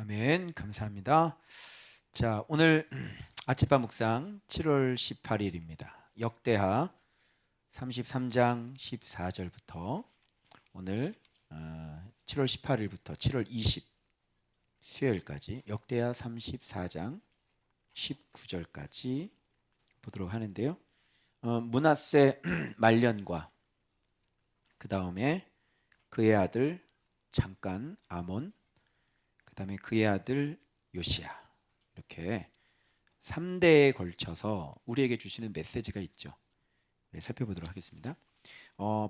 아멘. 감사합니다. 자, 오늘 아침밥 묵상 7월 18일입니다. 역대하 33장 14절부터 오늘 7월 18일부터 7월 20 수요일까지 역대하 34장 19절까지 보도록 하는데요. 므낫세 말년과 그 다음에 그의 아들 잠깐 아몬, 그 다음에 그의 아들 요시야, 이렇게 3대에 걸쳐서 우리에게 주시는 메시지가 있죠. 네, 살펴보도록 하겠습니다.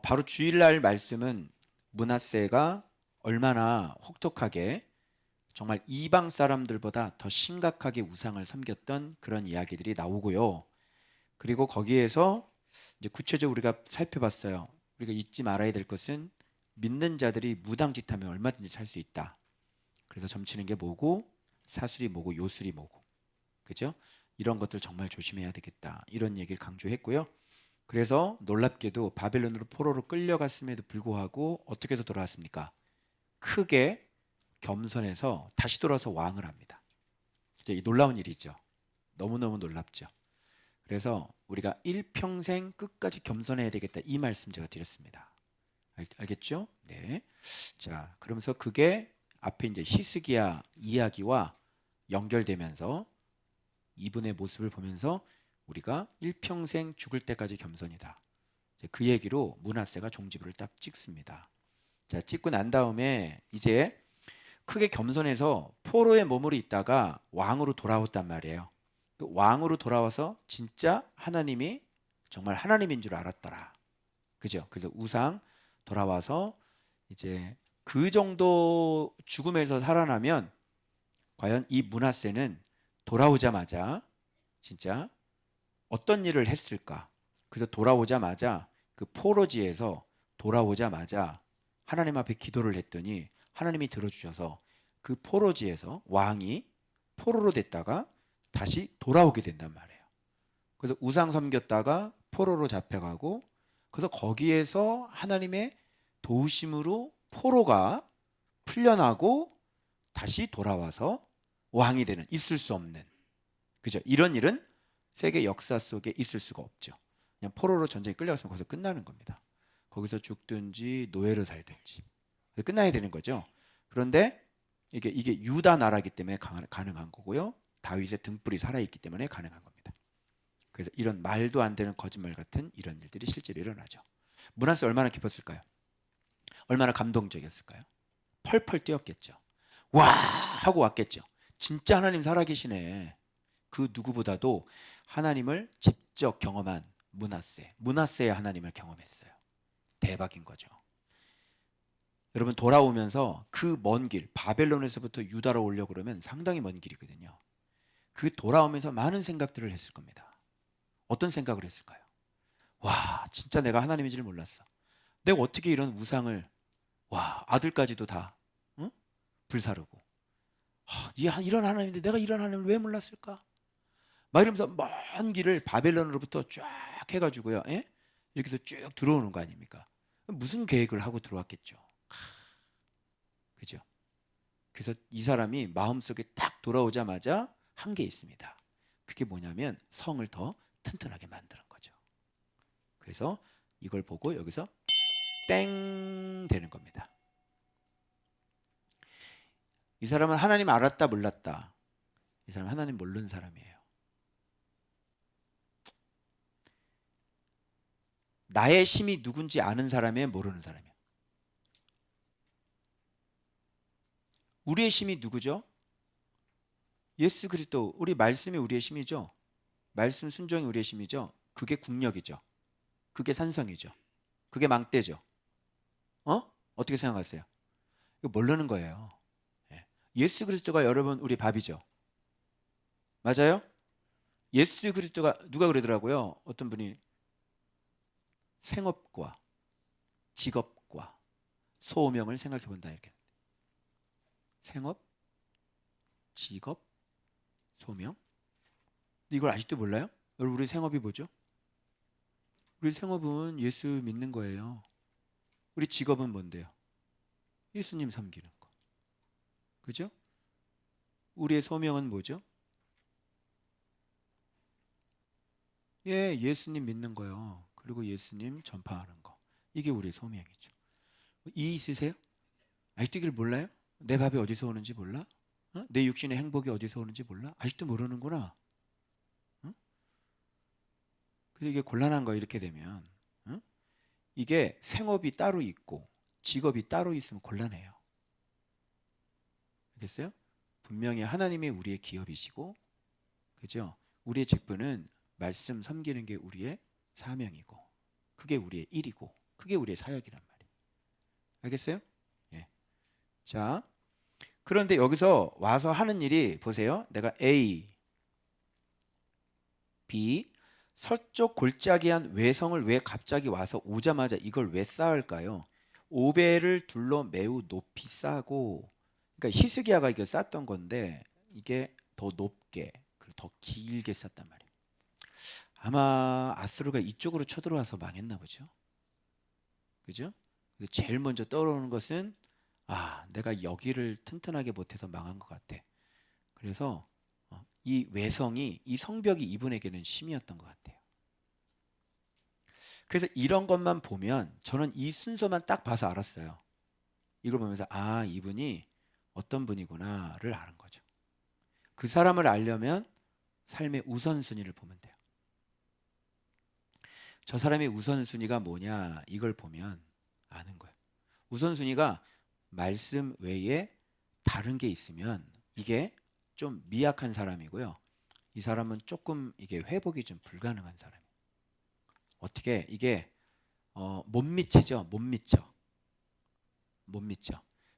바로 주일날 말씀은 므낫세가 얼마나 혹독하게 정말 이방 사람들보다 더 심각하게 우상을 섬겼던 그런 이야기들이 나오고요. 그리고 거기에서 이제 구체적으로 우리가 살펴봤어요. 우리가 잊지 말아야 될 것은 믿는 자들이 무당짓하면 얼마든지 살 수 있다. 그래서 점치는 게 뭐고 사술이 뭐고 요술이 뭐고, 그죠? 이런 것들 정말 조심해야 되겠다, 이런 얘기를 강조했고요. 그래서 놀랍게도 바벨론으로 포로로 끌려갔음에도 불구하고 어떻게 해서 돌아왔습니까? 크게 겸손해서 다시 돌아와서 왕을 합니다. 이제 놀라운 일이죠. 너무너무 놀랍죠. 그래서 우리가 일평생 끝까지 겸손해야 되겠다, 이 말씀 제가 드렸습니다. 알겠죠? 네. 자, 그러면서 그게 앞에 이제 히스기야 이야기와 연결되면서 이분의 모습을 보면서 우리가 일평생 죽을 때까지 겸손이다, 그 얘기로 므낫세가 종지부를 딱 찍습니다. 자, 찍고 난 다음에 이제 크게 겸손해서 포로에 머무르 있다가 왕으로 돌아왔단 말이에요. 그 왕으로 돌아와서 진짜 하나님이 정말 하나님인 줄 알았더라, 그죠? 그래서 우상 돌아와서 이제 그 정도 죽음에서 살아나면 과연 이 므낫세는 돌아오자마자 진짜 어떤 일을 했을까? 그래서 돌아오자마자 그 포로지에서 돌아오자마자 하나님 앞에 기도를 했더니 하나님이 들어주셔서 그 포로지에서 왕이 포로로 됐다가 다시 돌아오게 된단 말이에요. 그래서 우상 섬겼다가 포로로 잡혀가고, 그래서 거기에서 하나님의 도우심으로 포로가 풀려나고 다시 돌아와서 왕이 되는, 있을 수 없는, 그죠? 이런 일은 세계 역사 속에 있을 수가 없죠. 그냥 포로로 전쟁에 끌려갔으면 거기서 끝나는 겁니다. 거기서 죽든지 노예로 살든지 끝나야 되는 거죠. 그런데 이게 유다 나라이기 때문에 가능한 거고요. 다윗의 등불이 살아있기 때문에 가능한 겁니다. 그래서 이런 말도 안 되는 거짓말 같은 이런 일들이 실제로 일어나죠. 므낫세 얼마나 기뻤을까요? 얼마나 감동적이었을까요? 펄펄 뛰었겠죠. 와 하고 왔겠죠. 진짜 하나님 살아계시네. 그 누구보다도 하나님을 직접 경험한 므낫세의 하나님을 경험했어요. 대박인 거죠. 여러분, 돌아오면서 그 먼 길, 바벨론에서부터 유다로 오려고 그러면 상당히 먼 길이거든요. 그 돌아오면서 많은 생각들을 했을 겁니다. 어떤 생각을 했을까요? 와, 진짜 내가 하나님인 줄 몰랐어. 내가 어떻게 이런 우상을, 와, 아들까지도 다 불사르고, 이런 하나님인데 내가 이런 하나님을 왜 몰랐을까? 막 이러면서 먼 길을 바벨론으로부터 쫙 해가지고요, 예? 이렇게 해서 쭉 들어오는 거 아닙니까? 무슨 계획을 하고 들어왔겠죠. 그죠? 그래서 이 사람이 마음속에 딱 돌아오자마자 한 게 있습니다. 그게 뭐냐면 성을 더 튼튼하게 만드는 거죠. 그래서 이걸 보고 여기서 땡 되는 겁니다. 이 사람은 하나님 알았다 몰랐다? 이 사람은 하나님 모르는 사람이에요. 나의 심이 누군지 아는 사람이에요, 모르는 사람이에요? 우리의 심이 누구죠? 예수 그리스도, 우리 말씀이 우리의 심이죠. 말씀 순종이 우리의 심이죠. 그게 국력이죠. 그게 산성이죠. 그게 망대죠. 어떻게 생각하세요? 이거 모르는 거예요. 예. 예수 그리스도가 여러분 우리 밥이죠. 맞아요? 예수 그리스도가, 누가 그러더라고요. 어떤 분이 생업과 직업과 소명을 생각해 본다, 이렇게. 생업, 직업, 소명. 근데 이걸 아직도 몰라요? 여러분, 우리 생업이 뭐죠? 우리 생업은 예수 믿는 거예요. 우리 직업은 뭔데요? 예수님 섬기는 거. 그죠? 우리의 소명은 뭐죠? 예, 예수님 믿는 거요. 그리고 예수님 전파하는 거. 이게 우리의 소명이죠. 이해 있으세요? 아직도 이걸 몰라요? 내 밥이 어디서 오는지 몰라? 어? 내 육신의 행복이 어디서 오는지 몰라? 아직도 모르는구나. 어? 그래서 이게 곤란한 거 이렇게 되면 어? 이게 생업이 따로 있고 직업이 따로 있으면 곤란해요. 알겠어요? 분명히 하나님이 우리의 기업이시고, 그죠? 우리의 직분은 말씀 섬기는 게 우리의 사명이고, 그게 우리의 일이고, 그게 우리의 사역이란 말이에요. 알겠어요? 예. 자, 그런데 여기서 와서 하는 일이 보세요. 내가 A, B, 서쪽 골짜기한 외성을 왜 갑자기 와서 오자마자 이걸 왜 쌓을까요? 오배를 둘러 매우 높이 쌓고, 그러니까 히스기야가 이거 쌓던 건데 이게 더 높게 그리고 더 길게 쌓단 말이에요. 아마 아수르가 이쪽으로 쳐들어와서 망했나 보죠. 그죠? 제일 먼저 떠오르는 것은 내가 여기를 튼튼하게 못해서 망한 것 같아. 그래서 이 외성이 이 성벽이 이분에게는 힘이었던 것 같아요. 그래서 이런 것만 보면 저는 이 순서만 딱 봐서 알았어요. 이걸 보면서 이분이 어떤 분이구나를 아는 거죠. 그 사람을 알려면 삶의 우선순위를 보면 돼요. 저 사람의 우선순위가 뭐냐 이걸 보면 아는 거예요. 우선순위가 말씀 외에 다른 게 있으면 이게 좀 미약한 사람이고요. 이 사람은 조금 이게 회복이 좀 불가능한 사람이에요. 어떻게 이게 못 미치죠. 못 미쳐.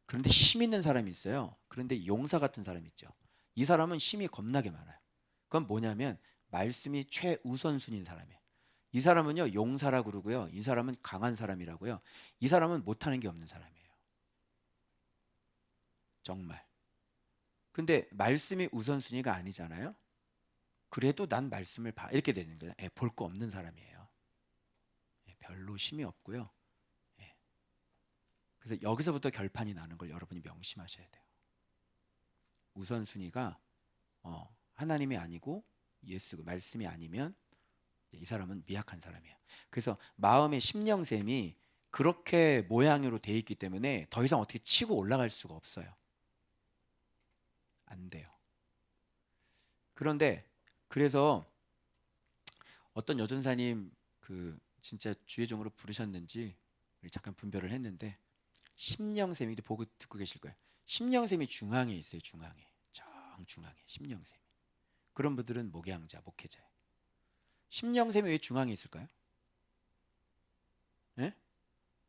그런데 힘 있는 사람이 있어요. 그런데 용사 같은 사람이 있죠. 이 사람은 힘이 겁나게 많아요. 그건 뭐냐면 말씀이 최우선순위인 사람이에요. 이 사람은요 용사라고 그러고요. 이 사람은 강한 사람이라고요. 이 사람은 못하는 게 없는 사람이에요. 정말. 근데 말씀이 우선순위가 아니잖아요. 그래도 난 말씀을 봐 이렇게 되는 거예요. 볼 거 없는 사람이에요. 별로 힘이 없고요. 그래서 여기서부터 결판이 나는 걸 여러분이 명심하셔야 돼요. 우선순위가 하나님이 아니고 예수 말씀이 아니면 이 사람은 미약한 사람이에요. 그래서 마음의 심령샘이 그렇게 모양으로 돼 있기 때문에 더 이상 어떻게 치고 올라갈 수가 없어요. 안 돼요. 그런데 그래서 어떤 여전사님 그 진짜 주의종으로 부르셨는지 우리 잠깐 분별을 했는데 심령샘이 보고 듣고 계실 거예요. 심령샘이 중앙에 있어요. 중앙에 정중앙에 심령샘이. 그런 분들은 목양자, 목회자예요. 심령샘이 왜 중앙에 있을까요? 네?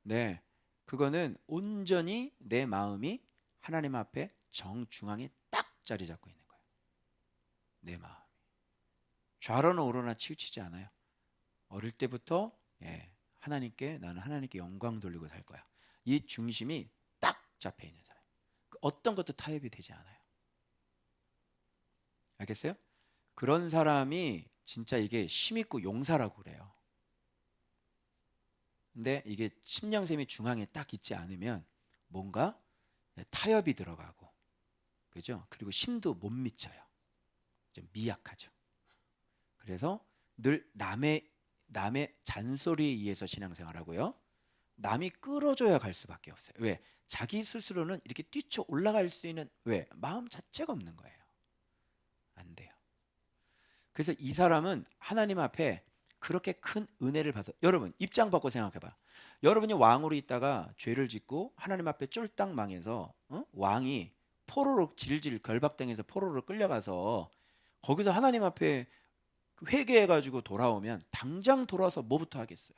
네, 그거는 온전히 내 마음이 하나님 앞에 정중앙에 딱 자리 잡고 있는 거예요. 내 마음이 좌로나 우로나 치우치지 않아요. 어릴 때부터 나는 하나님께 영광 돌리고 살 거야. 이 중심이 딱 잡혀 있는 사람. 어떤 것도 타협이 되지 않아요. 알겠어요? 그런 사람이 진짜 이게 힘있고 용사라고 그래요. 근데 이게 심령샘이 중앙에 딱 있지 않으면 뭔가 타협이 들어가고, 그죠? 그리고 힘도 못 미쳐요. 좀 미약하죠. 그래서 늘 남의 잔소리에 의해서 신앙생활하고요. 남이 끌어줘야 갈 수밖에 없어요. 왜? 자기 스스로는 이렇게 뛰쳐 올라갈 수 있는 마음 자체가 없는 거예요. 안 돼요. 그래서 이 사람은 하나님 앞에 그렇게 큰 은혜를 받아. 여러분 입장 바꿔 생각해봐. 여러분이 왕으로 있다가 죄를 짓고 하나님 앞에 쫄딱 망해서 왕이 포로로 질질 결박당해서 포로로 끌려가서 거기서 하나님 앞에 회개해가지고 돌아오면 당장 돌아와서 뭐부터 하겠어요?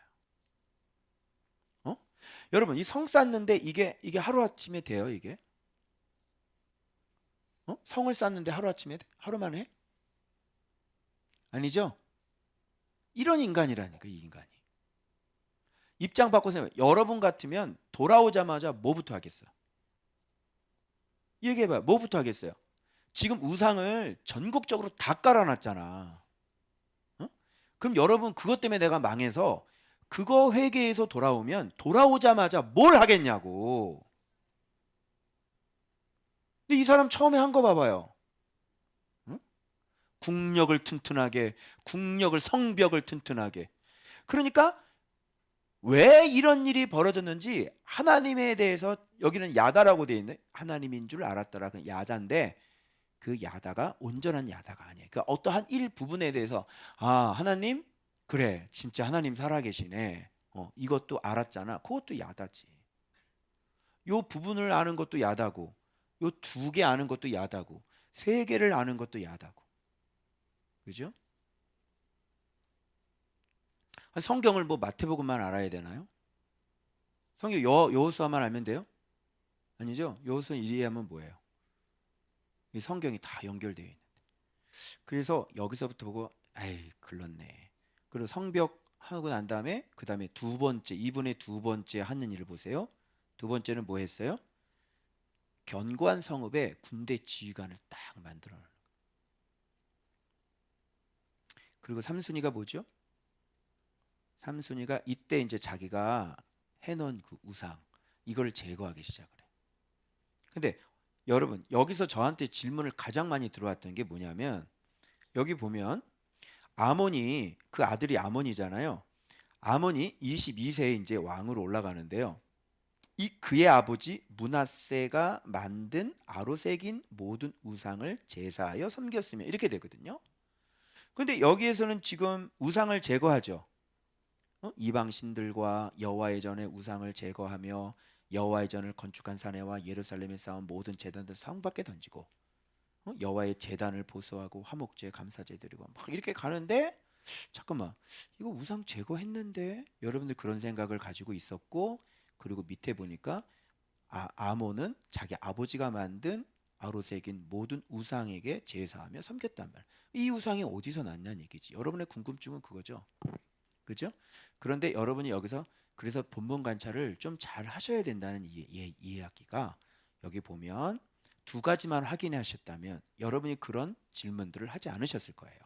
여러분 이 성 쌓는데 이게 하루아침에 돼요? 이게? 성을 쌓는데 하루아침에 하루 만에? 아니죠? 이런 인간이라니까. 이 인간이 입장 바꿔서 여러분 같으면 돌아오자마자 뭐부터 하겠어? 얘기해봐요. 뭐부터 하겠어요? 지금 우상을 전국적으로 다 깔아놨잖아. 그럼 여러분 그것 때문에 내가 망해서 그거 회개해서 돌아오면 돌아오자마자 뭘 하겠냐고. 근데 이 사람 처음에 한 거 봐봐요. 국력을 튼튼하게, 국력을 성벽을 튼튼하게. 그러니까 왜 이런 일이 벌어졌는지 하나님에 대해서 여기는 야다라고 돼 있네. 하나님인 줄 알았더라. 그 야다인데 그 야다가 온전한 야다가 아니에요. 그러니까 어떠한 일 부분에 대해서 아 하나님 그래 진짜 하나님 살아계시네. 이것도 알았잖아. 그것도 야다지. 요 부분을 아는 것도 야다고, 요 두 개 아는 것도 야다고, 세 개를 아는 것도 야다고. 그죠? 성경을 뭐 마태복음만 알아야 되나요? 성경 여호수아만 알면 돼요? 아니죠? 여호수아 이해하면 뭐예요? 이 성경이 다 연결되어 있는데. 그래서 여기서부터 보고 에이 글렀네. 그리고 성벽 하고 난 다음에 그 다음에 두 번째 이분의 두 번째 하는 일을 보세요. 두 번째는 뭐 했어요? 견고한 성읍에 군대 지휘관을 딱 만들어 놓은. 그리고 삼순이가 뭐죠? 삼순이가 이때 이제 자기가 해놓은 그 우상 이걸 제거하기 시작을 해. 근데 여러분 여기서 저한테 질문을 가장 많이 들어왔던 게 뭐냐면 여기 보면 아몬이 그 아들이 아몬이잖아요. 아몬이 22세에 이제 왕으로 올라가는데요. 이 그의 아버지 므낫세가 만든 아로새긴 모든 우상을 제사하여 섬겼으며 이렇게 되거든요. 근데 여기에서는 지금 우상을 제거하죠. 이방 신들과 여호와의 전에 우상을 제거하며 여호와의 전을 건축한 사내와 예루살렘에 쌓은 모든 제단들 성밖에 던지고 여호와의 제단을 보수하고 화목제 감사제 드리고 막 이렇게 가는데 잠깐만 이거 우상 제거했는데 여러분들 그런 생각을 가지고 있었고 그리고 밑에 보니까 아몬은 자기 아버지가 만든 아로새긴 모든 우상에게 제사하며 섬겼단 말. 이 우상이 어디서 났냐는 얘기지. 여러분의 궁금증은 그거죠. 그죠? 그런데 여러분이 여기서 그래서 본문 관찰을 좀 잘 하셔야 된다는 이야기가 여기 보면 두 가지만 확인하셨다면 여러분이 그런 질문들을 하지 않으셨을 거예요.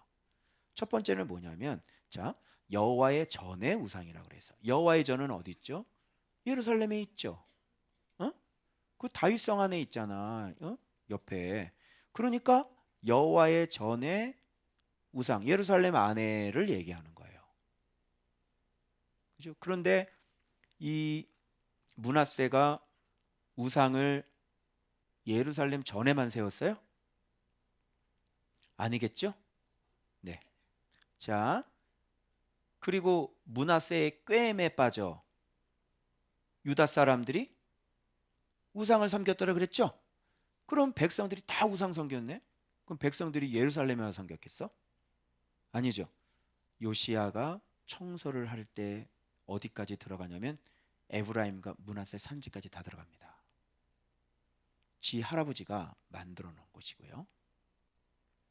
첫 번째는 뭐냐면 자 여호와의 전의 우상이라고 그래서 여호와의 전은 어디 있죠? 예루살렘에 있죠. 그 다윗성 안에 있잖아. 옆에. 그러니까 여호와의 전의 우상 예루살렘 안에를 얘기하는 거예요. 그죠? 그런데 이 므낫세가 우상을 예루살렘 전에만 세웠어요? 아니겠죠? 네. 자, 그리고 므낫세의 꾀임에 빠져 유다 사람들이 우상을 섬겼더라 그랬죠? 그럼 백성들이 다 우상 섬겼네? 그럼 백성들이 예루살렘에만 섬겼겠어? 아니죠. 요시야가 청소를 할 때 어디까지 들어가냐면 에브라임과 므낫세 산지까지 다 들어갑니다. 지 할아버지가 만들어 놓은 곳이고요.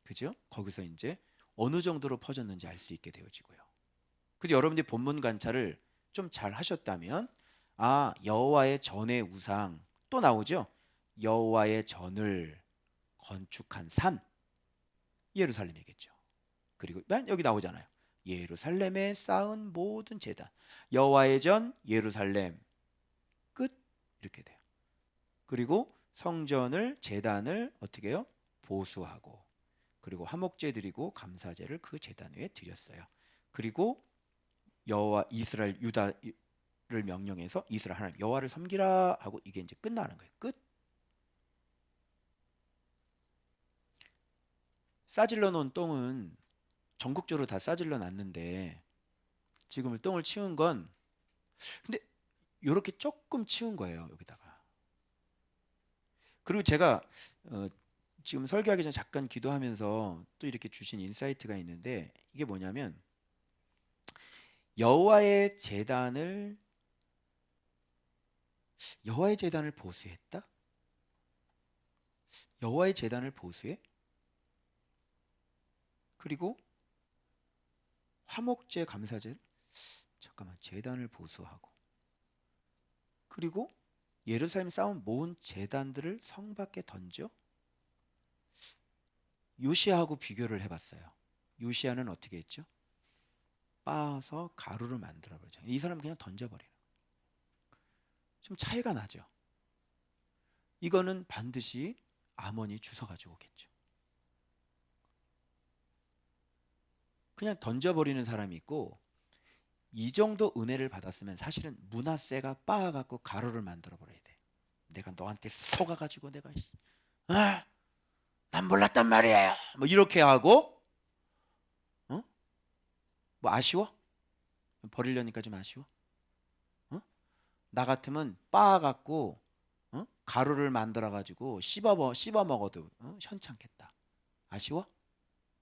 그죠? 거기서 이제 어느 정도로 퍼졌는지 알 수 있게 되어지고요. 근데 여러분들이 본문 관찰을 좀 잘 하셨다면 여호와의 전의 우상 또 나오죠? 여호와의 전을 건축한 산 예루살렘이겠죠. 그리고 여기 나오잖아요. 예루살렘에 쌓은 모든 제단 여호와의 전 예루살렘 끝 이렇게 돼요. 그리고 성전을 제단을 어떻게 해요? 보수하고 그리고 화목제 드리고 감사제를 그 제단 위에 드렸어요. 그리고 여호와 이스라엘 유다를 명령해서 이스라엘 하나님 여호와를 섬기라 하고 이게 이제 끝나는 거예요. 끝. 싸질러 놓은 똥은 전국적으로 다 싸질러 놨는데 지금 똥을 치운 건 근데 이렇게 조금 치운 거예요. 여기다가. 그리고 제가 지금 설교하기 전에 잠깐 기도하면서 또 이렇게 주신 인사이트가 있는데 이게 뭐냐면 여호와의 제단을 보수했다? 여호와의 제단을 보수해? 그리고 화목제 감사제 잠깐만 제단을 보수하고 그리고 예루살렘 쌓은 모은 제단들을 성 밖에 던져 요시아하고 비교를 해봤어요. 요시아는 어떻게 했죠? 빻아서 가루를 만들어버리죠. 이 사람은 그냥 던져버리는 좀 차이가 나죠. 이거는 반드시 아몬이 주워 가지고 오겠죠. 그냥 던져버리는 사람이 있고, 이 정도 은혜를 받았으면 사실은 므낫세가 빻아갖고 가루를 만들어 버려야 돼. 내가 너한테 속아가지고 내가 난 몰랐단 말이에요. 뭐 이렇게 하고, 어? 뭐 아쉬워? 버리려니까 좀 아쉬워? 어? 나 같으면 빻아갖고 가루를 만들어가지고 씹어 먹어도 현찮겠다. 아쉬워?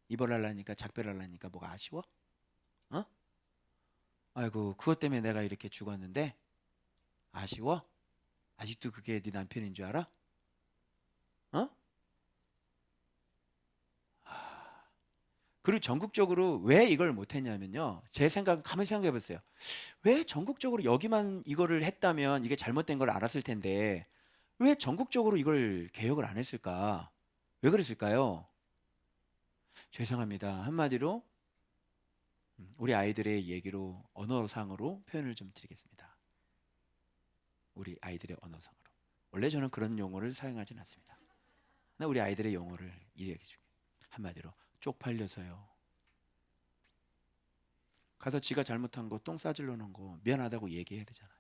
입어랄라니까 작별할라니까 뭐가 아쉬워? 어? 아이고 그것 때문에 내가 이렇게 죽었는데 아쉬워? 아직도 그게 네 남편인 줄 알아? 어? 그리고 전국적으로 왜 이걸 못했냐면요. 제 생각 가만히 생각해 보세요. 왜 전국적으로 여기만 이거를 했다면 이게 잘못된 걸 알았을 텐데 왜 전국적으로 이걸 개혁을 안 했을까? 왜 그랬을까요? 죄송합니다. 한마디로 우리 아이들의 얘기로 언어상으로 표현을 좀 드리겠습니다. 우리 아이들의 언어상으로. 원래 저는 그런 용어를 사용하진 않습니다. 우리 아이들의 용어를 이해해 주게. 한마디로 쪽팔려서요. 가서 지가 잘못한 거 똥 싸질러 놓은 거 미안하다고 얘기해야 되잖아요.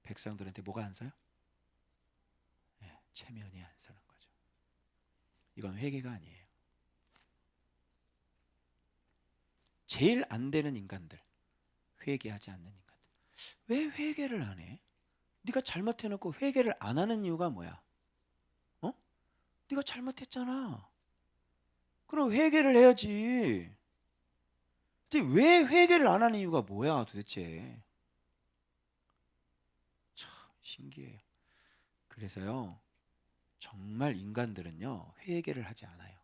백성들한테 뭐가 안 서요? 네, 체면이 안 서는 거죠. 이건 회개가 아니에요. 제일 안 되는 인간들, 회개하지 않는 인간들. 왜 회개를 안 해? 네가 잘못해놓고 회개를 안 하는 이유가 뭐야? 어? 네가 잘못했잖아. 그럼 회개를 해야지. 근데 왜 회개를 안 하는 이유가 뭐야 도대체? 참 신기해요. 그래서요, 정말 인간들은요 회개를 하지 않아요.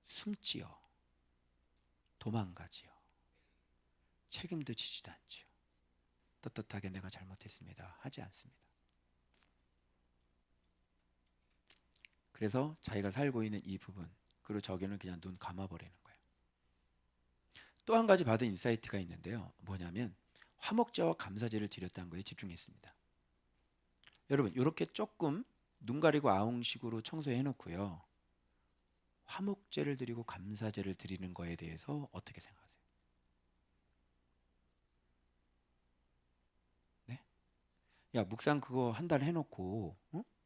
숨지요. 도망가지요. 책임도 지지도 않지요. 떳떳하게 내가 잘못했습니다 하지 않습니다. 그래서 자기가 살고 있는 이 부분, 그리고 저기는 그냥 눈 감아버리는 거예요. 또 한 가지 받은 인사이트가 있는데요. 뭐냐면 화목제와 감사제를 드렸다는 거에 집중했습니다. 여러분 이렇게 조금 눈 가리고 아웅식으로 청소해 놓고요, 화목제를 드리고 감사제를 드리는 거에 대해서 어떻게 생각하세요? 네? 야 묵상 그거 한 달 해놓고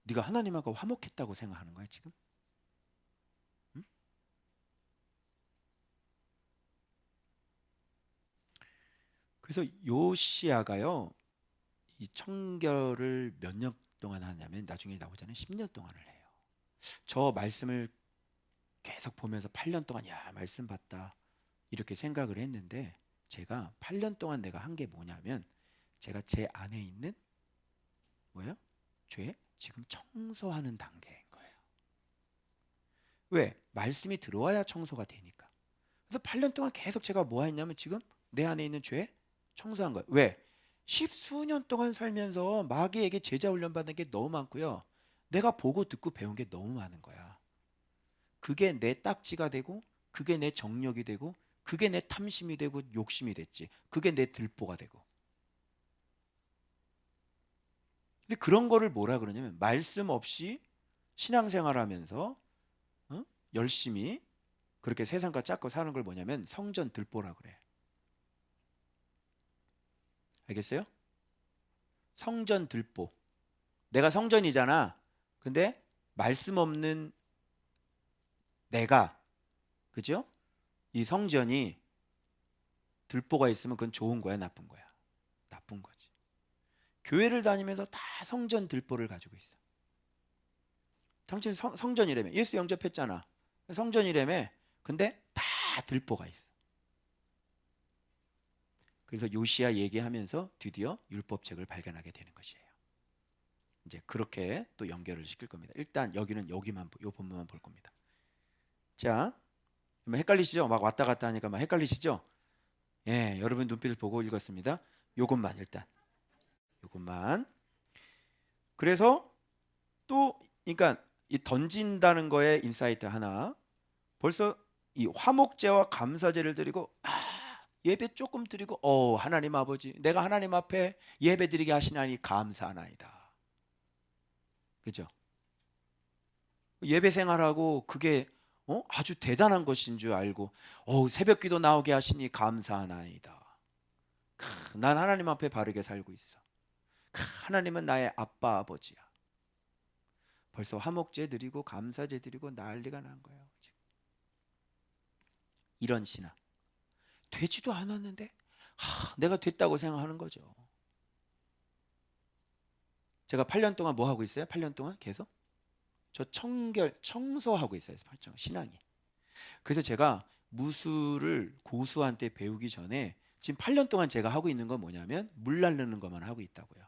네가 하나님하고 화목했다고 생각하는 거야 지금? 응? 그래서 요시아가요 이 청결을 몇 년 동안 하냐면 나중에 나오잖아요. 10년 동안을 해요. 저 말씀을 계속 보면서 8년 동안 야 말씀 봤다 이렇게 생각을 했는데, 제가 8년 동안 내가 한 게 뭐냐면 제가 제 안에 있는 뭐예요? 죄 지금 청소하는 단계인 거예요. 왜? 말씀이 들어와야 청소가 되니까. 그래서 8년 동안 계속 제가 뭐 했냐면 지금 내 안에 있는 죄 청소한 거예요. 왜? 십수년 동안 살면서 마귀에게 제자 훈련 받은 게 너무 많고요. 내가 보고 듣고 배운 게 너무 많은 거야. 그게 내 딱지가 되고, 그게 내 정력이 되고, 그게 내 탐심이 되고 욕심이 됐지. 그게 내 들보가 되고. 근데 그런 거를 뭐라 그러냐면 말씀 없이 신앙생활하면서 열심히 그렇게 세상과 짝고 사는 걸 뭐냐면 성전 들보라 그래. 알겠어요? 성전 들보. 내가 성전이잖아. 근데 말씀 없는 내가, 그죠? 이 성전이 들보가 있으면 그건 좋은 거야, 나쁜 거야? 나쁜 거지. 교회를 다니면서 다 성전 들보를 가지고 있어. 당신 성전이라며. 예수 영접했잖아. 성전이라며. 근데 다 들보가 있어. 그래서 요시야 얘기하면서 드디어 율법책을 발견하게 되는 것이에요. 이제 그렇게 또 연결을 시킬 겁니다. 일단 여기는 여기만 요 본문만 볼 겁니다. 자, 헷갈리시죠? 막 왔다 갔다 하니까 막 헷갈리시죠? 예, 여러분 눈빛을 보고 읽었습니다. 요것만 일단. 요것만. 그래서 또 그러니까 이 던진다는 거에 인사이트 하나. 벌써 이 화목제와 감사제를 드리고 예배 조금 드리고 하나님 아버지 내가 하나님 앞에 예배 드리게 하시나니 감사하나이다. 그죠? 예배 생활하고 그게 아주 대단한 것인 줄 알고 새벽기도 나오게 하시니 감사하나이다. 난 하나님 앞에 바르게 살고 있어. 하나님은 나의 아빠 아버지야. 벌써 화목제 드리고 감사제 드리고 난리가 난 거예요. 지금. 이런 신앙 되지도 않았는데 내가 됐다고 생각하는 거죠. 제가 8년 동안 뭐 하고 있어요? 8년 동안 계속 저 청소하고 있어요. 신앙이. 그래서 제가 무술을 고수한테 배우기 전에 지금 8년 동안 제가 하고 있는 건 뭐냐면 물 나르는 것만 하고 있다고요.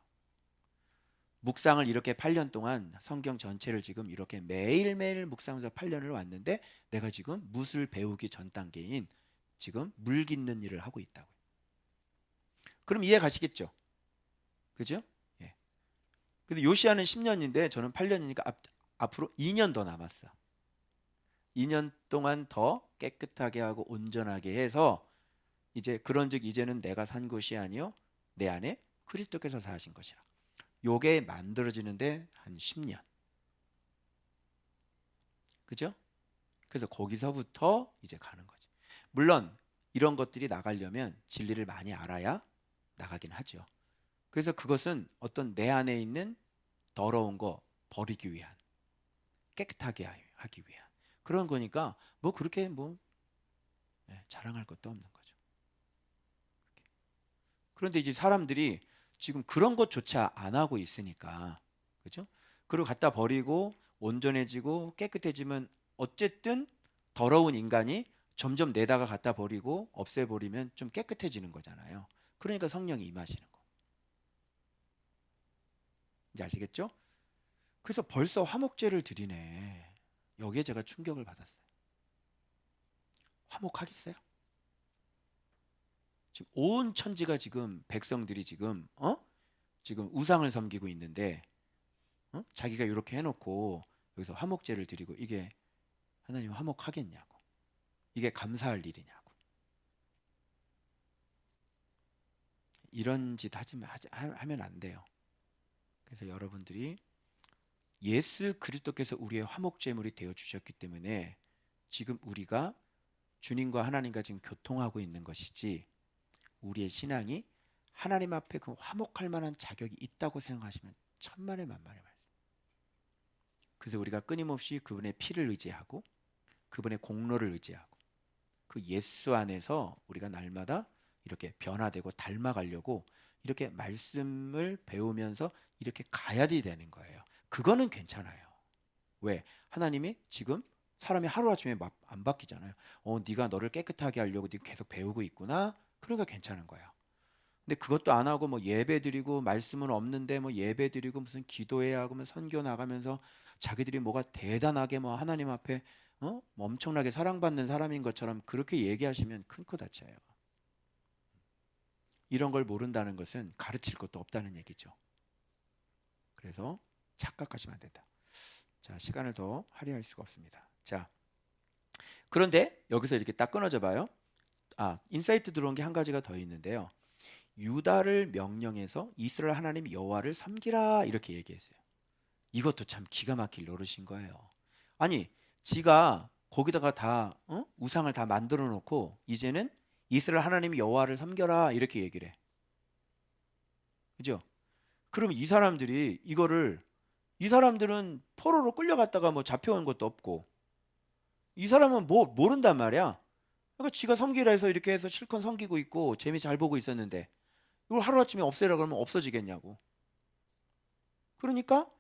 묵상을 이렇게 8년 동안 성경 전체를 지금 이렇게 매일매일 묵상해서 8년을 왔는데 내가 지금 무술 배우기 전 단계인 지금 물 깃는 일을 하고 있다고요. 그럼 이해 가시겠죠? 그죠? 예. 근데 요시아는 10년인데 저는 8년이니까 앞으로 2년 더 남았어. 2년 동안 더 깨끗하게 하고 온전하게 해서 이제 그런즉 이제는 내가 산 것이 아니요 내 안에 그리스도께서 사신 것이라. 요게 만들어지는데 한 10년. 그죠? 그래서 거기서부터 이제 가는 거지. 물론 이런 것들이 나가려면 진리를 많이 알아야 나가긴 하죠. 그래서 그것은 어떤 내 안에 있는 더러운 거 버리기 위한, 깨끗하게 하기 위한 그런 거니까 뭐 그렇게 자랑할 것도 없는 거죠. 그런데 이제 사람들이 지금 그런 것조차 안 하고 있으니까, 그죠? 그리고 갖다 버리고 온전해지고 깨끗해지면 어쨌든 더러운 인간이 점점 내다가 갖다 버리고 없애버리면 좀 깨끗해지는 거잖아요. 그러니까 성령이 임하시는 거. 이제 아시겠죠? 그래서 벌써 화목제를 드리네. 여기에 제가 충격을 받았어요. 화목하겠어요? 지금 온 천지가 지금 백성들이 지금 우상을 섬기고 있는데 자기가 이렇게 해놓고 여기서 화목제를 드리고 이게 하나님 화목하겠냐고. 이게 감사할 일이냐고. 이런 짓 하면 안 돼요. 그래서 여러분들이 예수 그리스도께서 우리의 화목제물이 되어 주셨기 때문에 지금 우리가 주님과 하나님과 지금 교통하고 있는 것이지, 우리의 신앙이 하나님 앞에 그 화목할 만한 자격이 있다고 생각하시면 천만의 만만의 말씀. 그래서 우리가 끊임없이 그분의 피를 의지하고 그분의 공로를 의지하고 그 예수 안에서 우리가 날마다 이렇게 변화되고 닮아가려고 이렇게 말씀을 배우면서 이렇게 가야 되는 거예요. 그거는 괜찮아요. 왜? 하나님이 지금 사람이 하루아침에 안 바뀌잖아요. 네가 너를 깨끗하게 하려고 네가 계속 배우고 있구나. 그러니까 괜찮은 거야. 근데 그것도 안 하고 뭐 예배 드리고 말씀은 없는데 뭐 예배 드리고 무슨 기도해야 하고 뭐 선교 나가면서 자기들이 뭐가 대단하게 뭐 하나님 앞에 뭐 엄청나게 사랑받는 사람인 것처럼 그렇게 얘기하시면 큰 코 다쳐요. 이런 걸 모른다는 것은 가르칠 것도 없다는 얘기죠. 그래서 착각하시면 안 된다. 자, 시간을 더 할애할 수가 없습니다. 자, 그런데 여기서 이렇게 딱 끊어져 봐요. 인사이트 들어온 게 한 가지가 더 있는데요. 유다를 명령해서 이스라엘 하나님 여호와를 섬기라 이렇게 얘기했어요. 이것도 참 기가 막힐 노릇인 거예요. 아니, 지가 거기다가 다 우상을 다 만들어 놓고 이제는 이스라엘 하나님 여호와를 섬겨라 이렇게 얘기를 해. 그죠? 그럼 이 사람들은 포로로 끌려갔다가 뭐 잡혀온 것도 없고, 이 사람은 뭐 모른단 말이야. 그러니까 지가 섬기라 해서 이렇게 해서 실컷 섬기고 있고 재미 잘 보고 있었는데 이걸 하루아침에 없애라 그러면 없어지겠냐고. 그러니까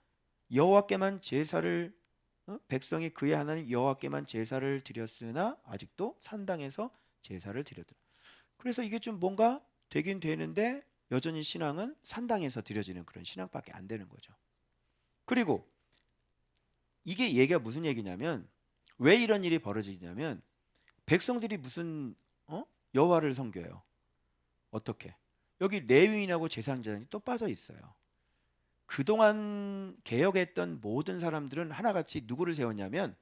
여호와께만 제사를 백성이 그의 하나님 여호와께만 제사를 드렸으나 아직도 산당에서 제사를 드렸더라. 그래서 이게 좀 뭔가 되긴 되는데 여전히 신앙은 산당에서 드려지는 그런 신앙밖에 안 되는 거죠. 그리고 이게 얘기가 무슨 얘기냐면, 왜 이런 일이 벌어지냐면 백성들이 무슨 여호와를 섬겨요. 어떻게? 여기 레위인하고 제사장이 또 빠져 있어요. 그동안 개혁했던 모든 사람들은 하나같이 누구를 세웠냐면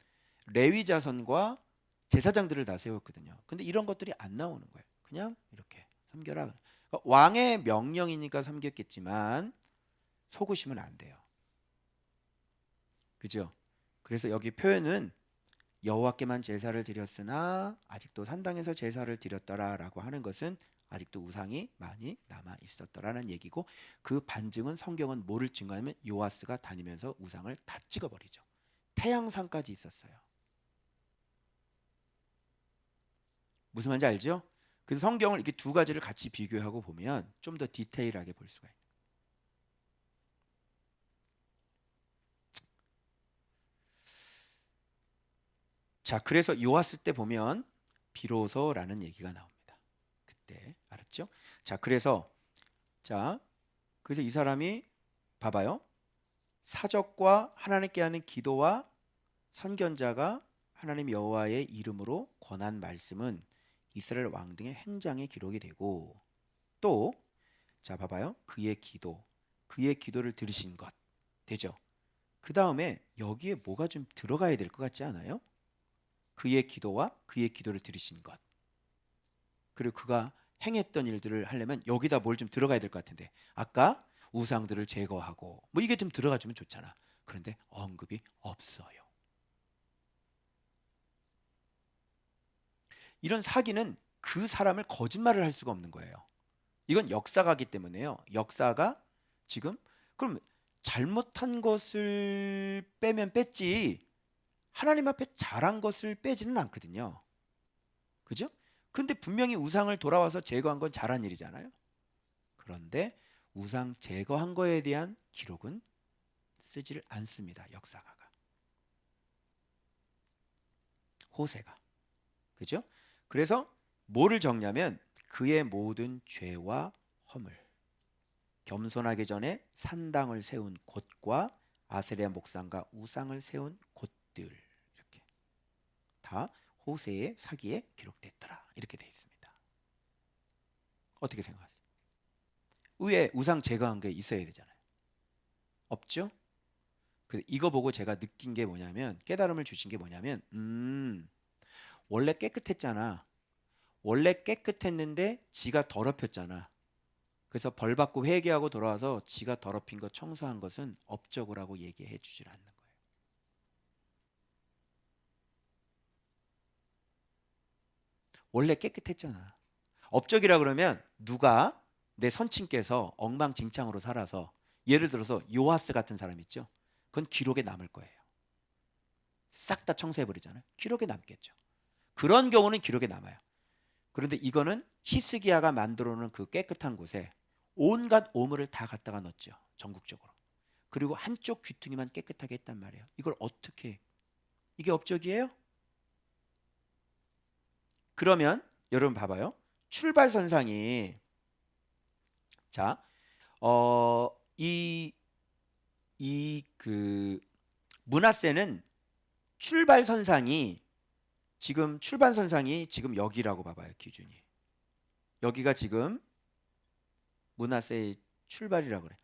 레위 자손과 제사장들을 다 세웠거든요. 근데 이런 것들이 안 나오는 거예요. 그냥 이렇게 섬겨라. 그러니까 왕의 명령이니까 섬겼겠지만 속으시면 안 돼요. 그죠? 그래서 여기 표현은 여호와께만 제사를 드렸으나 아직도 산당에서 제사를 드렸더라라고 하는 것은 아직도 우상이 많이 남아 있었더라는 얘기고, 그 반증은 성경은 뭐를 증거하냐면 요아스가 다니면서 우상을 다 찍어버리죠. 태양상까지 있었어요. 무슨 말인지 알죠? 그래서 성경을 이렇게 두 가지를 같이 비교하고 보면 좀 더 디테일하게 볼 수가 있어요. 자, 그래서 요아스 때 보면 비로소라는 얘기가 나옵니다. 그때 알았죠? 자, 그래서 이 사람이 봐봐요. 사적과 하나님께 하는 기도와 선견자가 하나님 여호와의 이름으로 권한 말씀은 이스라엘 왕 등의 행장에 기록이 되고, 또 봐봐요. 그의 기도를 들으신 것 되죠. 그 다음에 여기에 뭐가 좀 들어가야 될 것 같지 않아요? 그의 기도와 그의 기도를 들으신 것, 그리고 그가 행했던 일들을 하려면 여기다 뭘 좀 들어가야 될 것 같은데, 아까 우상들을 제거하고 뭐 이게 좀 들어가주면 좋잖아. 그런데 언급이 없어요. 이런 사기는 그 사람을 거짓말을 할 수가 없는 거예요. 이건 역사가기 때문에요. 역사가 지금 그럼 잘못한 것을 빼면 뺐지 하나님 앞에 잘한 것을 빼지는 않거든요. 그죠? 근데 분명히 우상을 돌아와서 제거한 건 잘한 일이잖아요. 그런데 우상 제거한 거에 대한 기록은 쓰지를 않습니다. 역사가가. 호세가. 그죠? 그래서 뭐를 적냐면 그의 모든 죄와 허물, 겸손하기 전에 산당을 세운 곳과 아세리아 목상과 우상을 세운 곳들, 이렇게 다 호세의 사기에 기록됐더라. 이렇게 되어 있습니다. 어떻게 생각하세요? 위에 우상 제거한 게 있어야 되잖아요. 없죠? 이거 보고 제가 느낀 게 뭐냐면, 깨달음을 주신 게 뭐냐면, 원래 깨끗했잖아. 원래 깨끗했는데 지가 더럽혔잖아. 그래서 벌 받고 회개하고 돌아와서 지가 더럽힌 거 청소한 것은 업적이라고 얘기해 주질 않는 거예요. 원래 깨끗했잖아. 업적이라 그러면 누가, 내 선친께서 엉망진창으로 살아서, 예를 들어서 요아스 같은 사람 있죠. 그건 기록에 남을 거예요. 싹 다 청소해버리잖아요. 기록에 남겠죠. 그런 경우는 기록에 남아요. 그런데 이거는 히스기야가 만들어 놓은 그 깨끗한 곳에 온갖 오물을 다 갖다가 넣었죠. 전국적으로. 그리고 한쪽 귀퉁이만 깨끗하게 했단 말이에요. 이걸 어떻게 해? 이게 업적이에요? 그러면 여러분 봐봐요. 출발선상이, 자, 므낫세는 출발선상이 지금 여기라고 봐봐요. 기준이. 여기가 지금 므낫세의 출발이라고 그래.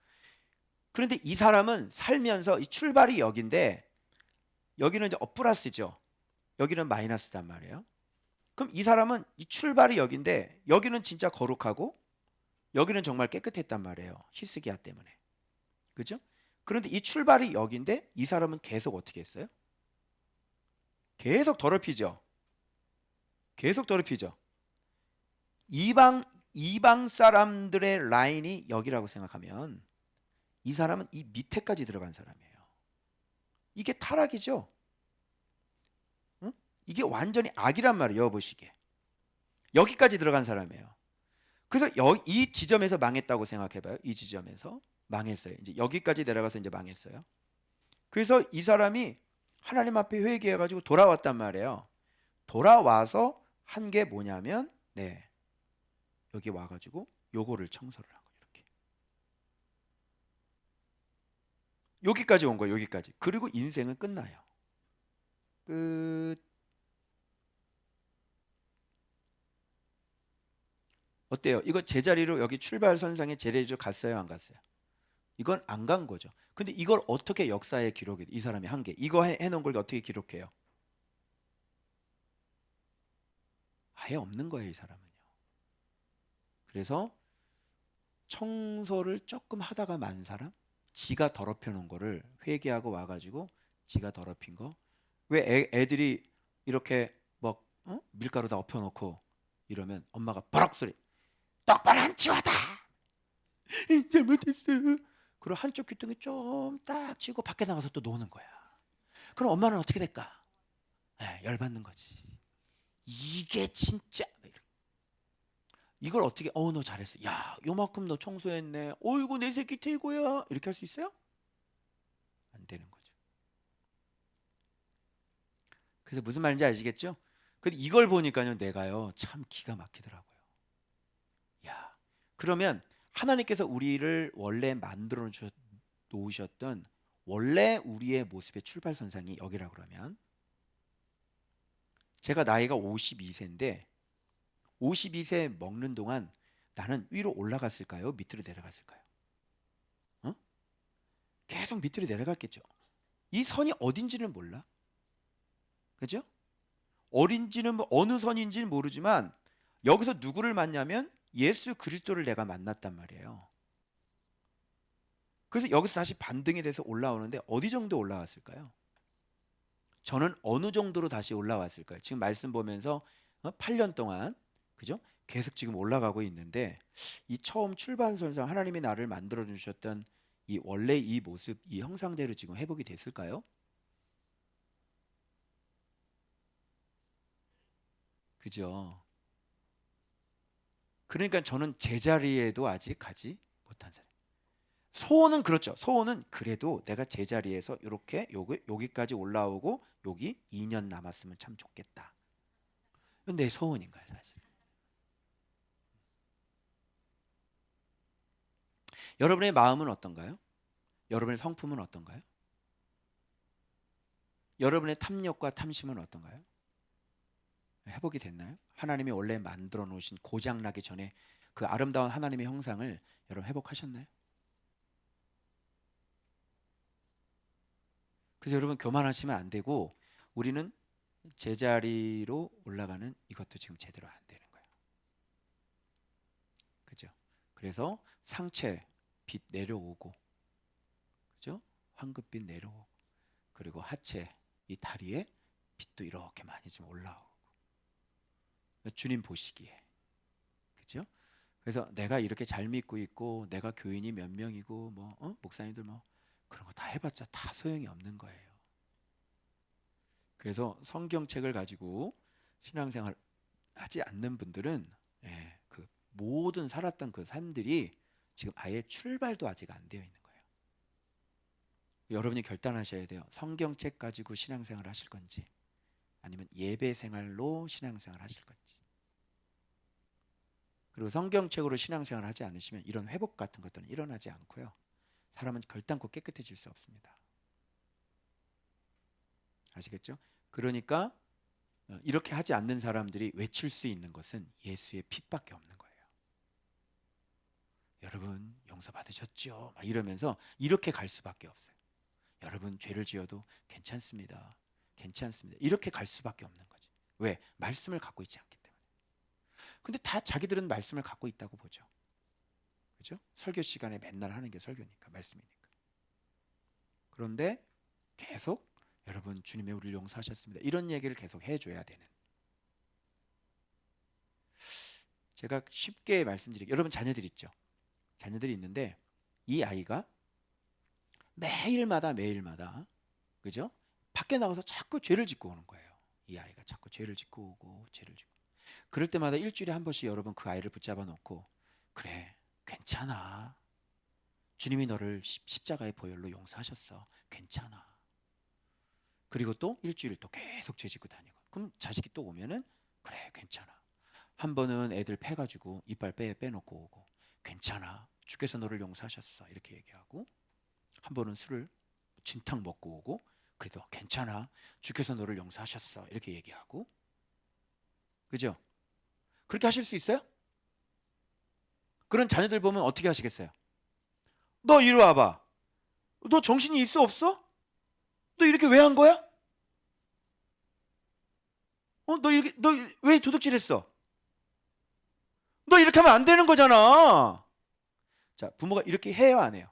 그런데 이 사람은 살면서 이 출발이 여기인데 여기는 이제 플러스죠. 여기는 마이너스단 말이에요. 그럼 이 사람은 이 출발이 여기인데 여기는 진짜 거룩하고 여기는 정말 깨끗했단 말이에요. 히스기야 때문에. 그죠? 그런데 이 출발이 여기인데 이 사람은 계속 어떻게 했어요? 계속 더럽히죠. 계속 더럽히죠. 이방 사람들의 라인이 여기라고 생각하면 이 사람은 이 밑에까지 들어간 사람이에요. 이게 타락이죠. 응? 이게 완전히 악이란 말이에요. 보시기에. 여기까지 들어간 사람이에요. 그래서 이 지점에서 망했다고 생각해봐요. 이 지점에서 망했어요. 이제 여기까지 내려가서 이제 망했어요. 그래서 이 사람이 하나님 앞에 회개해가지고 돌아왔단 말이에요. 돌아와서 한 게 뭐냐면, 여기 와가지고 요거를 청소를 한 거예요. 이렇게. 여기까지 온 거예요. 여기까지. 그리고 인생은 끝나요. 끝. 어때요? 이거 제자리로 여기 출발선상에 제자리로 갔어요? 안 갔어요? 이건 안 간 거죠. 근데 이걸 어떻게 역사에 기록이, 이 사람이 한 게, 이거 해놓은 걸 어떻게 기록해요? 아예 없는 거예요, 이 사람은요. 그래서 청소를 조금 하다가 만 사람, 지가 더럽혀 놓은 거를 회개하고 와가지고 지가 더럽힌 거. 왜 애들이 이렇게 막 밀가루 다 엎혀놓고 이러면 엄마가 버럭 소리, 똑바로 안 치워다. 잘못했어. 그리고 한쪽 귀퉁이 좀 딱 치고 밖에 나가서 또 노는 거야. 그럼 엄마는 어떻게 될까? 열받는 거지. 이게 진짜. 이걸 어떻게 너 잘했어. 야, 요만큼 너 청소했네. 어이구 내 새끼 최고야. 이렇게 할 수 있어요? 안 되는 거죠. 그래서 무슨 말인지 아시겠죠? 근데 이걸 보니까요 내가요 참 기가 막히더라고요. 야, 그러면 하나님께서 우리를 원래 만들어 놓으셨던 원래 우리의 모습의 출발선상이 여기라 그러면, 제가 나이가 52세인데 52세 먹는 동안 나는 위로 올라갔을까요? 밑으로 내려갔을까요? 계속 밑으로 내려갔겠죠. 이 선이 어딘지는 몰라. 그죠? 어딘지는 어느 선인지는 모르지만 여기서 누구를 만나면 예수 그리스도를 내가 만났단 말이에요. 그래서 여기서 다시 반등이 돼서 올라오는데 어디 정도 올라왔을까요? 저는 어느 정도로 다시 올라왔을까요? 지금 말씀 보면서 8년 동안 그죠? 계속 지금 올라가고 있는데 이 처음 출발선상 하나님이 나를 만들어 주셨던 이 원래 이 모습, 이 형상대로 지금 회복이 됐을까요? 그죠? 그러니까 저는 제자리에도 아직 가지 못한 사람. 소원은 그렇죠. 소원은 그래도 내가 제자리에서 이렇게 여기까지 올라오고 여기 2년 남았으면 참 좋겠다. 이건 내 소원인 거야 사실. 여러분의 마음은 어떤가요? 여러분의 성품은 어떤가요? 여러분의 탐욕과 탐심은 어떤가요? 회복이 됐나요? 하나님이 원래 만들어 놓으신 고장나기 전에 그 아름다운 하나님의 형상을 여러분 회복하셨나요? 그래서 여러분 교만하시면 안 되고 우리는 제자리로 올라가는 이것도 지금 제대로 안 되는 거예요. 그죠? 그래서 상체 빛 내려오고, 그죠? 황급빛 내려오고, 그리고 하체 이 다리에 빛도 이렇게 많이 좀 올라오고, 주님 보시기에, 그죠? 그래서 내가 이렇게 잘 믿고 있고, 내가 교인이 몇 명이고, 목사님들 그런 거 다 해봤자 다 소용이 없는 거예요. 그래서 성경책을 가지고 신앙생활 하지 않는 분들은 그 모든 살았던 그 삶들이 지금 아예 출발도 아직 안 되어 있는 거예요. 여러분이 결단하셔야 돼요. 성경책 가지고 신앙생활 하실 건지 아니면 예배 생활로 신앙생활 하실 건지. 그리고 성경책으로 신앙생활 하지 않으시면 이런 회복 같은 것들은 일어나지 않고요. 사람은 결단코 깨끗해질 수 없습니다. 아시겠죠? 그러니까 이렇게 하지 않는 사람들이 외칠 수 있는 것은 예수의 핏밖에 없는 거예요. 여러분 용서받으셨죠? 막 이러면서 이렇게 갈 수밖에 없어요. 여러분 죄를 지어도 괜찮습니다. 괜찮습니다. 이렇게 갈 수밖에 없는 거지. 왜? 말씀을 갖고 있지 않기 때문에. 근데 다 자기들은 말씀을 갖고 있다고 보죠. 그죠? 설교 시간에 맨날 하는 게 설교니까, 말씀이니까. 그런데 계속 여러분 주님이 우리를 용서하셨습니다. 이런 얘기를 계속 해줘야 되는. 제가 쉽게 말씀드릴게요. 여러분 자녀들 있죠? 자녀들이 있는데 이 아이가 매일마다 그죠? 밖에 나가서 자꾸 죄를 짓고 오는 거예요. 이 아이가 자꾸 죄를 짓고 오고 죄를 짓고. 그럴 때마다 일주일에 한 번씩 여러분 그 아이를 붙잡아 놓고 그래 괜찮아. 주님이 너를 십자가의 보혈로 용서하셨어. 괜찮아. 그리고 또 일주일 또 계속 죄 짓고 다니고. 그럼 자식이 또 오면은 그래 괜찮아. 한 번은 애들 패가지고 이빨 빼놓고 오고 괜찮아. 주께서 너를 용서하셨어. 이렇게 얘기하고 한 번은 술을 진탕 먹고 오고 그래도 괜찮아. 주께서 너를 용서하셨어. 이렇게 얘기하고. 그죠? 그렇게 하실 수 있어요? 그런 자녀들 보면 어떻게 하시겠어요? 너 이리 와봐. 너 정신이 있어 없어? 너 이렇게 왜 한 거야? 너 왜 도둑질했어? 너 이렇게 하면 안 되는 거잖아. 자, 부모가 이렇게 해요, 안 해요?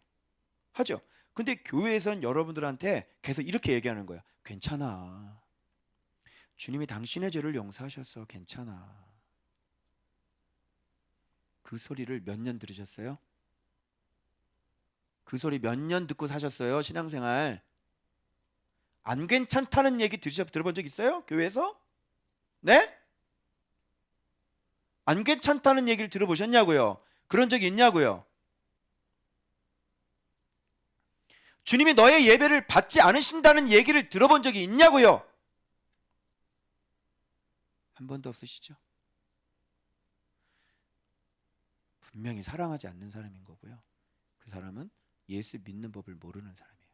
하죠. 근데 교회에선 여러분들한테 계속 이렇게 얘기하는 거예요. 괜찮아. 주님이 당신의 죄를 용서하셨어. 괜찮아. 그 소리를 몇 년 들으셨어요? 그 소리 몇 년 듣고 사셨어요? 신앙생활. 안 괜찮다는 얘기 들어본 적 있어요? 교회에서? 네? 안 괜찮다는 얘기를 들어보셨냐고요? 그런 적이 있냐고요? 주님이 너의 예배를 받지 않으신다는 얘기를 들어본 적이 있냐고요? 한 번도 없으시죠? 분명히 사랑하지 않는 사람인 거고요. 그 사람은 예수 믿는 법을 모르는 사람이에요.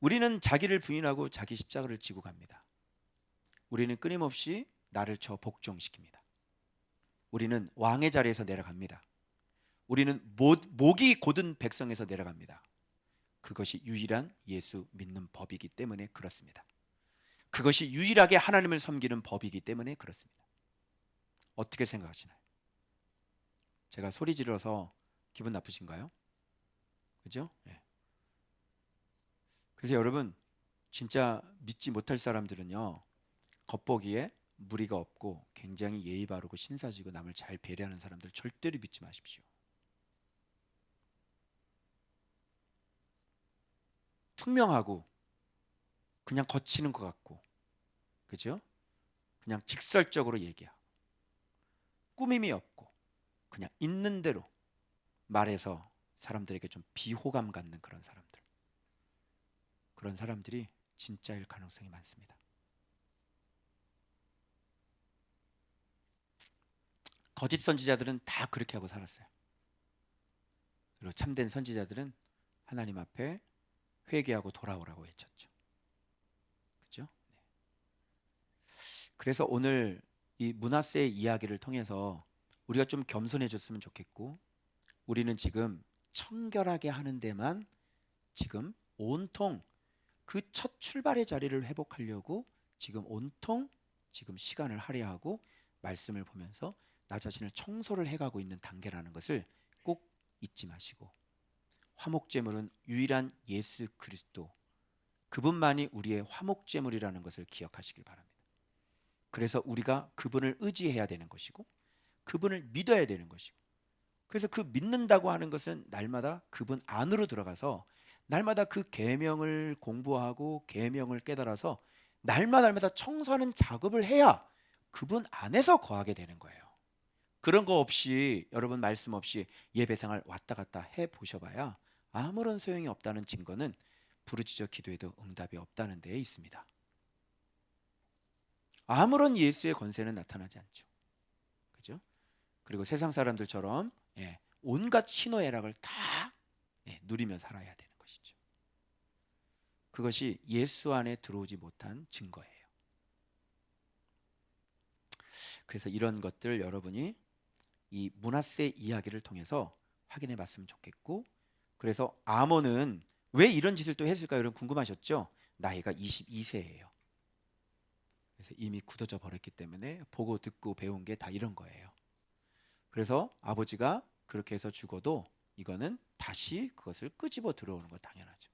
우리는 자기를 부인하고 자기 십자가를 지고 갑니다. 우리는 끊임없이 나를 저 복종시킵니다. 우리는 왕의 자리에서 내려갑니다. 우리는 목이 곧은 백성에서 내려갑니다. 그것이 유일한 예수 믿는 법이기 때문에 그렇습니다. 그것이 유일하게 하나님을 섬기는 법이기 때문에 그렇습니다. 어떻게 생각하시나요? 제가 소리 질러서 기분 나쁘신가요? 그죠? 네. 그래서 여러분, 진짜 믿지 못할 사람들은요, 겉보기에 무리가 없고 굉장히 예의 바르고 신사지고 남을 잘 배려하는 사람들 절대로 믿지 마십시오. 투명하고 그냥 거치는 것 같고, 그죠? 그냥 직설적으로 얘기하고 꾸밈이 없고 그냥 있는 대로 말해서 사람들에게 좀 비호감 갖는 그런 사람들이 진짜일 가능성이 많습니다. 거짓 선지자들은 다 그렇게 하고 살았어요. 그리고 참된 선지자들은 하나님 앞에 회개하고 돌아오라고 외쳤죠. 그렇죠? 네. 그래서 오늘 이 므낫세의 이야기를 통해서 우리가 좀 겸손해졌으면 좋겠고, 우리는 지금 청결하게 하는 데만 지금 온통 그 첫 출발의 자리를 회복하려고 지금 온통 지금 시간을 할애하고 말씀을 보면서 나 자신을 청소를 해가고 있는 단계라는 것을 꼭 잊지 마시고, 화목제물은 유일한 예수 그리스도, 그분만이 우리의 화목제물이라는 것을 기억하시길 바랍니다. 그래서 우리가 그분을 의지해야 되는 것이고 그분을 믿어야 되는 것이고, 그래서 그 믿는다고 하는 것은 날마다 그분 안으로 들어가서 날마다 그 계명을 공부하고 계명을 깨달아서 날마다 청소하는 작업을 해야 그분 안에서 거하게 되는 거예요. 그런 거 없이, 여러분 말씀 없이 예배생활 왔다 갔다 해 보셔봐야 아무런 소용이 없다는 증거는 부르짖어 기도해도 응답이 없다는 데에 있습니다. 아무런 예수의 권세는 나타나지 않죠. 그죠? 그리고 세상 사람들처럼 온갖 희노애락을 다 누리며 살아야 되는 것이죠. 그것이 예수 안에 들어오지 못한 증거예요. 그래서 이런 것들 여러분이 이 므낫세 이야기를 통해서 확인해 봤으면 좋겠고, 그래서 아몬은 왜 이런 짓을 또 했을까요? 여러분 궁금하셨죠? 나이가 22세예요. 그래서 이미 굳어져 버렸기 때문에 보고 듣고 배운 게 다 이런 거예요. 그래서 아버지가 그렇게 해서 죽어도 이거는 다시 그것을 끄집어 들어오는 거 당연하죠.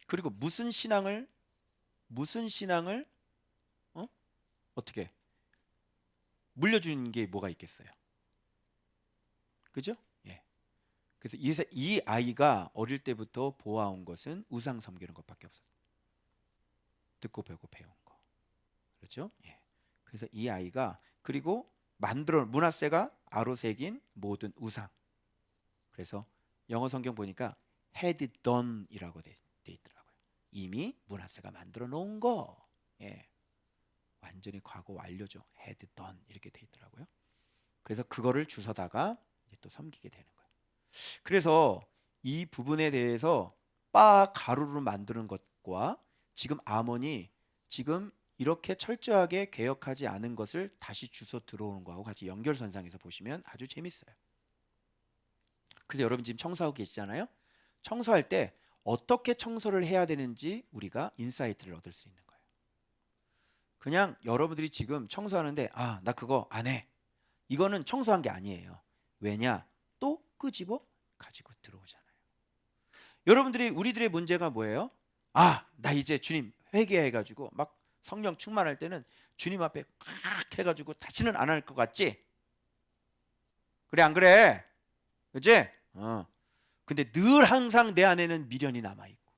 그리고 무슨 신앙을 어떻게 물려주는 게 뭐가 있겠어요? 그죠? 예. 그래서 이 아이가 어릴 때부터 보아온 것은 우상 섬기는 것밖에 없었어요. 듣고 배우고 배운 거. 그렇죠? 예. 그래서 이 아이가 그리고 므낫세가 아로새긴 모든 우상. 그래서 영어 성경 보니까 had done이라고 돼 있더라고요. 이미 므낫세가 만들어 놓은 거. 예. 완전히 과거 완료죠. had done 이렇게 돼 있더라고요. 그래서 그거를 주워다가 이제 또 섬기게 되는 거예요. 그래서 이 부분에 대해서 바 가루로 만드는 것과 지금 아몬이 지금 이렇게 철저하게 개혁하지 않은 것을 다시 주워 들어오는 거하고 같이 연결선상에서 보시면 아주 재밌어요. 그래서 여러분 지금 청소하고 계시잖아요. 청소할 때 어떻게 청소를 해야 되는지 우리가 인사이트를 얻을 수 있는 거예요. 그냥 여러분들이 지금 청소하는데 나 그거 안 해. 이거는 청소한 게 아니에요. 왜냐? 또 끄집어 가지고 들어오잖아요. 여러분들이 우리들의 문제가 뭐예요? 아, 나 이제 주님 회개해가지고 막 성령 충만할 때는 주님 앞에 꽉 해가지고 다시는 안 할 것 같지? 그래 안 그래? 그지? 근데 늘 항상 내 안에는 미련이 남아있고,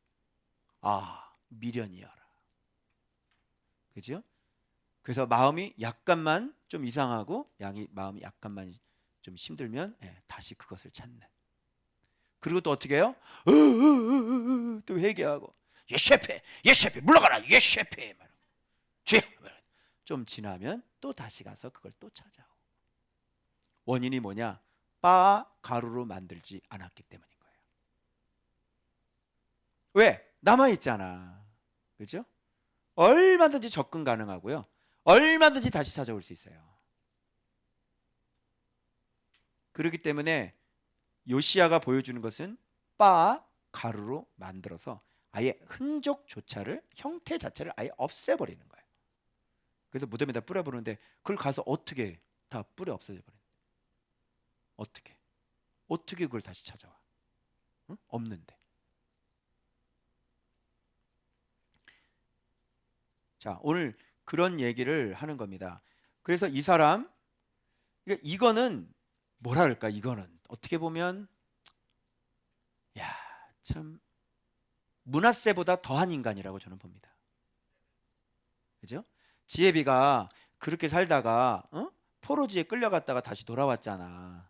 아, 미련이여라. 그죠? 그래서 마음이 약간만 좀 이상하고 마음이 약간만 좀 힘들면 다시 그것을 찾는. 그리고 또 어떻게 해요? 또 회개하고 예셰페 예셰페 물러가라 예셰페 주여. 좀 지나면 또 다시 가서 그걸 또 찾아오. 원인이 뭐냐? 바 가루로 만들지 않았기 때문인 거예요. 왜? 남아있잖아. 그죠? 얼마든지 접근 가능하고요, 얼마든지 다시 찾아올 수 있어요. 그렇기 때문에 요시야가 보여주는 것은 바 가루로 만들어서 아예 흔적조차를, 형태 자체를 아예 없애버리는 거예요. 그래서 무덤에다 뿌려버리는데 그걸 가서 어떻게 다 뿌려 없어져 버려? 어떻게 그걸 다시 찾아와? 응? 없는데. 자, 오늘 그런 얘기를 하는 겁니다. 그래서 이 사람, 이거는 뭐라 그럴까? 이거는 어떻게 보면 야, 참 므낫세보다 더한 인간이라고 저는 봅니다. 그죠? 지혜비가 그렇게 살다가 포로지에 끌려갔다가 다시 돌아왔잖아.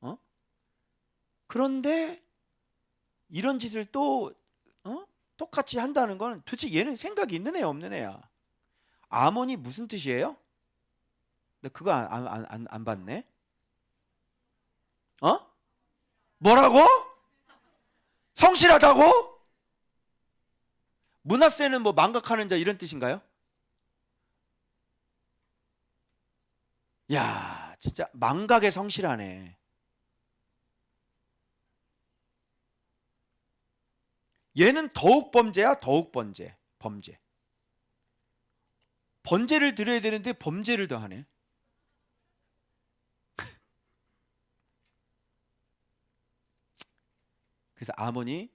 어? 그런데 이런 짓을 또 똑같이 한다는 건 도대체 얘는 생각이 있는 애야 없는 애야? 아몬이 무슨 뜻이에요? 나 그거 안 봤네. 어? 뭐라고? 성실하다고? 므낫세는 뭐 망각하는 자 이런 뜻인가요? 야, 진짜 망각에 성실하네. 얘는 더욱 범죄야, 더욱 범죄. 번제를 드려야 되는데 범죄를 더하네. 그래서 아몬이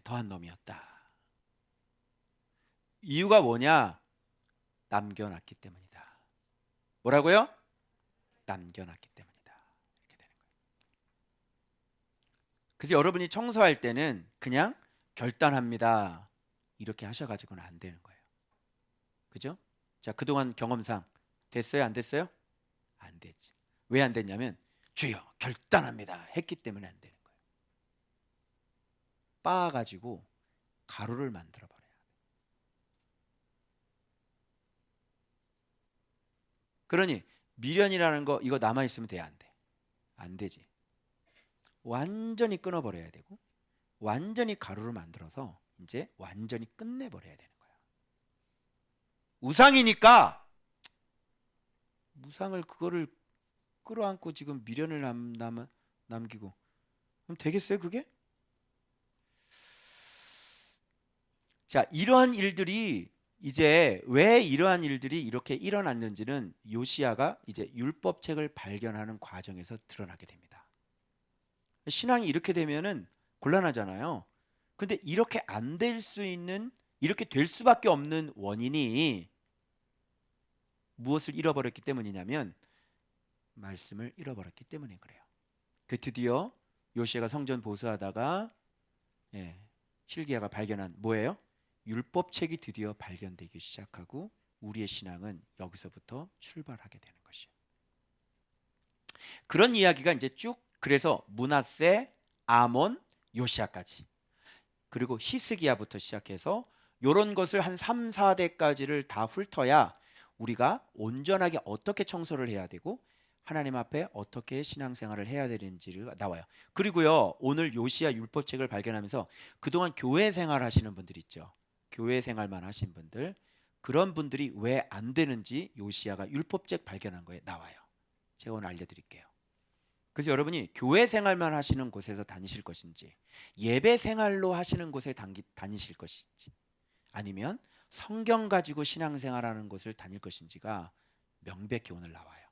더한 놈이었다. 이유가 뭐냐? 남겨놨기 때문이다. 뭐라고요? 남겨놨기 때문이다. 이렇게 되는 거예요. 그래서 여러분이 청소할 때는 그냥 결단합니다, 이렇게 하셔가지고는 안 되는 거예요. 그죠? 자, 그동안 경험상 됐어요? 안 됐어요? 안 됐지. 왜 안 됐냐면 주여 결단합니다 했기 때문에 안 되는 거예요. 빻아가지고 가루를 만들어 버려요. 그러니 미련이라는 거 이거 남아있으면 돼? 안 돼? 안 되지. 완전히 끊어버려야 되고 완전히 가루를 만들어서 이제 완전히 끝내버려야 되는 거야. 우상이니까 우상을 그거를 끌어안고 지금 미련을 남기고 그럼 되겠어요 그게? 자, 이러한 일들이 이제 왜 이러한 일들이 이렇게 일어났는지는 요시야가 이제 율법책을 발견하는 과정에서 드러나게 됩니다. 신앙이 이렇게 되면은 곤란하잖아요. 근데 이렇게 안 될 수 있는, 이렇게 될 수밖에 없는 원인이 무엇을 잃어버렸기 때문이냐면 말씀을 잃어버렸기 때문에 그래요. 그 드디어 요시야가 성전 보수하다가 hil기야가 발견한 뭐예요? 율법책이 드디어 발견되기 시작하고 우리의 신앙은 여기서부터 출발하게 되는 것이에요. 그런 이야기가 이제 쭉, 그래서 므낫세, 아몬, 요시야까지, 그리고 히스기야부터 시작해서 이런 것을 한 3, 4대까지를 다 훑어야 우리가 온전하게 어떻게 청소를 해야 되고 하나님 앞에 어떻게 신앙생활을 해야 되는지가 나와요. 그리고요, 오늘 요시야 율법책을 발견하면서 그동안 교회 생활 하시는 분들 있죠. 교회 생활만 하신 분들, 그런 분들이 왜 안 되는지 요시야가 율법책 발견한 거에 나와요. 제가 오늘 알려드릴게요. 그래서 여러분이 교회 생활만 하시는 곳에서 다니실 것인지 예배 생활로 하시는 곳에 다니실 것인지 아니면 성경 가지고 신앙생활하는 곳을 다닐 것인지가 명백히 오늘 나와요.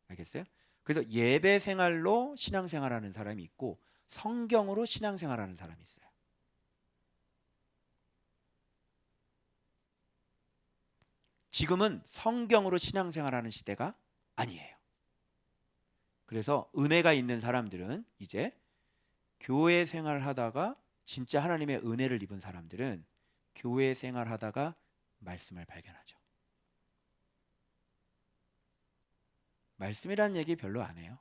알겠어요? 그래서 예배 생활로 신앙생활하는 사람이 있고 성경으로 신앙생활하는 사람이 있어요. 지금은 성경으로 신앙생활하는 시대가 아니에요. 그래서 은혜가 있는 사람들은 이제 교회 생활하다가 진짜 하나님의 은혜를 입은 사람들은 교회 생활하다가 말씀을 발견하죠. 말씀이라는 얘기 별로 안 해요.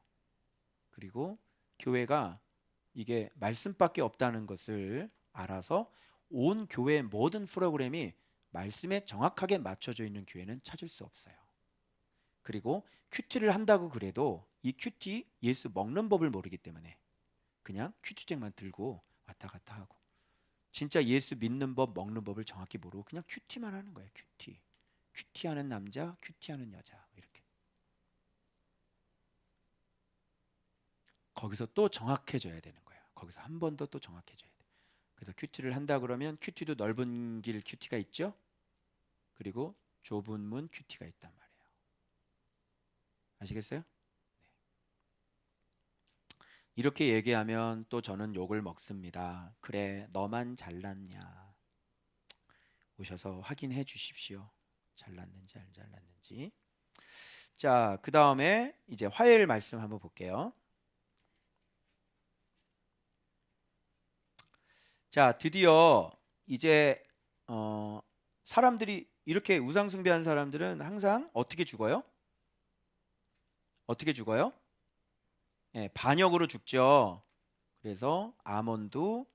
그리고 교회가 이게 말씀밖에 없다는 것을 알아서 온 교회의 모든 프로그램이 말씀에 정확하게 맞춰져 있는 교회는 찾을 수 없어요. 그리고 큐티를 한다고 그래도 이 큐티 예수 먹는 법을 모르기 때문에 그냥 큐티쟁만 들고 왔다 갔다 하고 진짜 예수 믿는 법 먹는 법을 정확히 모르고 그냥 큐티만 하는 거예요. 큐티하는 남자, 큐티하는 여자 이렇게. 거기서 또 정확해져야 되는 거예요. 거기서 한 번 더 또 정확해져야 돼요. 그래서 큐티를 한다 그러면 큐티도 넓은 길 큐티가 있죠. 그리고 좁은 문 큐티가 있단 말이에요. 아시겠어요? 네. 이렇게 얘기하면 또 저는 욕을 먹습니다. 그래, 너만 잘났냐? 오셔서 확인해 주십시오. 잘났는지 안 잘났는지. 자, 그 다음에 이제 화요일 말씀 한번 볼게요. 자, 드디어 이제 사람들이 이렇게 우상 숭배하는 사람들은 항상 어떻게 죽어요? 어떻게 죽어요? 예, 반역으로 죽죠. 그래서 아몬도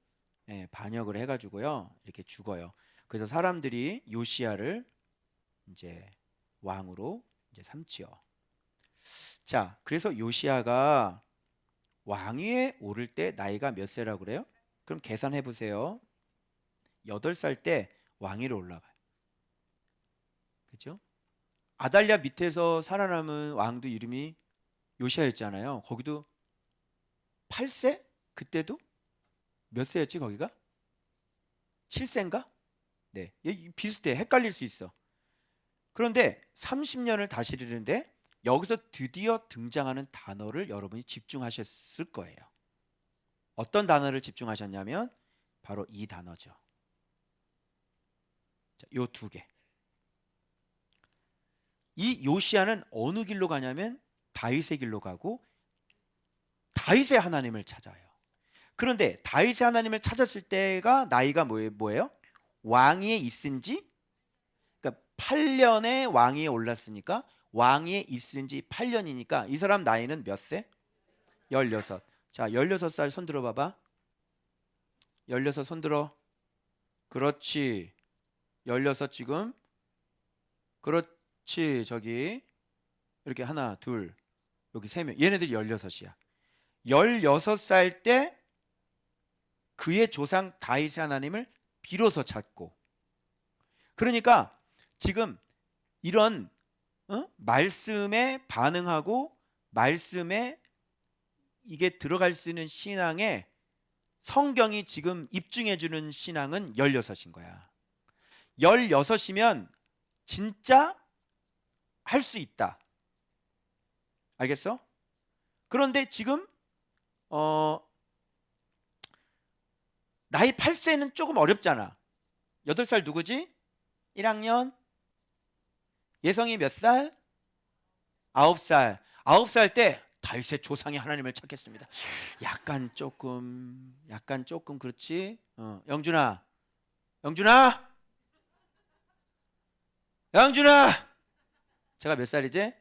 반역을 해가지고요 이렇게 죽어요. 그래서 사람들이 요시야를 이제 왕으로 이제 삼지요. 자, 그래서 요시야가 왕위에 오를 때 나이가 몇 세라고 그래요? 그럼 계산해 보세요. 8살 때 왕위로 올라가요. 그죠? 아달랴 밑에서 살아남은 왕도 이름이 요시야였잖아요. 거기도 8세? 그때도 몇 세였지 거기가? 7세인가? 네, 비슷해. 헷갈릴 수 있어. 그런데 30년을 다시 이르는데 여기서 드디어 등장하는 단어를 여러분이 집중하셨을 거예요. 어떤 단어를 집중하셨냐면 바로 이 단어죠. 요 두 개. 이 요시야는 어느 길로 가냐면 다윗의 길로 가고 다윗의 하나님을 찾아요. 그런데 다윗의 하나님을 찾았을 때가 나이가 뭐예요? 왕위에 있은 지 그러니까 8년에 왕위에 올랐으니까 왕위에 있은 지 8년이니까 이 사람 나이는 몇 세? 16. 자, 16살 손 들어 봐봐. 16 손 들어. 그렇지. 16 지금. 그렇지. 저기 이렇게 하나, 둘, 여기 3명. 얘네들이 16이야. 16살 때 그의 조상 다윗의 하나님을 비로소 찾고, 그러니까 지금 이런 말씀에 반응하고 말씀에 이게 들어갈 수 있는 신앙에 성경이 지금 입증해 주는 신앙은 16인 거야. 16이면 진짜 할 수 있다. 알겠어? 그런데 지금 나이 8세는 조금 어렵잖아. 8살 누구지? 1학년? 예성이 몇 살? 9살. 9살 때 다윗의 조상의 하나님을 찾겠습니다. 약간 조금 그렇지? 영준아. 제가 몇 살이지?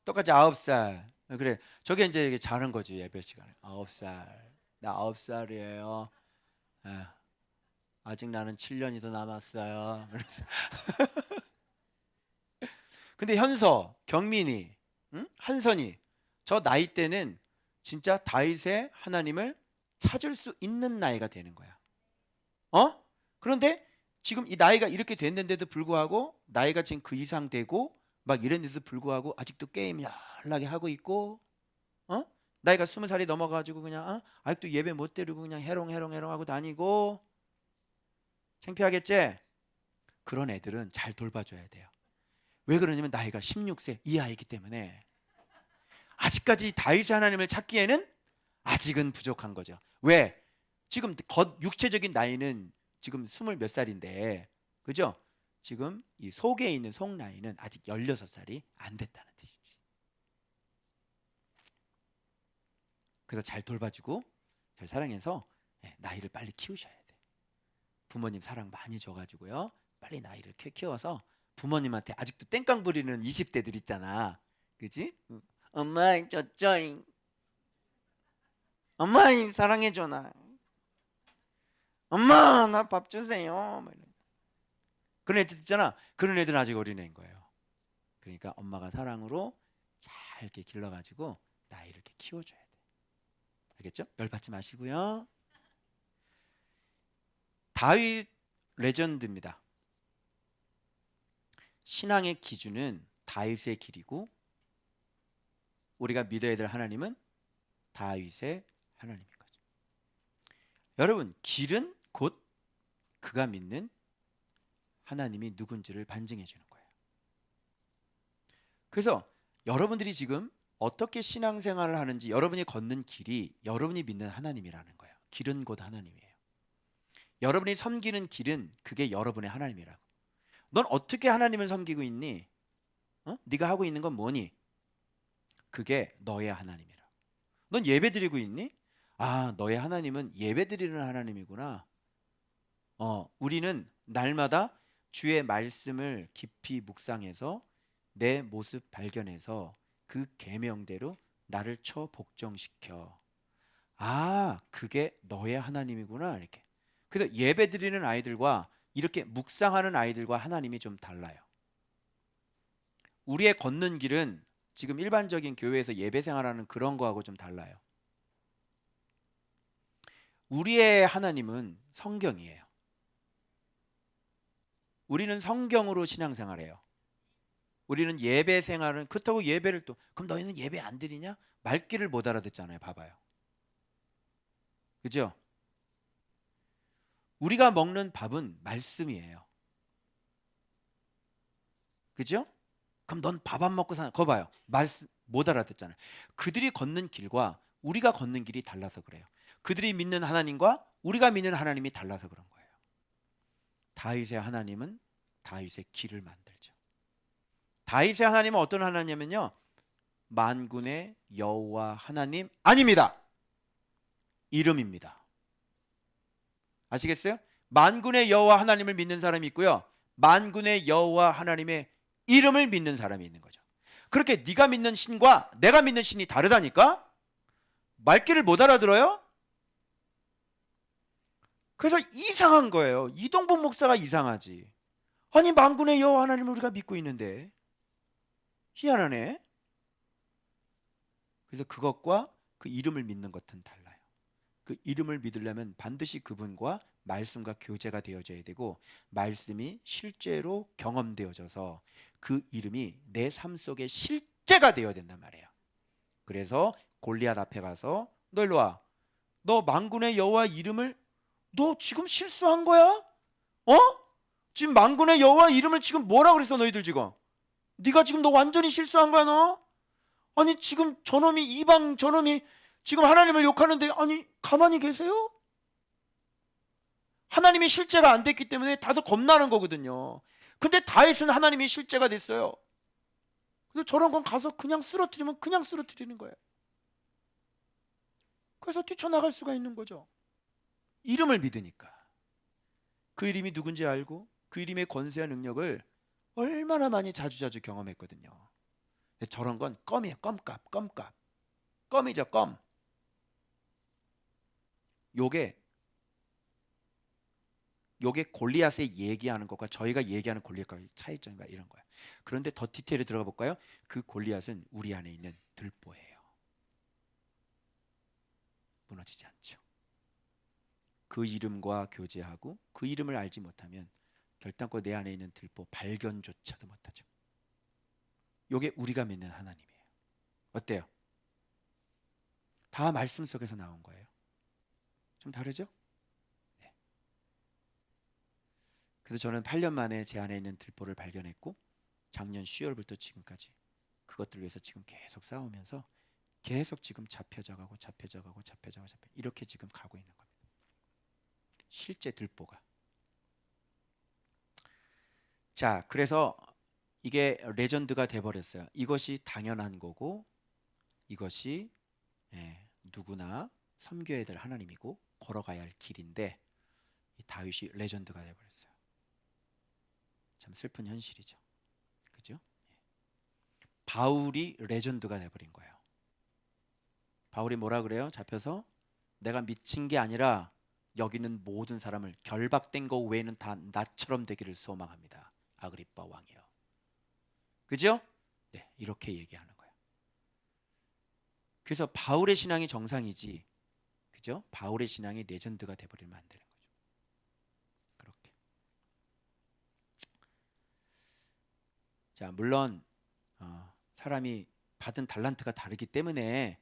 똑같이 9살. 그래. 저게 이제 자는 거지, 예배 시간에. 9살. 나 9살이에요. 아직 나는 7년이 더 남았어요. 근데 현서, 경민이, 한선이 저 나이 때는 진짜 다윗의 하나님을 찾을 수 있는 나이가 되는 거야. 그런데 지금 이 나이가 이렇게 됐는데도 불구하고 나이가 지금 그 이상 되고 막 이랬는데도 불구하고 아직도 게임 연락에 하고 있고 나이가 20살이 넘어가지고 그냥 아직도 예배 못 드리고 그냥 해롱 하고 다니고 창피하겠지? 그런 애들은 잘 돌봐줘야 돼요. 왜 그러냐면 나이가 16세 이하이기 때문에 아직까지 다윗의 하나님을 찾기에는 아직은 부족한 거죠. 왜? 지금 육체적인 나이는 지금 20 몇 살인데, 그죠? 지금 이 속에 있는 속 나이는 아직 16살이 안 됐다는 뜻이지. 그래서 잘 돌봐주고 잘 사랑해서 나이를 빨리 키우셔야 돼. 부모님 사랑 많이 줘가지고요, 빨리 나이를 키워서 부모님한테 아직도 땡깡 부리는 20대들 있잖아, 그지? 응. 엄마 저쩌잉, 엄마 사랑해줘 나, 엄마 나 밥 주세요, 막 이런. 그런 애들 있잖아. 그런 애들은 아직 어린애인 거예요. 그러니까 엄마가 사랑으로 잘 이렇게 길러가지고 나이를 이렇게 키워줘야 돼. 알겠죠? 열받지 마시고요. 다윗 레전드입니다. 신앙의 기준은 다윗의 길이고, 우리가 믿어야 될 하나님은 다윗의 하나님인 거죠. 여러분, 길은 곧 그가 믿는 하나님이 누군지를 반증해 주는 거예요. 그래서 여러분들이 지금 어떻게 신앙생활을 하는지, 여러분이 걷는 길이 여러분이 믿는 하나님이라는 거예요. 길은 곧 하나님이에요. 여러분이 섬기는 길은 그게 여러분의 하나님이라고. 넌 어떻게 하나님을 섬기고 있니? 네가 하고 있는 건 뭐니? 그게 너의 하나님이라. 넌 예배 드리고 있니? 아, 너의 하나님은 예배 드리는 하나님이구나. 우리는 날마다 주의 말씀을 깊이 묵상해서 내 모습 발견해서 그 계명대로 나를 처 복종시켜. 아, 그게 너의 하나님이구나, 이렇게. 그래서 예배 드리는 아이들과 이렇게 묵상하는 아이들과 하나님이 좀 달라요. 우리의 걷는 길은 지금 일반적인 교회에서 예배 생활하는 그런 거하고 좀 달라요. 우리의 하나님은 성경이에요. 우리는 성경으로 신앙생활해요. 우리는 예배 생활은, 그렇다고 예배를 또, 그럼 너희는 예배 안 드리냐? 말귀를 못 알아듣잖아요. 봐봐요. 그죠? 우리가 먹는 밥은 말씀이에요. 그죠? 그럼 넌 밥 안 먹고 사는, 거 봐요. 말씀 못 알아듣잖아요. 그들이 걷는 길과 우리가 걷는 길이 달라서 그래요. 그들이 믿는 하나님과 우리가 믿는 하나님이 달라서 그런 거예요. 다윗의 하나님은 다윗의 길을 만들죠. 다윗의 하나님은 어떤 하나님이냐면요, 만군의 여호와 하나님 아닙니다. 이름입니다. 아시겠어요? 만군의 여호와 하나님을 믿는 사람이 있고요, 만군의 여호와 하나님의 이름을 믿는 사람이 있는 거죠. 그렇게 네가 믿는 신과 내가 믿는 신이 다르다니까? 말귀를 못 알아들어요? 그래서 이상한 거예요. 이동복 목사가 이상하지. 아니, 만군의 여호와 하나님을 우리가 믿고 있는데 희한하네. 그래서 그것과 그 이름을 믿는 것은 달라요. 그 이름을 믿으려면 반드시 그분과 말씀과 교제가 되어져야 되고, 말씀이 실제로 경험되어져서 그 이름이 내 삶 속에 실제가 되어야 된단 말이에요. 그래서 골리앗 앞에 가서 너 일로 와. 너 만군의 여호와 이름을 너 지금 실수한 거야? 지금 만군의 여호와 이름을 지금 뭐라 그랬어 너희들 지금? 네가 지금 너 완전히 실수한 거야 너? 아니 지금 저놈이 이방 저놈이 지금 하나님을 욕하는데 아니 가만히 계세요? 하나님이 실제가 안 됐기 때문에 다들 겁나는 거거든요. 근데 다윗은 하나님이 실제가 됐어요. 그래서 저런 건 가서 그냥 쓰러뜨리면 그냥 쓰러뜨리는 거예요. 그래서 뛰쳐나갈 수가 있는 거죠. 이름을 믿으니까. 그 이름이 누군지 알고 그 이름의 권세와 능력을 얼마나 많이 자주자주 경험했거든요. 저런 건 껌이에요. 껌값. 껌이죠. 껌. 요게 골리앗의 얘기하는 것과 저희가 얘기하는 골리앗과의 차이점이 이런 거예요. 그런데 더 디테일에 들어가 볼까요? 그 골리앗은 우리 안에 있는 들보예요. 무너지지 않죠. 그 이름과 교제하고 그 이름을 알지 못하면 결단코 내 안에 있는 들보 발견조차도 못하죠. 요게 우리가 믿는 하나님이에요. 어때요? 다 말씀 속에서 나온 거예요. 좀 다르죠? 네. 그래서 저는 8년 만에 제 안에 있는 들보를 발견했고, 작년 10월부터 지금까지 그것들을 위해서 지금 계속 싸우면서 계속 지금 잡혀져 가고 이렇게 지금 가고 있는 겁니다. 실제 들보가. 자, 그래서 이게 레전드가 돼버렸어요. 이것이 당연한 거고 이것이 누구나 섬겨야 될 하나님이고 걸어가야 할 길인데 이 다윗이 레전드가 돼버렸어요. 참 슬픈 현실이죠. 그죠? 바울이 레전드가 돼버린 거예요. 바울이 뭐라 그래요? 잡혀서 내가 미친 게 아니라 여기는 모든 사람을 결박된 거 외에는 다 나처럼 되기를 소망합니다. 아그리빠 왕이요. 그죠? 네, 이렇게 얘기하는 거예요. 그래서 바울의 신앙이 정상이지, 그죠? 바울의 신앙이 레전드가 돼버리면 안 되는 거죠. 그렇게. 자, 물론 사람이 받은 달란트가 다르기 때문에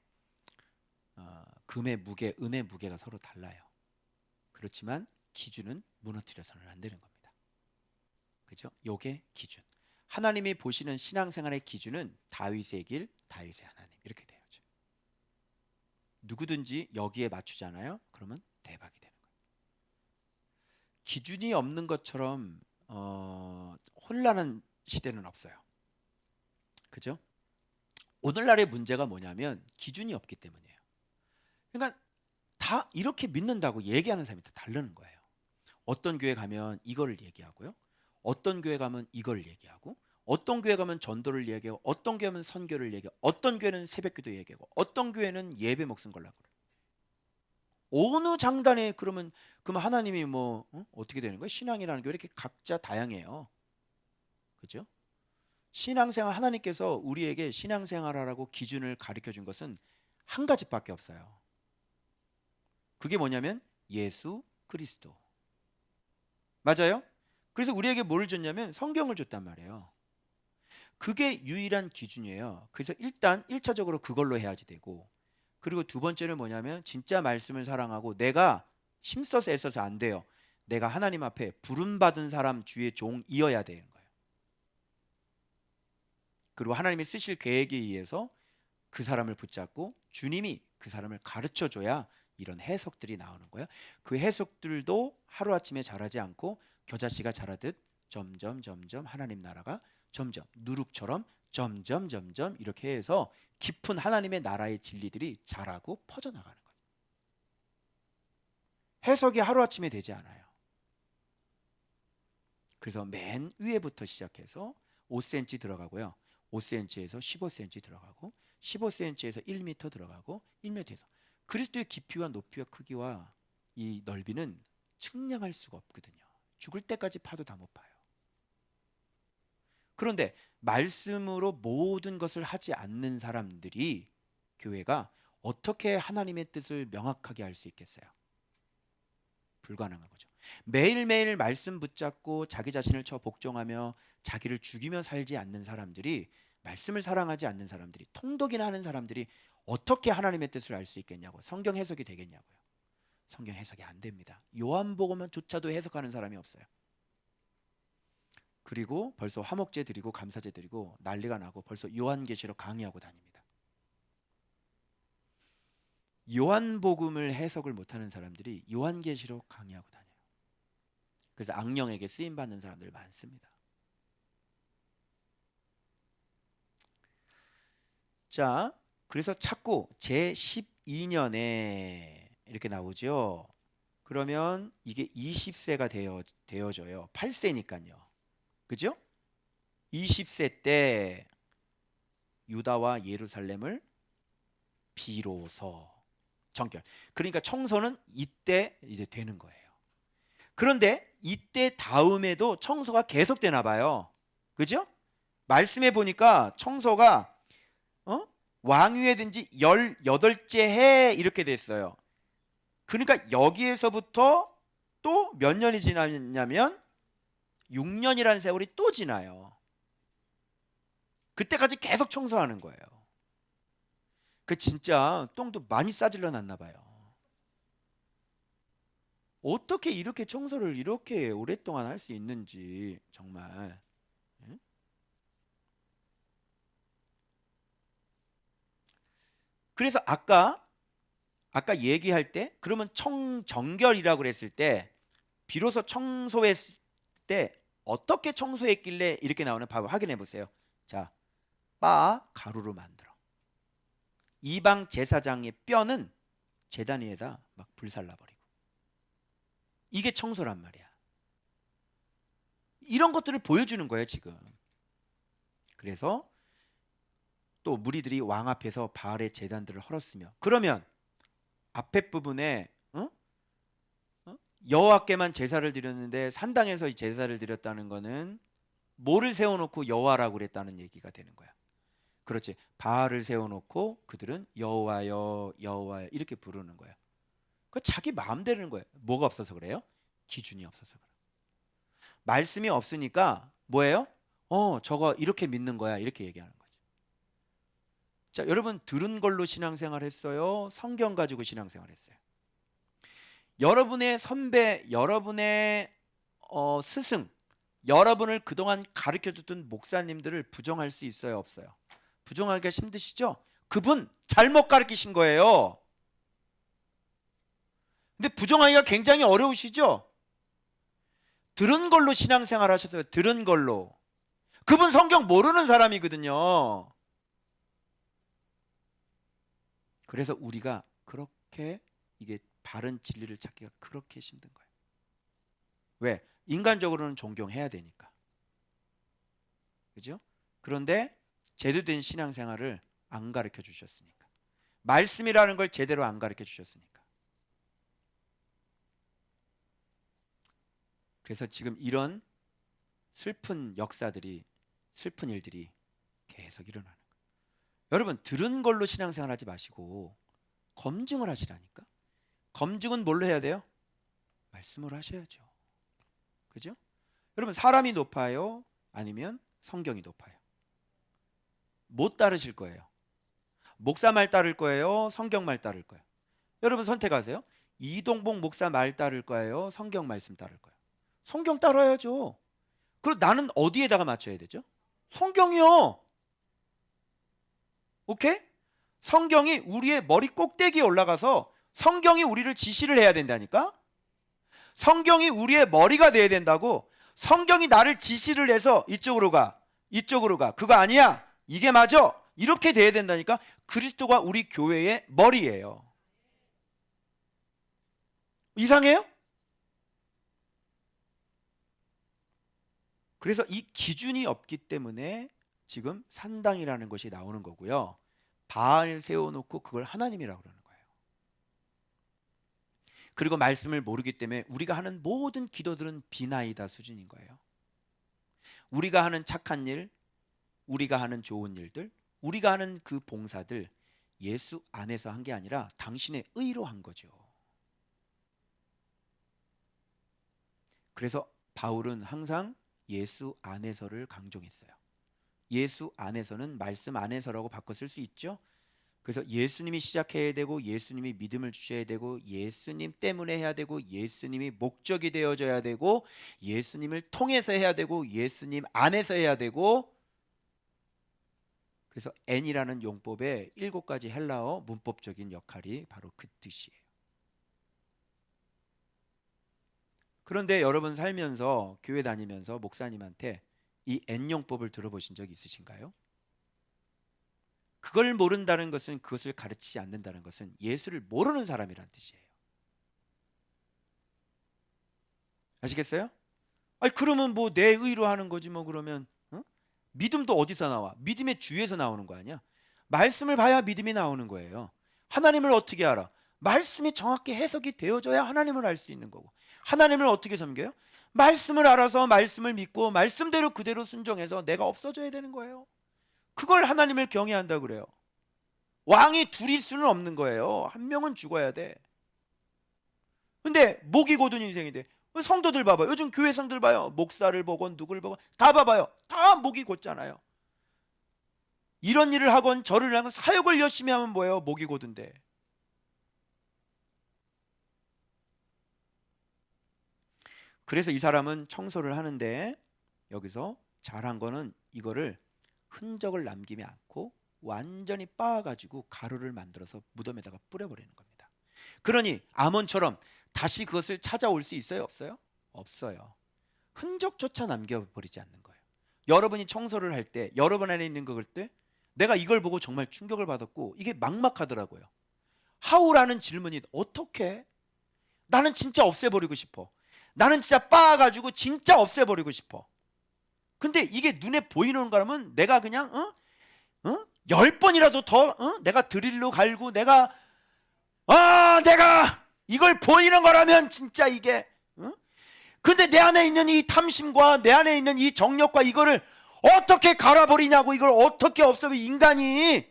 금의 무게, 은의 무게가 서로 달라요. 그렇지만 기준은 무너뜨려서는 안 되는 겁니다. 그죠? 요게 기준. 하나님이 보시는 신앙생활의 기준은 다윗의 길, 다윗의 하나님 이렇게 되어죠. 누구든지 여기에 맞추잖아요. 그러면 대박이 되는 거예요. 기준이 없는 것처럼 혼란한 시대는 없어요. 그죠? 오늘날의 문제가 뭐냐면 기준이 없기 때문이에요. 그러니까 다 이렇게 믿는다고 얘기하는 사람이 다 다르는 거예요. 어떤 교회 가면 이거를 얘기하고요. 어떤 교회 가면 이걸 얘기하고, 어떤 교회 가면 전도를 얘기하고, 어떤 교회 가면 선교를 얘기하고, 어떤 교회는 새벽기도 얘기하고, 어떤 교회는 예배 목숨 걸라고 그래요. 어느 장단에 그러면 하나님이 어떻게 되는 거예요? 신앙이라는 게 왜 이렇게 각자 다양해요. 그죠? 신앙생활, 하나님께서 우리에게 신앙생활하라고 기준을 가르쳐 준 것은 한 가지밖에 없어요. 그게 뭐냐면 예수 그리스도. 맞아요? 그래서 우리에게 뭘 줬냐면 성경을 줬단 말이에요. 그게 유일한 기준이에요. 그래서 일단 1차적으로 그걸로 해야지 되고, 그리고 두 번째는 뭐냐면 진짜 말씀을 사랑하고, 내가 힘써서 애써서 안 돼요. 내가 하나님 앞에 부름받은 사람 주의 종이어야 되는 거예요. 그리고 하나님이 쓰실 계획에 의해서 그 사람을 붙잡고 주님이 그 사람을 가르쳐줘야 이런 해석들이 나오는 거예요. 그 해석들도 하루아침에 자라지 않고 겨자씨가 자라듯 점점 하나님 나라가 점점 누룩처럼 점점 이렇게 해서 깊은 하나님의 나라의 진리들이 자라고 퍼져나가는 거예요. 해석이 하루아침에 되지 않아요. 그래서 맨 위에부터 시작해서 5cm 들어가고요. 5cm에서 15cm 들어가고, 15cm에서 1m 들어가고, 1m에서 그리스도의 깊이와 높이와 크기와 이 넓이는 측량할 수가 없거든요. 죽을 때까지 파도 다 못 파요. 그런데 말씀으로 모든 것을 하지 않는 사람들이 교회가 어떻게 하나님의 뜻을 명확하게 할 수 있겠어요? 불가능한 거죠. 매일매일 말씀 붙잡고 자기 자신을 복종하며 자기를 죽이며 살지 않는 사람들이, 말씀을 사랑하지 않는 사람들이, 통독이나 하는 사람들이 어떻게 하나님의 뜻을 알 수 있겠냐고. 성경 해석이 되겠냐고요. 성경 해석이 안 됩니다. 요한복음조차도 해석하는 사람이 없어요. 그리고 벌써 화목제 드리고 감사제 드리고 난리가 나고 벌써 요한계시록 강의하고 다닙니다. 요한복음을 해석을 못하는 사람들이 요한계시록 강의하고 다녀요. 그래서 악령에게 쓰임받는 사람들 많습니다. 자, 그래서 찾고 제12년에 이렇게 나오죠. 그러면 이게 20세가 되어져요. 8세니까요. 그죠? 20세 때 유다와 예루살렘을 비로소 정결. 그러니까 청소는 이때 이제 되는 거예요. 그런데 이때 다음에도 청소가 계속 되나 봐요. 그죠? 말씀해 보니까 청소가 왕위에든지 18째 해 이렇게 됐어요. 그러니까 여기에서부터 또 몇 년이 지나냐면 6년이라는 세월이 또 지나요. 그때까지 계속 청소하는 거예요. 그 진짜 똥도 많이 싸질러 놨나 봐요. 어떻게 이렇게 청소를 이렇게 오랫동안 할 수 있는지 정말. 그래서 아까 얘기할 때 그러면 청정결이라고 그랬을 때 비로소 청소했을 때 어떻게 청소했길래 이렇게 나오는 밥을 확인해 보세요. 자, 바 가루로 만들어. 이방 제사장의 뼈는 제단 위에다 막 불살라 버리고. 이게 청소란 말이야. 이런 것들을 보여주는 거예요, 지금. 그래서 또 무리들이 왕 앞에서 바알의 제단들을 헐었으며, 그러면 앞에 부분에 여호와께만 제사를 드렸는데 산당에서 제사를 드렸다는 거는 뭐를 세워놓고 여호와라고 그랬다는 얘기가 되는 거야. 그렇지. 바알을 세워놓고 그들은 여호와여 여호와여 이렇게 부르는 거야. 그 자기 마음대로는 거예요. 뭐가 없어서 그래요? 기준이 없어서 그래. 말씀이 없으니까 뭐예요? 저거 이렇게 믿는 거야 이렇게 얘기하는 거죠. 자, 여러분 들은 걸로 신앙생활 했어요? 성경 가지고 신앙생활 했어요? 여러분의 선배, 여러분의 스승, 여러분을 그동안 가르쳐줬던 목사님들을 부정할 수 있어요? 없어요? 부정하기가 힘드시죠? 그분 잘못 가르치신 거예요. 근데 부정하기가 굉장히 어려우시죠? 들은 걸로 신앙생활 하셨어요. 들은 걸로. 그분 성경 모르는 사람이거든요. 그래서 우리가 그렇게 이게 바른 진리를 찾기가 그렇게 힘든 거예요. 왜? 인간적으로는 존경해야 되니까. 그죠? 그런데 제대로 된 신앙생활을 안 가르쳐 주셨으니까. 말씀이라는 걸 제대로 안 가르쳐 주셨으니까. 그래서 지금 이런 슬픈 역사들이, 슬픈 일들이 계속 일어나는 거예요. 여러분 들은 걸로 신앙생활 하지 마시고 검증을 하시라니까. 검증은 뭘로 해야 돼요? 말씀으로 하셔야죠. 그죠? 여러분 사람이 높아요? 아니면 성경이 높아요? 못 따르실 거예요. 목사 말 따를 거예요? 성경 말 따를 거예요? 여러분 선택하세요. 이동복 목사 말 따를 거예요? 성경 말씀 따를 거예요? 성경 따라야죠. 그리고 나는 어디에다가 맞춰야 되죠? 성경이요. 오케이? 성경이 우리의 머리 꼭대기에 올라가서 성경이 우리를 지시를 해야 된다니까? 성경이 우리의 머리가 돼야 된다고. 성경이 나를 지시를 해서 이쪽으로 가, 이쪽으로 가. 그거 아니야. 이게 맞아. 이렇게 돼야 된다니까. 그리스도가 우리 교회의 머리예요. 이상해요? 그래서 이 기준이 없기 때문에 지금 산당이라는 것이 나오는 거고요. 바알 세워놓고 그걸 하나님이라고 그러는 거예요. 그리고 말씀을 모르기 때문에 우리가 하는 모든 기도들은 비나이다 수준인 거예요. 우리가 하는 착한 일, 우리가 하는 좋은 일들, 우리가 하는 그 봉사들 예수 안에서 한 게 아니라 당신의 의로 한 거죠. 그래서 바울은 항상 예수 안에서를 강조했어요. 예수 안에서는 말씀 안에서라고 바꿔 쓸 수 있죠. 그래서 예수님이 시작해야 되고 예수님이 믿음을 주셔야 되고 예수님 때문에 해야 되고 예수님이 목적이 되어져야 되고 예수님을 통해서 해야 되고 예수님 안에서 해야 되고. 그래서 N이라는 용법의 7가지 헬라어 문법적인 역할이 바로 그 뜻이에요. 그런데 여러분 살면서 교회 다니면서 목사님한테 이 N용법을 들어보신 적 있으신가요? 그걸 모른다는 것은, 그것을 가르치지 않는다는 것은 예수를 모르는 사람이란 뜻이에요. 아시겠어요? 아니 그러면 뭐 내 의로 하는 거지 뭐. 그러면 믿음도 어디서 나와? 믿음의 주에서 나오는 거 아니야? 말씀을 봐야 믿음이 나오는 거예요. 하나님을 어떻게 알아? 말씀이 정확히 해석이 되어져야 하나님을 알 수 있는 거고. 하나님을 어떻게 섬겨요? 말씀을 알아서 말씀을 믿고 말씀대로 그대로 순종해서 내가 없어져야 되는 거예요. 그걸 하나님을 경외한다고 그래요. 왕이 둘일 수는 없는 거예요. 한 명은 죽어야 돼. 근데 목이 고든 인생인데 성도들 봐봐요. 요즘 교회 성도들 봐요. 목사를 보건 누구를 보건 다 봐봐요. 다 목이 곧잖아요. 이런 일을 하건 저를 하건 사역을 열심히 하면 뭐예요? 목이 고든데. 그래서 이 사람은 청소를 하는데 여기서 잘한 거는 이거를 흔적을 남기지 않고 완전히 빻아가지고 가루를 만들어서 무덤에다가 뿌려버리는 겁니다. 그러니 아몬처럼 다시 그것을 찾아올 수 있어요? 없어요? 없어요. 흔적조차 남겨버리지 않는 거예요. 여러분이 청소를 할 때, 여러분 안에 있는 그걸 때 내가 이걸 보고 정말 충격을 받았고 이게 막막하더라고요. 하우라는 질문이 어떻게? 나는 진짜 없애버리고 싶어. 나는 진짜 빻아가지고 진짜 없애버리고 싶어. 근데 이게 눈에 보이는 거라면 내가 그냥 10번이라도 더 내가 드릴로 갈고 내가 이걸 보이는 거라면 진짜 이게 근데 내 안에 있는 이 탐심과 내 안에 있는 이 정욕과 이거를 어떻게 갈아버리냐고, 이걸 어떻게 없애면 인간이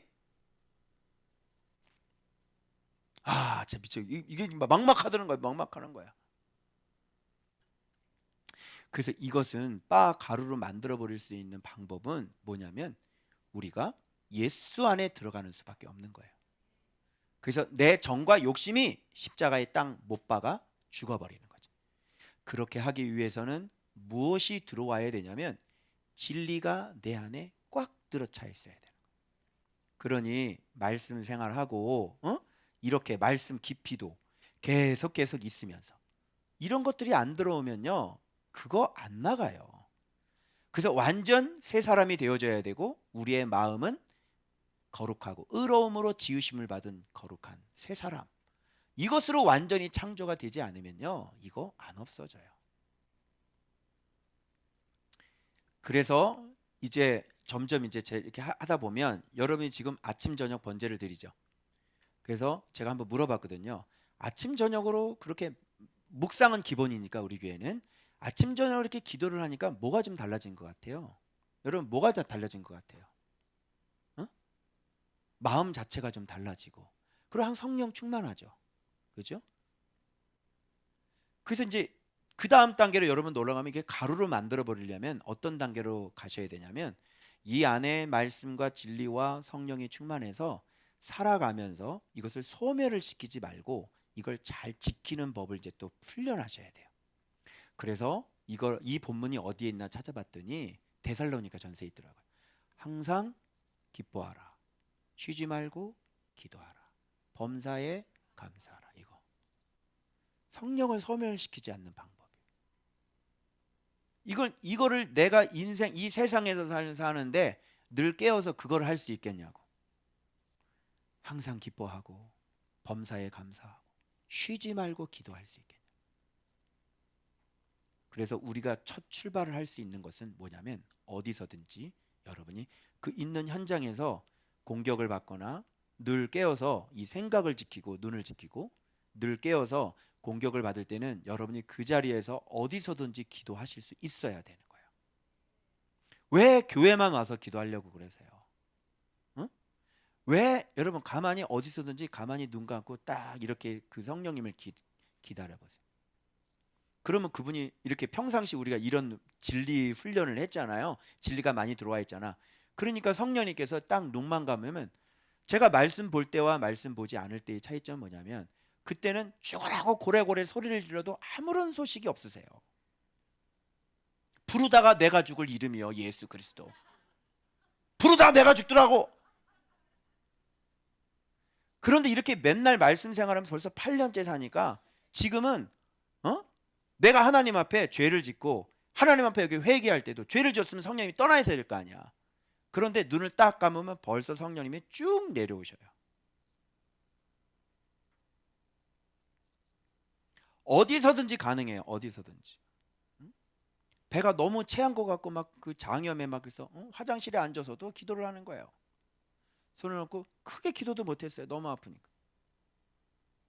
진짜 미쳐. 이게 막막하다는 거야. 막막하는 거야. 그래서 이것은 바 가루로 만들어 버릴 수 있는 방법은 뭐냐면 우리가 예수 안에 들어가는 수밖에 없는 거예요. 그래서 내 정과 욕심이 십자가에 딱 못 박아 죽어버리는 거죠. 그렇게 하기 위해서는 무엇이 들어와야 되냐면 진리가 내 안에 꽉 들어차 있어야 돼요. 그러니 말씀 생활하고 이렇게 말씀 깊이도 계속 있으면서 이런 것들이 안 들어오면요 그거 안 나가요. 그래서 완전 새 사람이 되어져야 되고 우리의 마음은 거룩하고 의로움으로 지으심을 받은 거룩한 새 사람, 이것으로 완전히 창조가 되지 않으면요 이거 안 없어져요. 그래서 이제 점점 이제 이렇게 하다 보면 여러분이 지금 아침 저녁 번제를 드리죠. 그래서 제가 한번 물어봤거든요. 아침 저녁으로 그렇게 묵상은 기본이니까 우리 교회는 아침 저녁으로 이렇게 기도를 하니까 뭐가 좀 달라진 것 같아요? 여러분 뭐가 다 달라진 것 같아요? 마음 자체가 좀 달라지고 그리고 항상 성령 충만하죠. 그죠? 그래서 이제 그 다음 단계로 여러분 올라가면 이게 가루로 만들어 버리려면 어떤 단계로 가셔야 되냐면 이 안에 말씀과 진리와 성령이 충만해서 살아가면서 이것을 소멸을 시키지 말고 이걸 잘 지키는 법을 이제 또 훈련하셔야 돼요. 그래서 이 본문이 어디에 있나 찾아봤더니 데살로니가 전서에 있더라고요. 항상 기뻐하라. 쉬지 말고 기도하라. 범사에 감사하라. 이거 성령을 소멸시키지 않는 방법이에요. 이거를 내가 인생 이 세상에서 사는데 늘 깨어서 그걸 할 수 있겠냐고. 항상 기뻐하고 범사에 감사하고 쉬지 말고 기도할 수 있겠냐. 그래서 우리가 첫 출발을 할 수 있는 것은 뭐냐면 어디서든지 여러분이 그 있는 현장에서 공격을 받거나 늘 깨어서 이 생각을 지키고 눈을 지키고 늘 깨어서 공격을 받을 때는 여러분이 그 자리에서 어디서든지 기도하실 수 있어야 되는 거예요. 왜 교회만 와서 기도하려고 그러세요? 왜 여러분 가만히 어디서든지 가만히 눈 감고 딱 이렇게 그 성령님을 기다려보세요. 그러면 그분이 이렇게 평상시 우리가 이런 진리 훈련을 했잖아요. 진리가 많이 들어와 있잖아. 그러니까 성령님께서 딱 눈만 감으면 제가 말씀 볼 때와 말씀 보지 않을 때의 차이점은 뭐냐면 그때는 죽으라고 고래고래 소리를 질러도 아무런 소식이 없으세요. 부르다가 내가 죽을 이름이요 예수 그리스도. 부르다가 내가 죽더라고. 그런데 이렇게 맨날 말씀 생활하면서 벌써 8년째 사니까 지금은 내가 하나님 앞에 죄를 짓고 하나님 앞에 여기 회개할 때도 죄를 지었으면 성령님이 떠나 있어야 될 거 아니야. 그런데 눈을 딱 감으면 벌써 성령님이 쭉 내려오셔요. 어디서든지 가능해요. 어디서든지. 배가 너무 체한 것 같고 막 그 장염에 막 그래서 화장실에 앉아서도 기도를 하는 거예요. 손을 놓고 크게 기도도 못했어요. 너무 아프니까.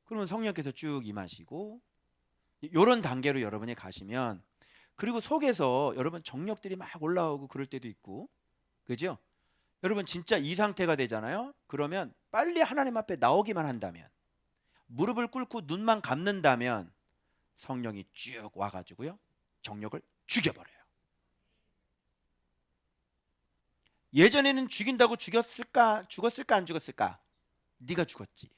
그러면 성령께서 쭉 임하시고 이런 단계로 여러분이 가시면 그리고 속에서 여러분 정력들이 막 올라오고 그럴 때도 있고 그죠? 여러분 진짜 이 상태가 되잖아요. 그러면 빨리 하나님 앞에 나오기만 한다면 무릎을 꿇고 눈만 감는다면 성령이 쭉 와가지고요 정력을 죽여버려요. 예전에는 죽인다고 죽었을까 안 죽었을까? 네가 죽었지.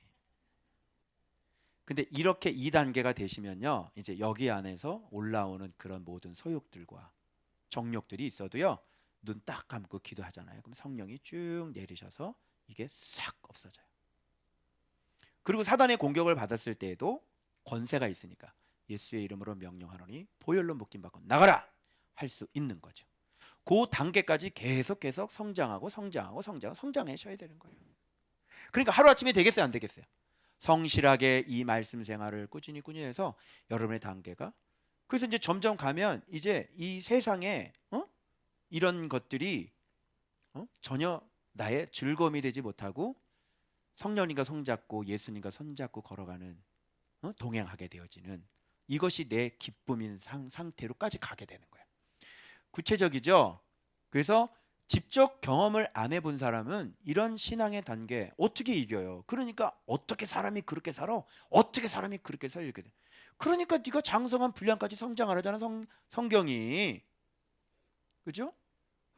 근데 이렇게 2단계가 되시면요 이제 여기 안에서 올라오는 그런 모든 소욕들과 정욕들이 있어도요 눈 딱 감고 기도하잖아요. 그럼 성령이 쭉 내리셔서 이게 싹 없어져요. 그리고 사단의 공격을 받았을 때에도 권세가 있으니까 예수의 이름으로 명령하노니 보혈로 묶임 받고 나가라 할 수 있는 거죠. 그 단계까지 계속 성장하고 성장하셔야 되는 거예요. 그러니까 하루아침에 되겠어요, 안 되겠어요? 성실하게 이 말씀 생활을 꾸준히 해서 여러분의 단계가, 그래서 이제 점점 가면 이제 이 세상에 이런 것들이 전혀 나의 즐거움이 되지 못하고 성령님과 손잡고 예수님과 손잡고 걸어가는, 동행하게 되어지는, 이것이 내 기쁨인 상태로까지 가게 되는 거예요. 구체적이죠. 그래서 직접 경험을 안 해본 사람은 이런 신앙의 단계 어떻게 이겨요? 그러니까 어떻게 사람이 그렇게 살아? 어떻게 사람이 그렇게 살아? 이렇게 돼. 그러니까 네가 장성한 분량까지 성장하라잖아, 성경이. 그죠?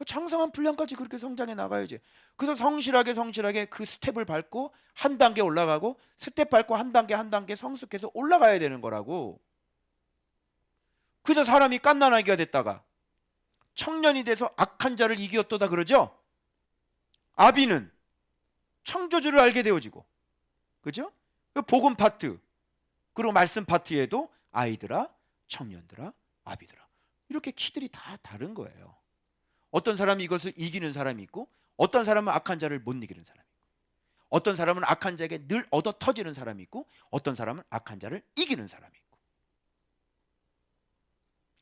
장성한 분량까지 그렇게 성장해 나가야지. 그래서 성실하게 그 스텝을 밟고 한 단계 올라가고, 스텝 밟고 한 단계 성숙해서 올라가야 되는 거라고. 그래서 사람이 갓난아기가 됐다가 청년이 돼서 악한 자를 이기었도다 그러죠. 아비는 창조주를 알게 되어지고, 그죠? 복음 파트, 그리고 말씀 파트에도 아이들아, 청년들아, 아비들아, 이렇게 키들이 다 다른 거예요. 어떤 사람이 이것을 이기는 사람이 있고, 어떤 사람은 악한 자를 못 이기는 사람이 있고, 어떤 사람은 악한 자에게 늘 얻어 터지는 사람이 있고, 어떤 사람은 악한 자를 이기는 사람이 있고.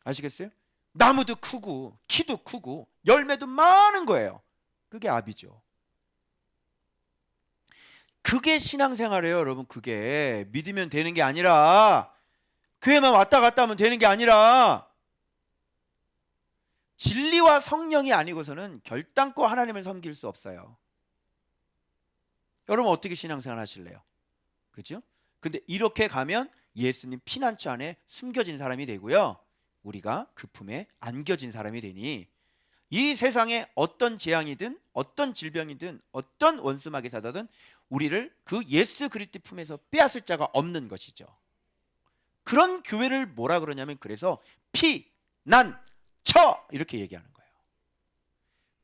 아시겠어요? 나무도 크고 키도 크고 열매도 많은 거예요. 그게 아비죠. 그게 신앙생활이에요, 여러분. 그게 믿으면 되는 게 아니라, 교회만 왔다 갔다 하면 되는 게 아니라, 진리와 성령이 아니고서는 결단코 하나님을 섬길 수 없어요. 여러분 어떻게 신앙생활 하실래요? 그죠? 근데 이렇게 가면 예수님 피난처 안에 숨겨진 사람이 되고요, 우리가 그 품에 안겨진 사람이 되니 이 세상에 어떤 재앙이든 어떤 질병이든 어떤 원수마귀 사자든 우리를 그 예수 그리스도 품에서 빼앗을 자가 없는 것이죠. 그런 교회를 뭐라 그러냐면, 그래서 피난처 이렇게 얘기하는 거예요.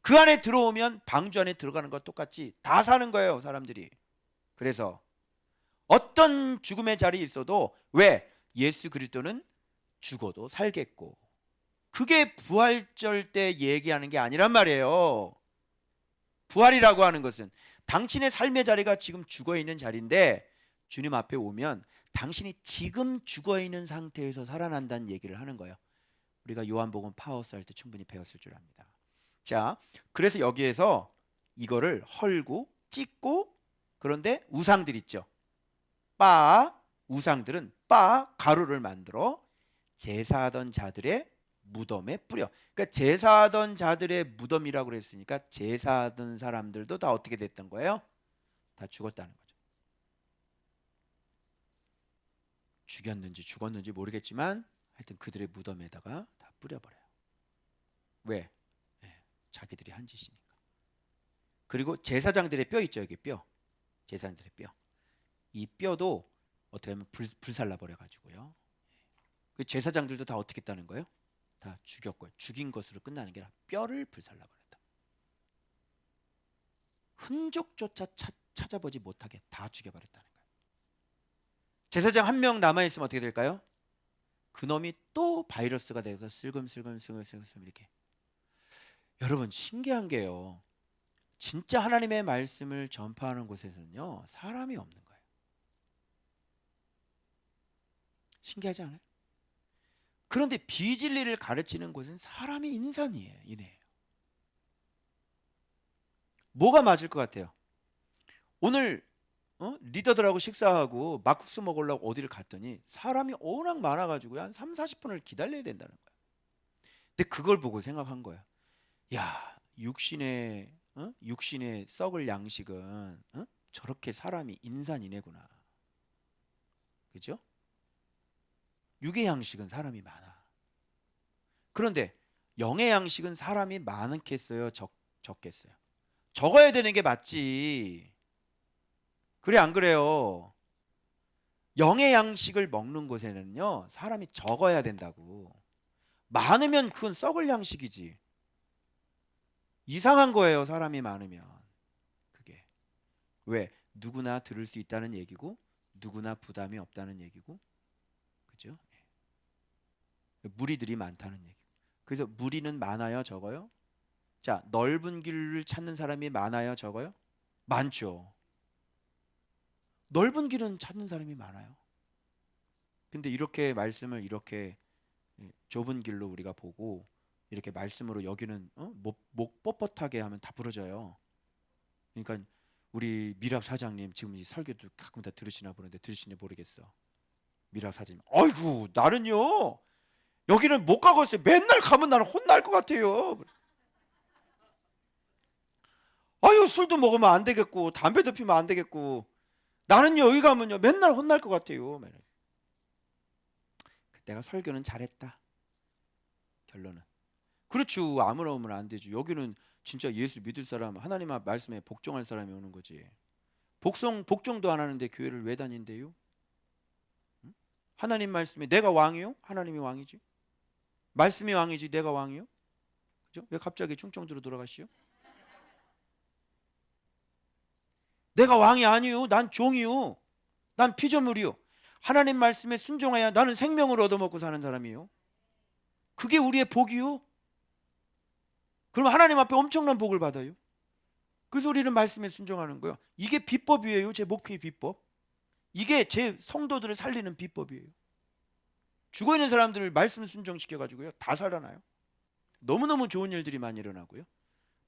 그 안에 들어오면 방주 안에 들어가는 것 똑같이 다 사는 거예요, 사람들이. 그래서 어떤 죽음의 자리에 있어도, 왜? 예수 그리스도는 죽어도 살겠고, 그게 부활절 때 얘기하는 게 아니란 말이에요. 부활이라고 하는 것은 당신의 삶의 자리가 지금 죽어있는 자리인데, 주님 앞에 오면 당신이 지금 죽어있는 상태에서 살아난다는 얘기를 하는 거예요. 우리가 요한복음 파워스 할 때 충분히 배웠을 줄 압니다. 자, 그래서 여기에서 이거를 헐고 찢고, 그런데 우상들 있죠. 우상들은 가루를 만들어 제사하던 자들의 무덤에 뿌려. 그러니까 제사하던 자들의 무덤이라고 그랬으니까 제사하던 사람들도 다 어떻게 됐던 거예요? 다 죽었다는 거죠. 죽었는지 모르겠지만 하여튼 그들의 무덤에다가 다 뿌려버려요. 왜? 자기들이 한 짓이니까. 그리고 제사장들의 뼈 있죠, 여기 뼈. 제사장들의 뼈. 이 뼈도 어떻게 하면 불살라 버려 가지고요. 그 제사장들도 다 어떻게 했다는 거예요? 다 죽였고요. 죽인 것으로 끝나는 게 아니라 뼈를 불살라 버렸다. 흔적조차 찾아보지 못하게 다 죽여버렸다는 거예요. 제사장 한 명 남아 있으면 어떻게 될까요? 그놈이 또 바이러스가 돼서 슬금슬금 이렇게. 여러분 신기한 게요, 진짜 하나님의 말씀을 전파하는 곳에서는요 사람이 없는 거예요. 신기하지 않아요? 그런데 비진리를 가르치는 곳은 사람이 이네예요. 뭐가 맞을 것 같아요? 오늘 리더들하고 식사하고 막국수 먹으려고 어디를 갔더니 사람이 워낙 많아가지고 한 30-40분을 기다려야 된다는 거예요. 근데 그걸 보고 생각한 거예요. 야, 육신의 썩을 양식은 저렇게 사람이 인산이네구나. 그죠? 육의 양식은 사람이 많아. 그런데 영의 양식은 사람이 많겠어요, 적겠어요? 적어야 되는 게 맞지. 그래 안 그래요? 영의 양식을 먹는 곳에는요 사람이 적어야 된다고. 많으면 그건 썩을 양식이지. 이상한 거예요, 사람이 많으면. 그게 왜? 누구나 들을 수 있다는 얘기고 누구나 부담이 없다는 얘기고, 그죠? 무리들이 많다는 얘기고. 그래서 무리는 많아요, 적어요? 자, 넓은 길을 찾는 사람이 많아요, 적어요? 많죠. 넓은 길은 찾는 사람이 많아요. 근데 이렇게 말씀을 이렇게 좁은 길로 우리가 보고 이렇게 말씀으로 여기는 목 뻣뻣하게 하면 다 부러져요. 그러니까 우리 미락 사장님 지금 이 설교도 가끔 다 들으시나 보는데 들으시니 모르겠어. 미락 사장님, 아이고 나는요 여기는 못 가겠어요. 맨날 가면 나는 혼날 것 같아요. 아유 술도 먹으면 안 되겠고 담배도 피면 안 되겠고 나는요 여기 가면요 맨날 혼날 것 같아요. 내가 설교는 잘했다. 결론은 그렇죠. 아무나 오면 안 되죠. 여기는 진짜 예수 믿을 사람, 하나님 말씀에 복종할 사람이 오는 거지. 복종도 안 하는데 교회를 왜 다닌대요? 응? 하나님 말씀에 내가 왕이요? 하나님이 왕이지. 말씀이 왕이지 내가 왕이요? 그죠? 왜 갑자기 충청도로 돌아가시요? 내가 왕이 아니요. 난 종이요. 난 피조물이요. 하나님 말씀에 순종해야 나는 생명을 얻어먹고 사는 사람이요. 그게 우리의 복이요. 그럼 하나님 앞에 엄청난 복을 받아요. 그래서 우리는 말씀에 순종하는 거예요. 이게 비법이에요. 제 목회의 비법. 이게 제 성도들을 살리는 비법이에요. 죽어있는 사람들을 말씀 순종시켜가지고요 다 살아나요. 너무너무 좋은 일들이 많이 일어나고요.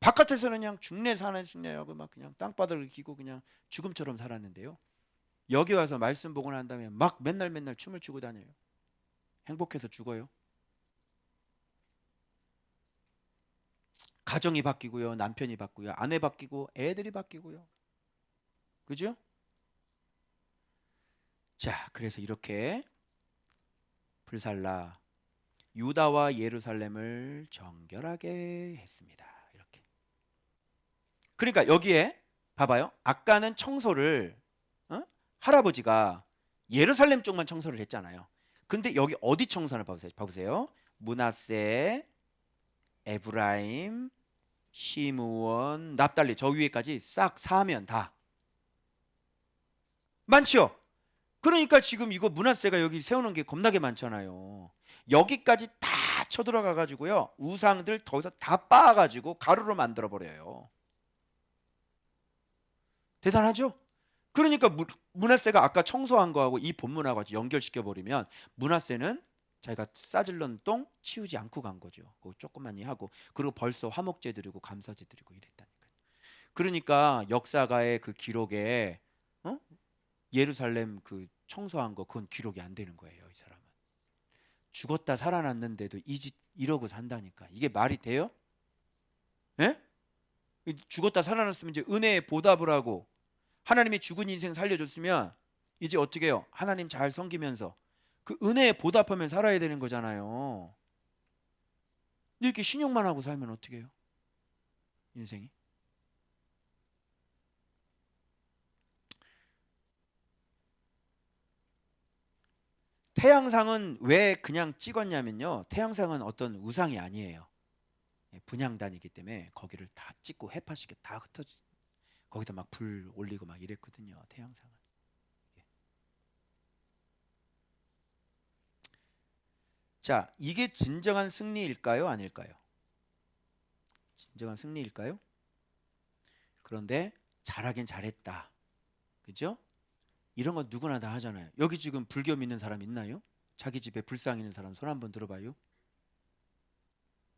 바깥에서는 그냥 죽네 사는 죽네하고 막 그냥 땅바닥을 기고 그냥 죽음처럼 살았는데요. 여기 와서 말씀 보고 난 다음에 막 맨날 춤을 추고 다녀요. 행복해서 죽어요. 가정이 바뀌고요. 남편이 바뀌고요. 아내 바뀌고 애들이 바뀌고요. 그죠? 자, 그래서 이렇게 불살라 유다와 예루살렘을 정결하게 했습니다. 이렇게. 그러니까 여기에 봐봐요. 아까는 청소를 할아버지가 예루살렘 쪽만 청소를 했잖아요. 근데 여기 어디 청소를 봐보세요. 므낫세, 에브라임, 시므온, 납달리 저 위에까지 싹 사면 다 많죠. 그러니까 지금 이거 므낫세가 여기 세우는 게 겁나게 많잖아요. 여기까지 다 쳐들어가 가지고요 우상들 더 이상 다 빻아가지고 가루로 만들어 버려요. 대단하죠? 그러니까 므낫세가 아까 청소한 거하고 이 본문하고 같이 연결시켜 버리면 므낫세는 자기가 싸질른 똥 치우지 않고 간 거죠. 그거 조그만히 하고 그리고 벌써 화목제 드리고 감사제 드리고 이랬다니까요. 그러니까 역사가의 그 기록에 예루살렘 그 청소한 거 그건 기록이 안 되는 거예요. 이 사람은 죽었다 살아났는데도 이 짓 이러고 산다니까. 이게 말이 돼요? 예? 죽었다 살아났으면 이제 은혜에 보답을 하고 하나님이 죽은 인생 살려줬으면 이제 어떻게 해요? 하나님 잘 섬기면서 그 은혜에 보답하면 살아야 되는 거잖아요. 이렇게 신용만 하고 살면 어떻게 해요? 인생이. 태양상은 왜 그냥 찍었냐면요. 태양상은 어떤 우상이 아니에요. 분향단이기 때문에 거기를 다 찍고 해파시켜 다 흩어지 거기다 막 불 올리고 막 이랬거든요. 태양상은. 자, 이게 진정한 승리일까요? 아닐까요? 진정한 승리일까요? 그런데 잘하긴 잘했다. 그죠? 이런 건 누구나 다 하잖아요. 여기 지금 불교 믿는 사람 있나요? 자기 집에 불상 있는 사람 손 한번 들어봐요.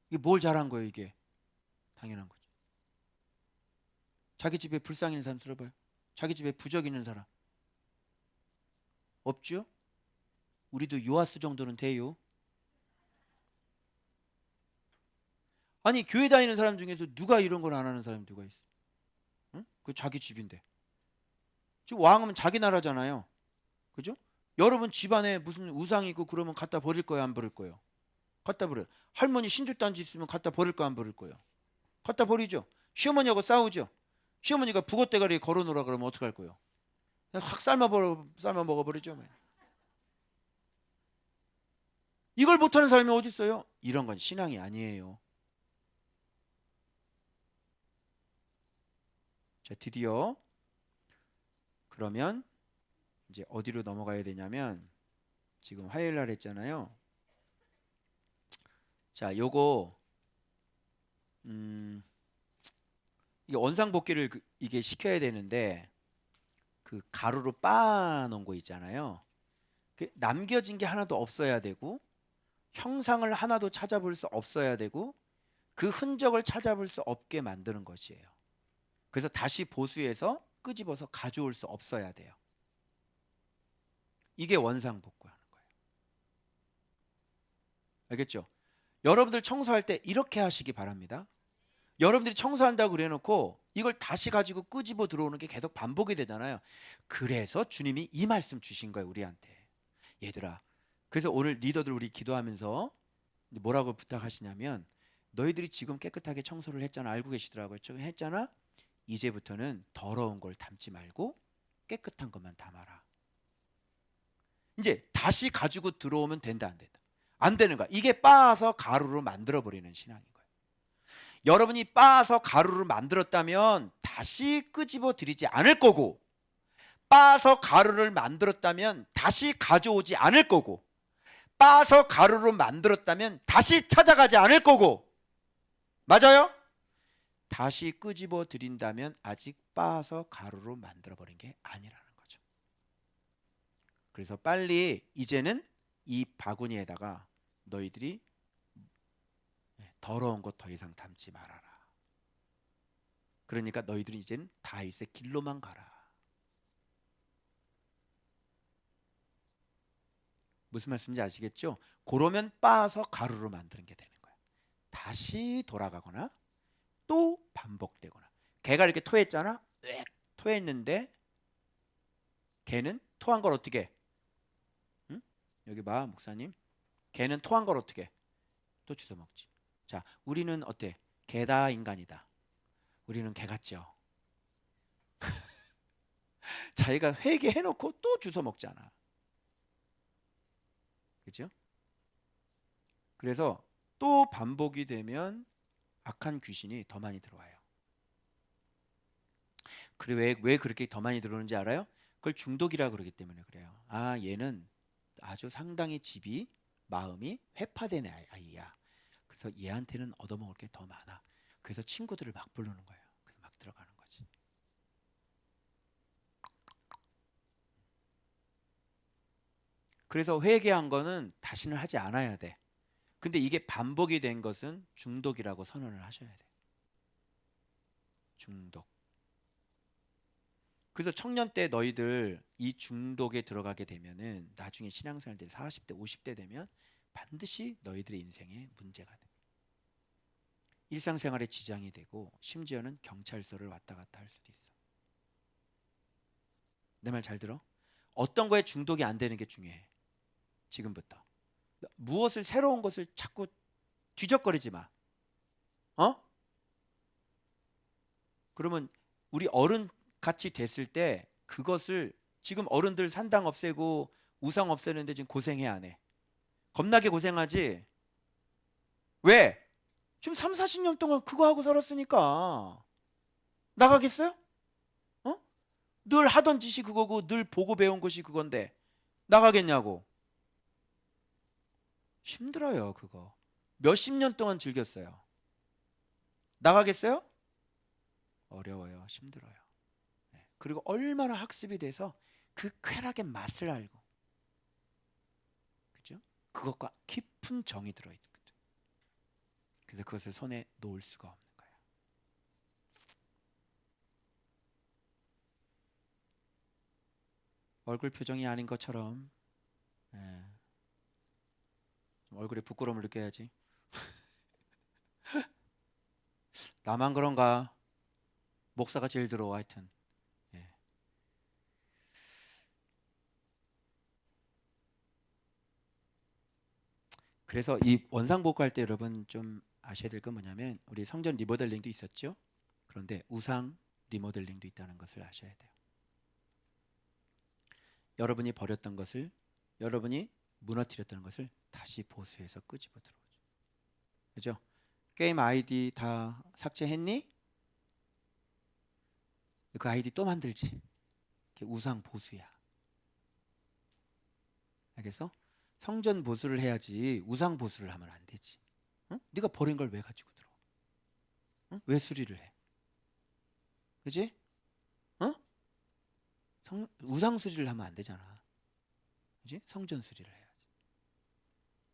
이게 뭘 잘한 거예요, 이게? 당연한 거죠. 자기 집에 불상 있는 사람 들어봐요. 자기 집에 부적 있는 사람 없죠? 우리도 요하스 정도는 돼요. 아니 교회 다니는 사람 중에서 누가 이런 걸 안 하는 사람이 누가 있어? 응? 그 자기 집인데. 지금 왕은 자기 나라잖아요. 그죠? 여러분 집안에 무슨 우상 있고 그러면 갖다 버릴 거예요, 안 버릴 거예요? 갖다 버려요. 할머니 신주단지 있으면 갖다 버릴 거 안 버릴 거예요? 갖다 버리죠. 시어머니하고 싸우죠. 시어머니가 북어대가리에 걸어놓으라 그러면 어떡할 거예요? 그냥 확 삶아 먹어버리죠. 이걸 못하는 사람이 어디 있어요? 이런 건 신앙이 아니에요. 자, 드디어 그러면 이제 어디로 넘어가야 되냐면 지금 화요일 날 했잖아요. 자, 요거 이게 원상복귀를 이게 시켜야 되는데 그 가루로 빻아 놓은 거 있잖아요. 남겨진 게 하나도 없어야 되고 형상을 하나도 찾아볼 수 없어야 되고 그 흔적을 찾아볼 수 없게 만드는 것이에요. 그래서 다시 보수해서 끄집어서 가져올 수 없어야 돼요. 이게 원상복구하는 거예요. 알겠죠? 여러분들 청소할 때 이렇게 하시기 바랍니다. 여러분들이 청소한다고 그래놓고 이걸 다시 가지고 끄집어 들어오는 게 계속 반복이 되잖아요. 그래서 주님이 이 말씀 주신 거예요, 우리한테. 얘들아, 그래서 오늘 리더들 우리 기도하면서 뭐라고 부탁하시냐면 너희들이 지금 깨끗하게 청소를 했잖아. 알고 계시더라고요. 했잖아. 이제부터는 더러운 걸 담지 말고 깨끗한 것만 담아라. 이제 다시 가지고 들어오면 된다, 안 된다? 안 되는 거야. 이게 빻아서 가루로 만들어버리는 신앙인 거예요. 여러분이 빻아서 가루를 만들었다면 다시 끄집어 드리지 않을 거고, 빻아서 가루를 만들었다면 다시 가져오지 않을 거고, 빻아서 가루로 만들었다면 다시 찾아가지 않을 거고, 맞아요? 다시 끄집어 드린다면 아직 빻아서 가루로 만들어버린 게 아니라는 거죠. 그래서 빨리 이제는 이 바구니에다가 너희들이 더러운 것 더 이상 담지 말아라. 그러니까 너희들이 이제는 다윗의 길로만 가라. 무슨 말씀인지 아시겠죠? 그러면 빻아서 가루로 만드는 게 되는 거예요. 다시 돌아가거나 또 반복되거나. 개가 이렇게 토했잖아. 토했는데 개는 토한 걸 어떻게 해? 응? 여기 봐, 목사님. 개는 토한 걸 어떻게 해? 또 주워 먹지. 자, 우리는 어때? 개다 인간이다. 우리는 개 같죠. 자기가 회개해놓고 또 주워 먹잖아. 그렇죠? 그래서 또 반복이 되면 악한 귀신이 더 많이 들어와요. 그래, 왜 그렇게 더 많이 들어오는지 알아요? 그걸 중독이라 그러기 때문에 그래요. 아, 얘는 아주 상당히 마음이 회파된 아이야. 그래서 얘한테는 얻어먹을 게 더 많아. 그래서 친구들을 막 부르는 거예요. 그래서 막 들어가는 거지. 그래서 회개한 거는 다시는 하지 않아야 돼. 근데 이게 반복이 된 것은 중독이라고 선언을 하셔야 돼. 중독. 그래서 청년 때 너희들 이 중독에 들어가게 되면은 나중에 신앙생활 때 40대, 50대 되면 반드시 너희들의 인생에 문제가 돼. 일상생활에 지장이 되고 심지어는 경찰서를 왔다 갔다 할 수도 있어. 내 말 잘 들어? 어떤 거에 중독이 안 되는 게 중요해. 지금부터. 무엇을 새로운 것을 자꾸 뒤적거리지 마. 어? 그러면 우리 어른 같이 됐을 때 그것을 지금 어른들 산당 없애고 우상 없애는데 지금 고생해 안 해? 겁나게 고생하지? 왜? 지금 3, 40년 동안 그거 하고 살았으니까 나가겠어요? 어? 늘 하던 짓이 그거고 늘 보고 배운 것이 그건데 나가겠냐고. 힘들어요, 그거. 몇십 년 동안 즐겼어요. 나가겠어요? 어려워요. 힘들어요. 네. 그리고 얼마나 학습이 돼서 그 쾌락의 맛을 알고, 그죠? 그것과 깊은 정이 들어있거든. 그래서 그것을 손에 놓을 수가 없는 거예요. 얼굴 표정이 아닌 것처럼, 네. 얼굴에 부끄러움을 느껴야지. 나만 그런가? 목사가 제일 들어와 하여튼. 예. 그래서 이 원상복구할 때 여러분 좀 아셔야 될 건 뭐냐면 우리 성전 리모델링도 있었죠. 그런데 우상 리모델링도 있다는 것을 아셔야 돼요. 여러분이 버렸던 것을, 여러분이 무너뜨렸던 것을 다시 보수해서 끄집어 들어오죠. 그죠? 게임 아이디 다 삭제했니? 그 아이디 또 만들지. 그게 우상 보수야. 알겠어? 성전 보수를 해야지 우상 보수를 하면 안 되지. 응? 네가 버린 걸 왜 가지고 들어? 응? 왜 수리를 해? 그지? 어? 우상 수리를 하면 안 되잖아. 그지? 성전 수리를 해야지.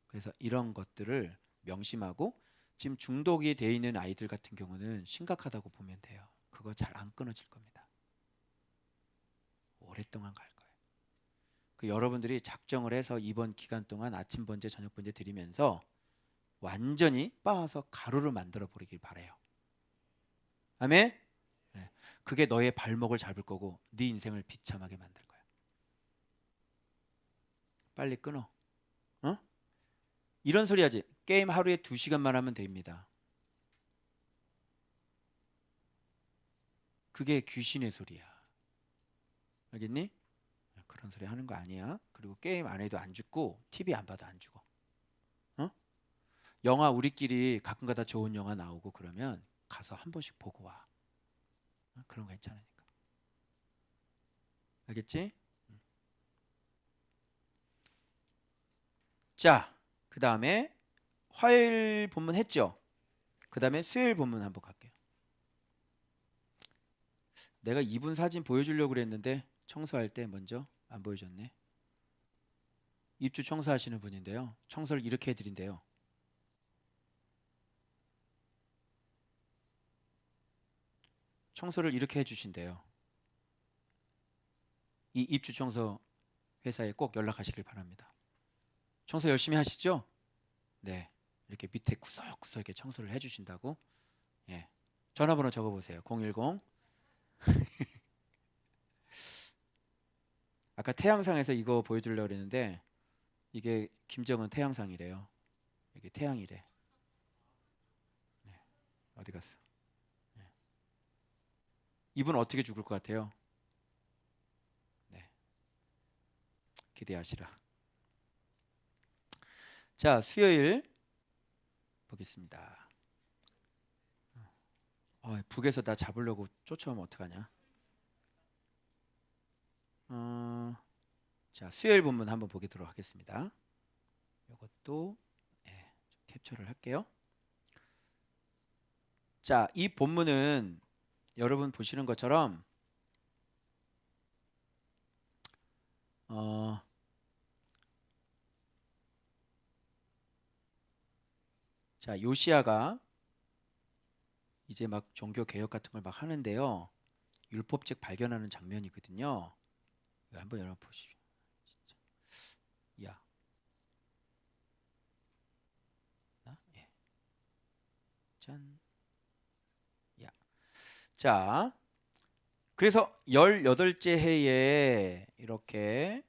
그래서 이런 것들을 명심하고 지금 중독이 돼 있는 아이들 같은 경우는 심각하다고 보면 돼요. 그거 잘 안 끊어질 겁니다. 오랫동안 갈 거예요. 그 여러분들이 작정을 해서 이번 기간 동안 아침 번제 저녁 번제 드리면서 완전히 빻아서 가루로 만들어 버리길 바래요. 아멘? 네. 그게 너의 발목을 잡을 거고 네 인생을 비참하게 만들 거야. 빨리 끊어. 어? 이런 소리 하지. 게임 하루에 2시간만 하면 됩니다. 그게 귀신의 소리야. 알겠니? 그런 소리 하는 거 아니야. 그리고 게임 안 해도 안 죽고 TV 안 봐도 안 죽어. 어? 영화 우리끼리 가끔가다 좋은 영화 나오고 그러면 가서 한 번씩 보고 와. 그런 거 괜찮으니까. 알겠지? 자, 그 다음에 화요일 본문 했죠? 그 다음에 수요일 본문 한번 갈게요. 내가 이분 사진 보여주려고 그랬는데 청소할 때 먼저 안 보여줬네. 입주 청소하시는 분인데요. 청소를 이렇게 해드린대요. 청소를 이렇게 해주신대요. 이 입주 청소 회사에 꼭 연락하시길 바랍니다. 청소 열심히 하시죠? 네, 이렇게 밑에 구석구석 이렇게 청소를 해주신다고. 예, 전화번호 적어보세요. 010. 아까 태양상에서 이거 보여주려고 그랬는데 이게 김정은 태양상이래요. 이게 태양이래. 네, 어디 갔어? 네. 이분 어떻게 죽을 것 같아요? 네, 기대하시라. 자, 수요일 보겠습니다. 북에서 나 잡으려고 쫓아오면 어떡하냐? 자, 수요일 본문 한번 보도록 하겠습니다. 이것도 캡처를 할게요. 자, 이 본문은 여러분 보시는 것처럼 자, 요시야가 이제 막 종교 개혁 같은 걸 막 하는데요. 율법책 발견하는 장면이거든요. 이거 한번 여러분 보시죠. 진짜. 야, 예. 짠. 야. 자, 그래서 18째 해에 이렇게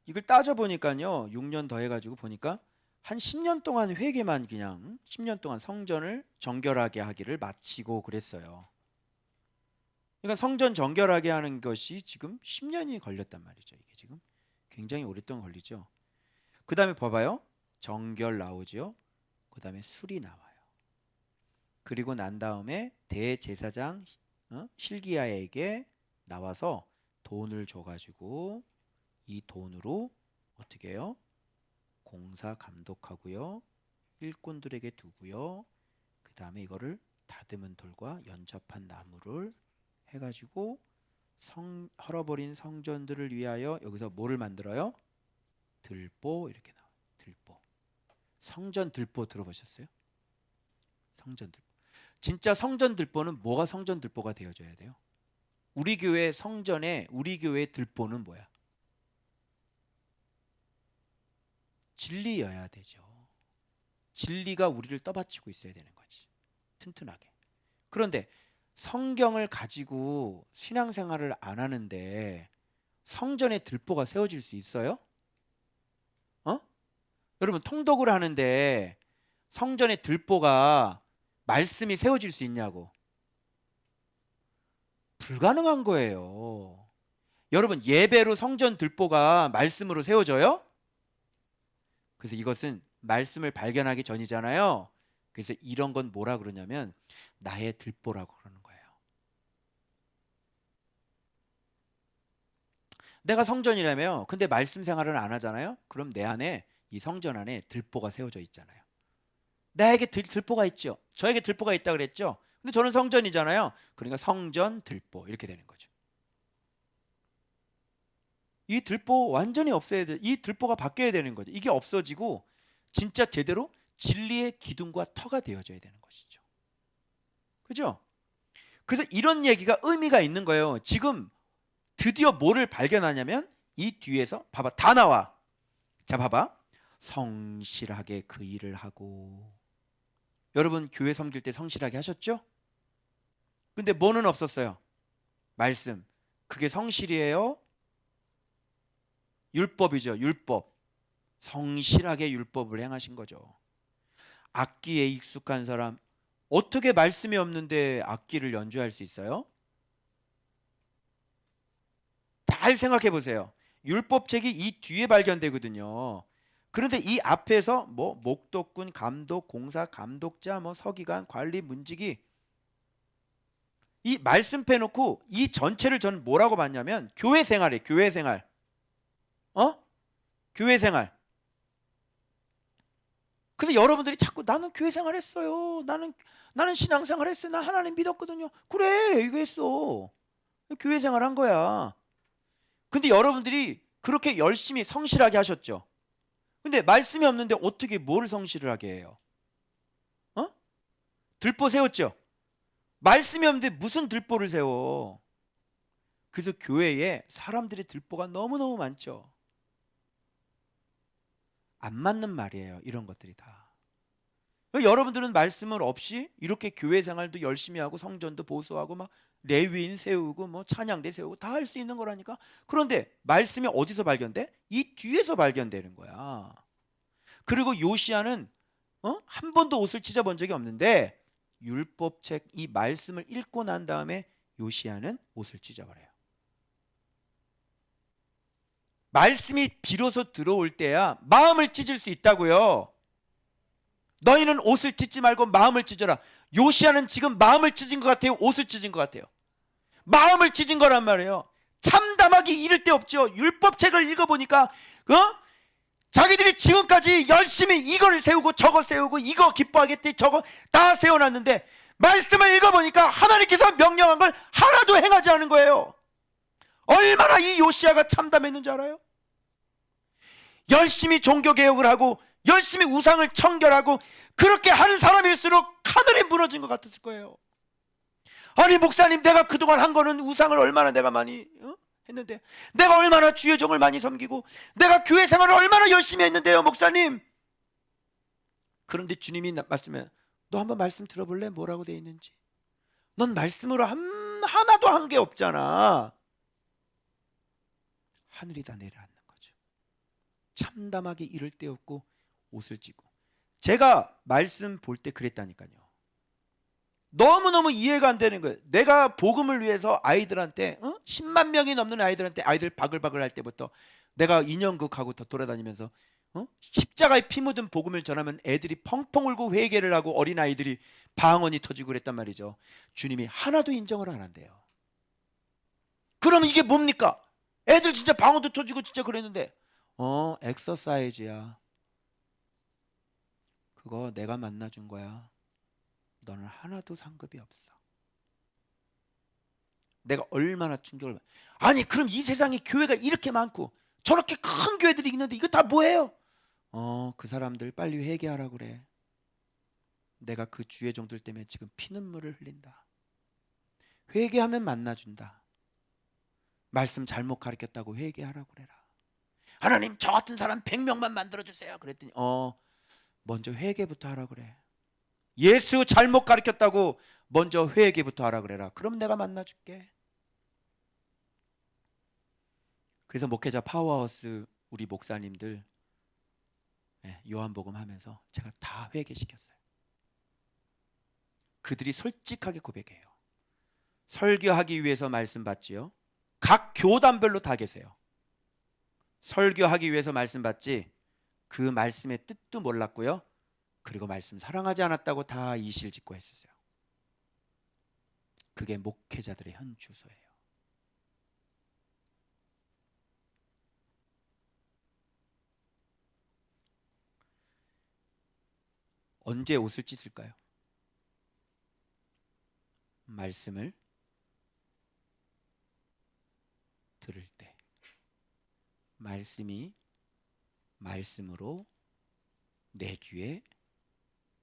이걸 따져보니까요. 6년 더해가지고 보니까 한 10년 동안 회개만 그냥 10년 동안 성전을 정결하게 하기를 마치고 그랬어요. 그러니까 성전 정결하게 하는 것이 지금 10년이 걸렸단 말이죠. 이게 지금 굉장히 오랫동안 걸리죠. 그 다음에 봐봐요. 정결 나오죠. 그 다음에 술이 나와요. 그리고 난 다음에 대제사장 hil기야에게 나와서 돈을 줘가지고 이 돈으로 어떻게 해요? 공사 감독하고요. 일꾼들에게 두고요. 그 다음에 이거를 다듬은 돌과 연접한 나무를 해가지고 헐어버린 성전들을 위하여 여기서 뭐를 만들어요? 들보 이렇게 나와요. 들보. 성전 들보 들어보셨어요? 성전 들보. 진짜 성전 들보는 뭐가 성전 들보가 되어져야 돼요? 우리 교회 성전에 우리 교회 들보는 뭐야? 진리여야 되죠. 진리가 우리를 떠받치고 있어야 되는 거지. 튼튼하게. 그런데 성경을 가지고 신앙생활을 안 하는데 성전에 들보가 세워질 수 있어요? 여러분 통독을 하는데 성전에 들보가 말씀이 세워질 수 있냐고. 불가능한 거예요. 여러분 예배로 성전 들보가 말씀으로 세워져요? 그래서 이것은 말씀을 발견하기 전이잖아요. 그래서 이런 건 뭐라 그러냐면 나의 들보라고 그러는 거예요. 내가 성전이라며. 근데 말씀 생활을 안 하잖아요. 그럼 내 안에, 이 성전 안에 들보가 세워져 있잖아요. 나에게 들보가 있죠. 저에게 들보가 있다 그랬죠. 근데 저는 성전이잖아요. 그러니까 성전 들보 이렇게 되는 거죠. 이 들보 완전히 없애야 돼. 이 들보가 바뀌어야 되는 거죠. 이게 없어지고 진짜 제대로 진리의 기둥과 터가 되어져야 되는 것이죠. 그죠? 그래서 이런 얘기가 의미가 있는 거예요. 지금 드디어 뭐를 발견하냐면 이 뒤에서 봐봐, 다 나와. 자, 봐봐. 성실하게 그 일을 하고. 여러분 교회 섬길 때 성실하게 하셨죠? 근데 뭐는 없었어요? 말씀. 그게 성실이에요? 율법이죠. 율법. 성실하게 율법을 행하신 거죠. 악기에 익숙한 사람, 어떻게 말씀이 없는데 악기를 연주할 수 있어요? 잘 생각해 보세요. 율법책이 이 뒤에 발견되거든요. 그런데 이 앞에서 뭐 목독군, 감독, 공사, 감독자, 뭐 서기관, 관리, 문지기, 이 말씀 빼놓고 이 전체를 저는 뭐라고 봤냐면 교회 생활이에요. 교회 생활. 교회 생활. 근데 여러분들이 자꾸 나는 교회 생활했어요. 나는 신앙생활 했어요. 나 하나님 믿었거든요. 그래, 이거 했어. 교회 생활한 거야. 근데 여러분들이 그렇게 열심히 성실하게 하셨죠. 근데 말씀이 없는데 어떻게 뭘 성실을 하게 해요? 들보 세웠죠. 말씀이 없는데 무슨 들보를 세워? 그래서 교회에 사람들의 들보가 너무너무 많죠. 안 맞는 말이에요. 이런 것들이 다. 여러분들은 말씀을 없이 이렇게 교회 생활도 열심히 하고 성전도 보수하고 막 레위인 세우고 뭐 찬양대 세우고 다 할 수 있는 거라니까. 그런데 말씀이 어디서 발견돼? 이 뒤에서 발견되는 거야. 그리고 요시야는 한 번도 옷을 찢어본 적이 없는데 율법책 이 말씀을 읽고 난 다음에 요시야는 옷을 찢어버려요. 말씀이 비로소 들어올 때야 마음을 찢을 수 있다고요. 너희는 옷을 찢지 말고 마음을 찢어라. 요시야는 지금 마음을 찢은 것 같아요? 옷을 찢은 것 같아요? 마음을 찢은 거란 말이에요. 참담하기 이를 데 없죠. 율법책을 읽어보니까 자기들이 지금까지 열심히 이걸 세우고 저거 세우고 이거 기뻐하겠대 저거 다 세워놨는데 말씀을 읽어보니까 하나님께서 명령한 걸 하나도 행하지 않은 거예요. 얼마나 이 요시야가 참담했는지 알아요? 열심히 종교개혁을 하고 열심히 우상을 청결하고 그렇게 하는 사람일수록 하늘이 무너진 것 같았을 거예요. 아니 목사님, 내가 그동안 한 거는 우상을 얼마나 내가 많이 했는데, 내가 얼마나 주의 종을 많이 섬기고 내가 교회 생활을 얼마나 열심히 했는데요 목사님. 그런데 주님이 말씀해, 너 한번 말씀 들어볼래? 뭐라고 돼 있는지. 넌 말씀으로 하나도 한 게 없잖아. 하늘이 다 내려앉는 거죠. 참담하게 이를 데 없고 옷을 찢고. 제가 말씀 볼 때 그랬다니까요. 너무너무 이해가 안 되는 거예요. 내가 복음을 위해서 아이들한테 10만 명이 넘는 아이들한테 아이들 바글바글 할 때부터 내가 인형극하고 더 돌아다니면서 십자가에 피 묻은 복음을 전하면 애들이 펑펑 울고 회개를 하고 어린아이들이 방언이 터지고 그랬단 말이죠. 주님이 하나도 인정을 안 한대요. 그러면 이게 뭡니까? 애들 진짜 방언도 터지고 진짜 그랬는데 엑서사이즈야. 그거 내가 만나준 거야. 너는 하나도 상급이 없어. 내가 얼마나 충격을 아니 그럼 이 세상에 교회가 이렇게 많고 저렇게 큰 교회들이 있는데 이거 다 뭐예요? 그 사람들 빨리 회개하라고 그래. 내가 그 주의 종들 때문에 지금 피눈물을 흘린다. 회개하면 만나준다. 말씀 잘못 가르쳤다고 회개하라고 그래라. 하나님 저 같은 사람 100명만 만들어주세요. 그랬더니 먼저 회개부터 하라고 그래. 예수 잘못 가르쳤다고 먼저 회개부터 하라 그래라. 그럼 내가 만나줄게. 그래서 목회자 파워하우스 우리 목사님들 요한복음 하면서 제가 다 회개시켰어요. 그들이 솔직하게 고백해요. 설교하기 위해서 말씀 받지요. 각 교단별로 다 계세요. 설교하기 위해서 말씀 받지 그 말씀의 뜻도 몰랐고요. 그리고 말씀 사랑하지 않았다고 다 이실직고 했었어요. 그게 목회자들의 현 주소예요. 언제 옷을 찢을까요? 말씀을 들을 때. 말씀이 말씀으로 내 귀에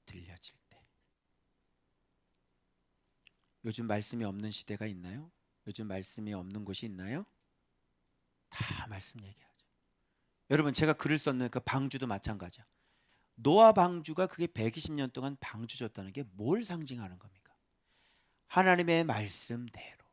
들려질 때. 요즘 말씀이 없는 시대가 있나요? 요즘 말씀이 없는 곳이 있나요? 다 말씀 얘기하죠. 여러분, 제가 글을 썼는 그 방주도 마찬가지야. 노아 방주가 그게 120년 동안 방주 줬다는 게 뭘 상징하는 겁니까? 하나님의 말씀대로,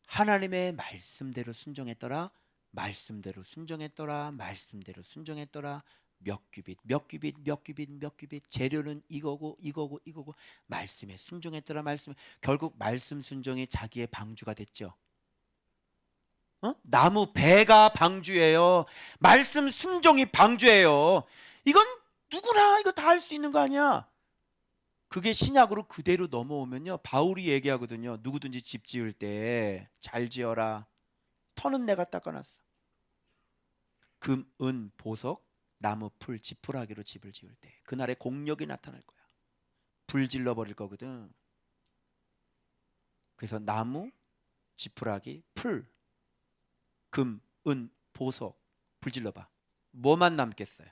하나님의 말씀대로 순종했더라, 말씀대로 순종했더라, 말씀대로 순종했더라. 몇 규빗, 몇 규빗, 몇 규빗, 몇 규빗, 재료는 이거고 이거고 이거고, 말씀에 순종했더라. 말씀, 결국 말씀 순종이 자기의 방주가 됐죠. 나무 배가 방주예요. 말씀 순종이 방주예요. 이건 누구나 이거 다 할 수 있는 거 아니야. 그게 신약으로 그대로 넘어오면요, 바울이 얘기하거든요. 누구든지 집 지을 때 잘 지어라. 터는 내가 닦아놨어. 금, 은, 보석, 나무, 풀, 지푸라기로 집을 지을 때 그날의 공력이 나타날 거야. 불 질러버릴 거거든. 그래서 나무, 지푸라기, 풀, 금, 은, 보석, 불 질러봐. 뭐만 남겠어요?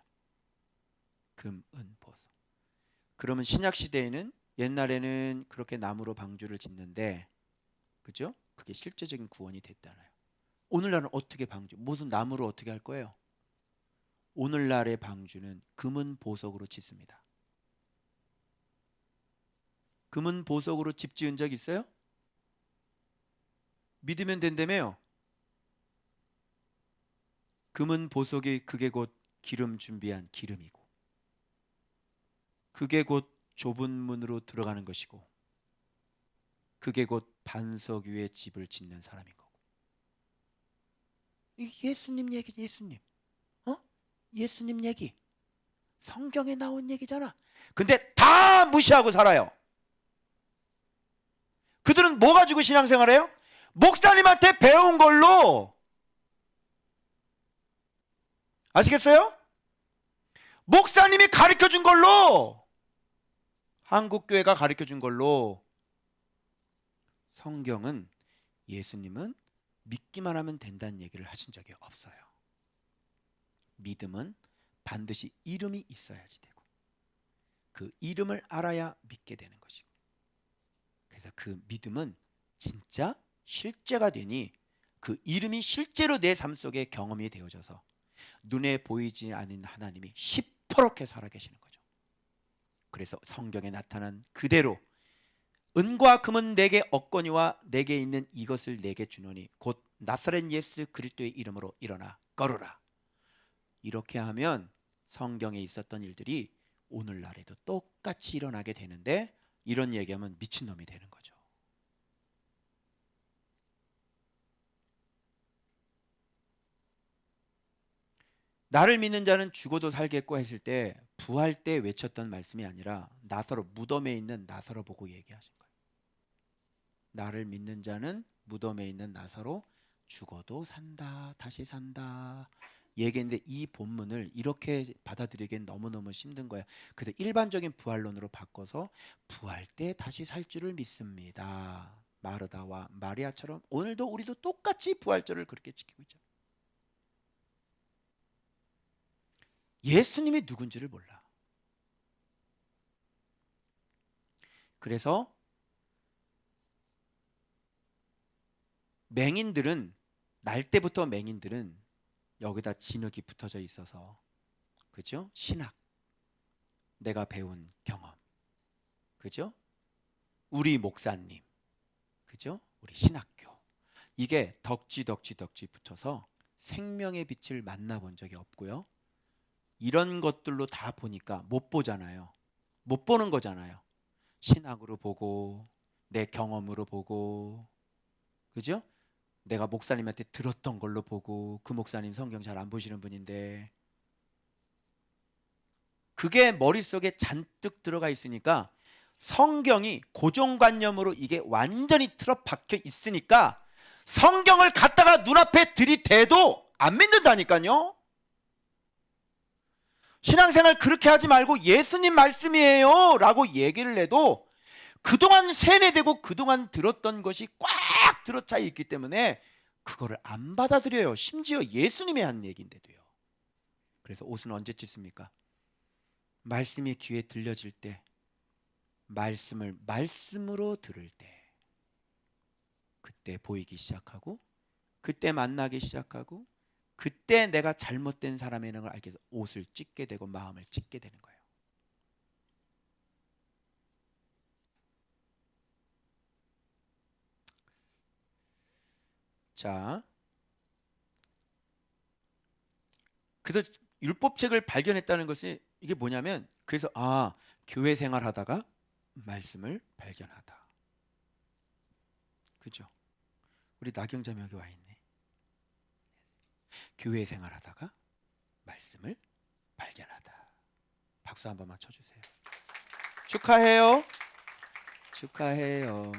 금, 은, 보석. 그러면 신약 시대에는, 옛날에는 그렇게 나무로 방주를 짓는데, 그죠? 그게 실제적인 구원이 됐잖아요. 오늘날은 어떻게 방주, 무슨 나무로 어떻게 할 거예요? 오늘날의 방주는 금은 보석으로 짓습니다. 금은 보석으로 집 지은 적 있어요? 믿으면 된다며요. 금은 보석이, 그게 곧 기름 준비한 기름이고, 그게 곧 좁은 문으로 들어가는 것이고, 그게 곧 반석 위에 집을 짓는 사람인 거고. 예수님 얘기, 예수님, 예수님 얘기, 성경에 나온 얘기잖아. 근데 다 무시하고 살아요. 그들은 뭐 가지고 신앙생활해요? 목사님한테 배운 걸로. 아시겠어요? 목사님이 가르쳐준 걸로, 한국교회가 가르쳐준 걸로. 성경은, 예수님은 믿기만 하면 된다는 얘기를 하신 적이 없어요. 믿음은 반드시 이름이 있어야지 되고, 그 이름을 알아야 믿게 되는 것이고, 그래서 그 믿음은 진짜 실제가 되니 그 이름이 실제로 내 삶 속에 경험이 되어져서 눈에 보이지 않는 하나님이 시퍼렇게 살아계시는 거죠. 그래서 성경에 나타난 그대로 은과 금은 내게 없거니와 내게 있는 이것을 내게 주노니 곧 나사렛 예수 그리스도의 이름으로 일어나 걸으라. 이렇게 하면 성경에 있었던 일들이 오늘날에도 똑같이 일어나게 되는데, 이런 얘기하면 미친놈이 되는 거죠. 나를 믿는 자는 죽어도 살겠고 했을 때, 부활 때 외쳤던 말씀이 아니라 나사로, 무덤에 있는 나사로 보고 얘기하신 거예요. 나를 믿는 자는 무덤에 있는 나사로 죽어도 산다, 다시 산다 얘기했는데, 이 본문을 이렇게 받아들이기엔 너무너무 힘든 거야. 그래서 일반적인 부활론으로 바꿔서 부활 때 다시 살 줄을 믿습니다. 마르다와 마리아처럼 오늘도 우리도 똑같이 부활절을 그렇게 지키고 있죠. 예수님이 누군지를 몰라. 그래서 맹인들은, 날 때부터 맹인들은 여기다 진흙이 붙어져 있어서, 그죠? 신학, 내가 배운 경험, 그죠? 우리 목사님, 그죠? 우리 신학교, 이게 덕지 붙어서 생명의 빛을 만나본 적이 없고요. 이런 것들로 다 보니까 못 보잖아요. 못 보는 거잖아요. 신학으로 보고, 내 경험으로 보고, 그죠? 내가 목사님한테 들었던 걸로 보고, 그 목사님 성경 잘 안 보시는 분인데, 그게 머릿속에 잔뜩 들어가 있으니까 성경이 고정관념으로 이게 완전히 틀어박혀 있으니까 성경을 갖다가 눈앞에 들이대도 안 믿는다니까요. 신앙생활 그렇게 하지 말고 예수님 말씀이에요 라고 얘기를 해도 그동안 세뇌되고 그동안 들었던 것이 꽉 들어차 있기 때문에 그거를 안 받아들여요. 심지어 예수님이 한 얘기인데도요. 그래서 옷은 언제 찢습니까? 말씀이 귀에 들려질 때, 말씀을 말씀으로 들을 때, 그때 보이기 시작하고, 그때 만나기 시작하고, 그때 내가 잘못된 사람이라는 걸 알게 돼서 옷을 찢게 되고 마음을 찢게 되는 거예요. 자, 그래서 율법책을 발견했다는 것이 이게 뭐냐면, 그래서 교회 생활하다가 말씀을 발견하다. 그죠? 우리 나경자매 여기 와 있네. 교회 생활하다가 말씀을 발견하다. 박수 한 번만 쳐주세요. 축하해요. 축하해요.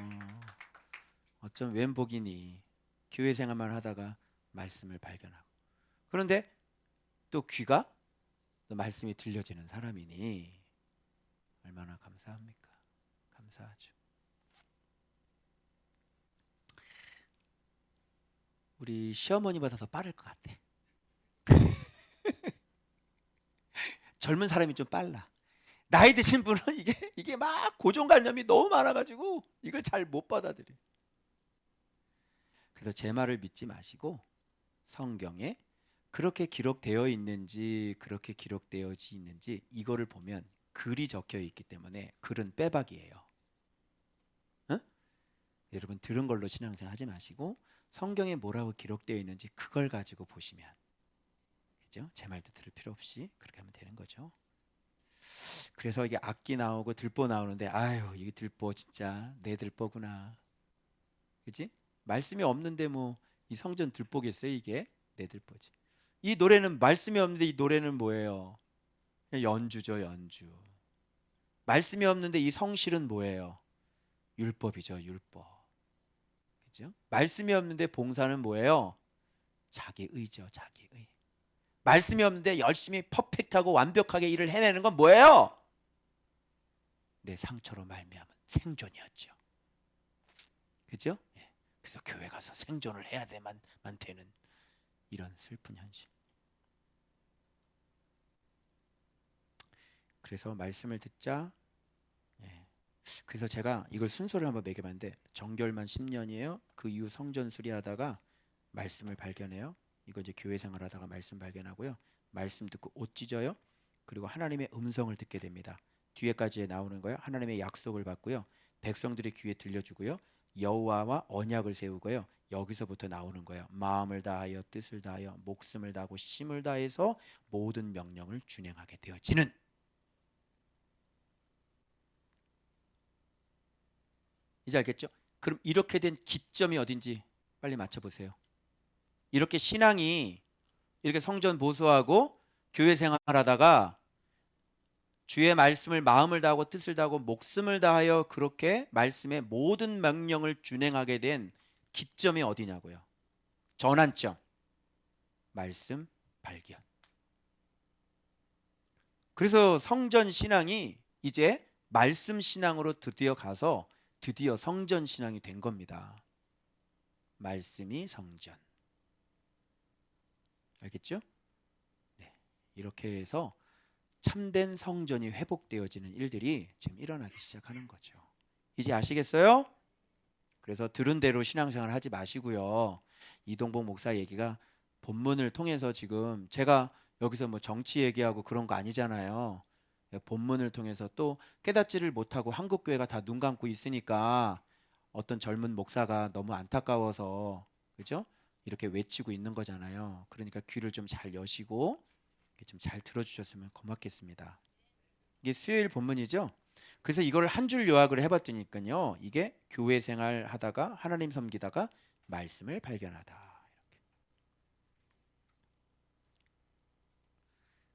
어쩜 웬 복이니. 교회 생활만 하다가 말씀을 발견하고. 그런데 또 귀가 또 말씀이 들려지는 사람이니 얼마나 감사합니까? 감사하죠. 우리 시어머니보다 더 빠를 것 같아. 젊은 사람이 좀 빨라. 나이 드신 분은 이게 막 고정관념이 너무 많아가지고 이걸 잘 못 받아들여. 그래서 제 말을 믿지 마시고 성경에 그렇게 기록되어 있는지 그렇게 되어지 있는지 이거를 보면 글이 적혀 있기 때문에 글은 빼박이에요. 응? 여러분 들은 걸로 신앙생활 하지 마시고 성경에 뭐라고 기록되어 있는지 그걸 가지고 보시면, 그죠? 제 말도 들을 필요 없이 그렇게 하면 되는 거죠. 그래서 이게 악기 나오고 들보 나오는데 아유 이게 들보 진짜 내 들보구나, 그지? 말씀이 없는데 뭐 이 성전 들보겠어요? 이게 내 들보지. 이 노래는 말씀이 없는데 이 노래는 뭐예요? 연주죠, 연주. 말씀이 없는데 이 성실은 뭐예요? 율법이죠, 율법. 그죠? 말씀이 없는데 봉사는 뭐예요? 자기의죠, 자기의. 말씀이 없는데 열심히 퍼펙트하고 완벽하게 일을 해내는 건 뭐예요? 내 상처로 말미암은 생존이었죠. 그죠? 예. 그래서 교회 가서 생존을 해야 돼만 되는 이런 슬픈 현실. 그래서 말씀을 듣자. 예. 그래서 제가 이걸 순서를 한번 매겨봤는데 정결만 10년이에요. 그 이후 성전 수리하다가 말씀을 발견해요. 이거 이제 교회 생활하다가 말씀 발견하고요. 말씀 듣고 옷 찢어요. 그리고 하나님의 음성을 듣게 됩니다. 뒤에까지 나오는 거예요. 하나님의 약속을 받고요. 백성들의 귀에 들려주고요. 여호와와 언약을 세우고요. 여기서부터 나오는 거예요. 마음을 다하여 뜻을 다하여 목숨을 다하고 힘을 다해서 모든 명령을 준행하게 되어지는. 이제 알겠죠? 그럼 이렇게 된 기점이 어딘지 빨리 맞춰보세요. 이렇게 신앙이 이렇게 성전 보수하고 교회 생활하다가 주의 말씀을 마음을 다하고 뜻을 다하고 목숨을 다하여 그렇게 말씀의 모든 명령을 준행하게 된 기점이 어디냐고요? 전환점. 말씀 발견. 그래서 성전 신앙이 이제 말씀 신앙으로 드디어 가서 드디어 성전 신앙이 된 겁니다. 말씀이 성전. 알겠죠? 네. 이렇게 해서 참된 성전이 회복되어지는 일들이 지금 일어나기 시작하는 거죠. 이제 아시겠어요? 그래서 들은 대로 신앙생활 하지 마시고요. 이동복 목사 얘기가 본문을 통해서 지금 제가 여기서 뭐 정치 얘기하고 그런 거 아니잖아요. 본문을 통해서 또 깨닫지를 못하고 한국 교회가 다 눈 감고 있으니까 어떤 젊은 목사가 너무 안타까워서, 그죠? 이렇게 외치고 있는 거잖아요. 그러니까 귀를 좀 잘 여시고 좀 잘 들어주셨으면 고맙겠습니다. 이게 수요일 본문이죠. 그래서 이걸 한 줄 요약을 해봤더니까요. 이게 교회 생활 하다가 하나님 섬기다가 말씀을 발견하다. 이렇게.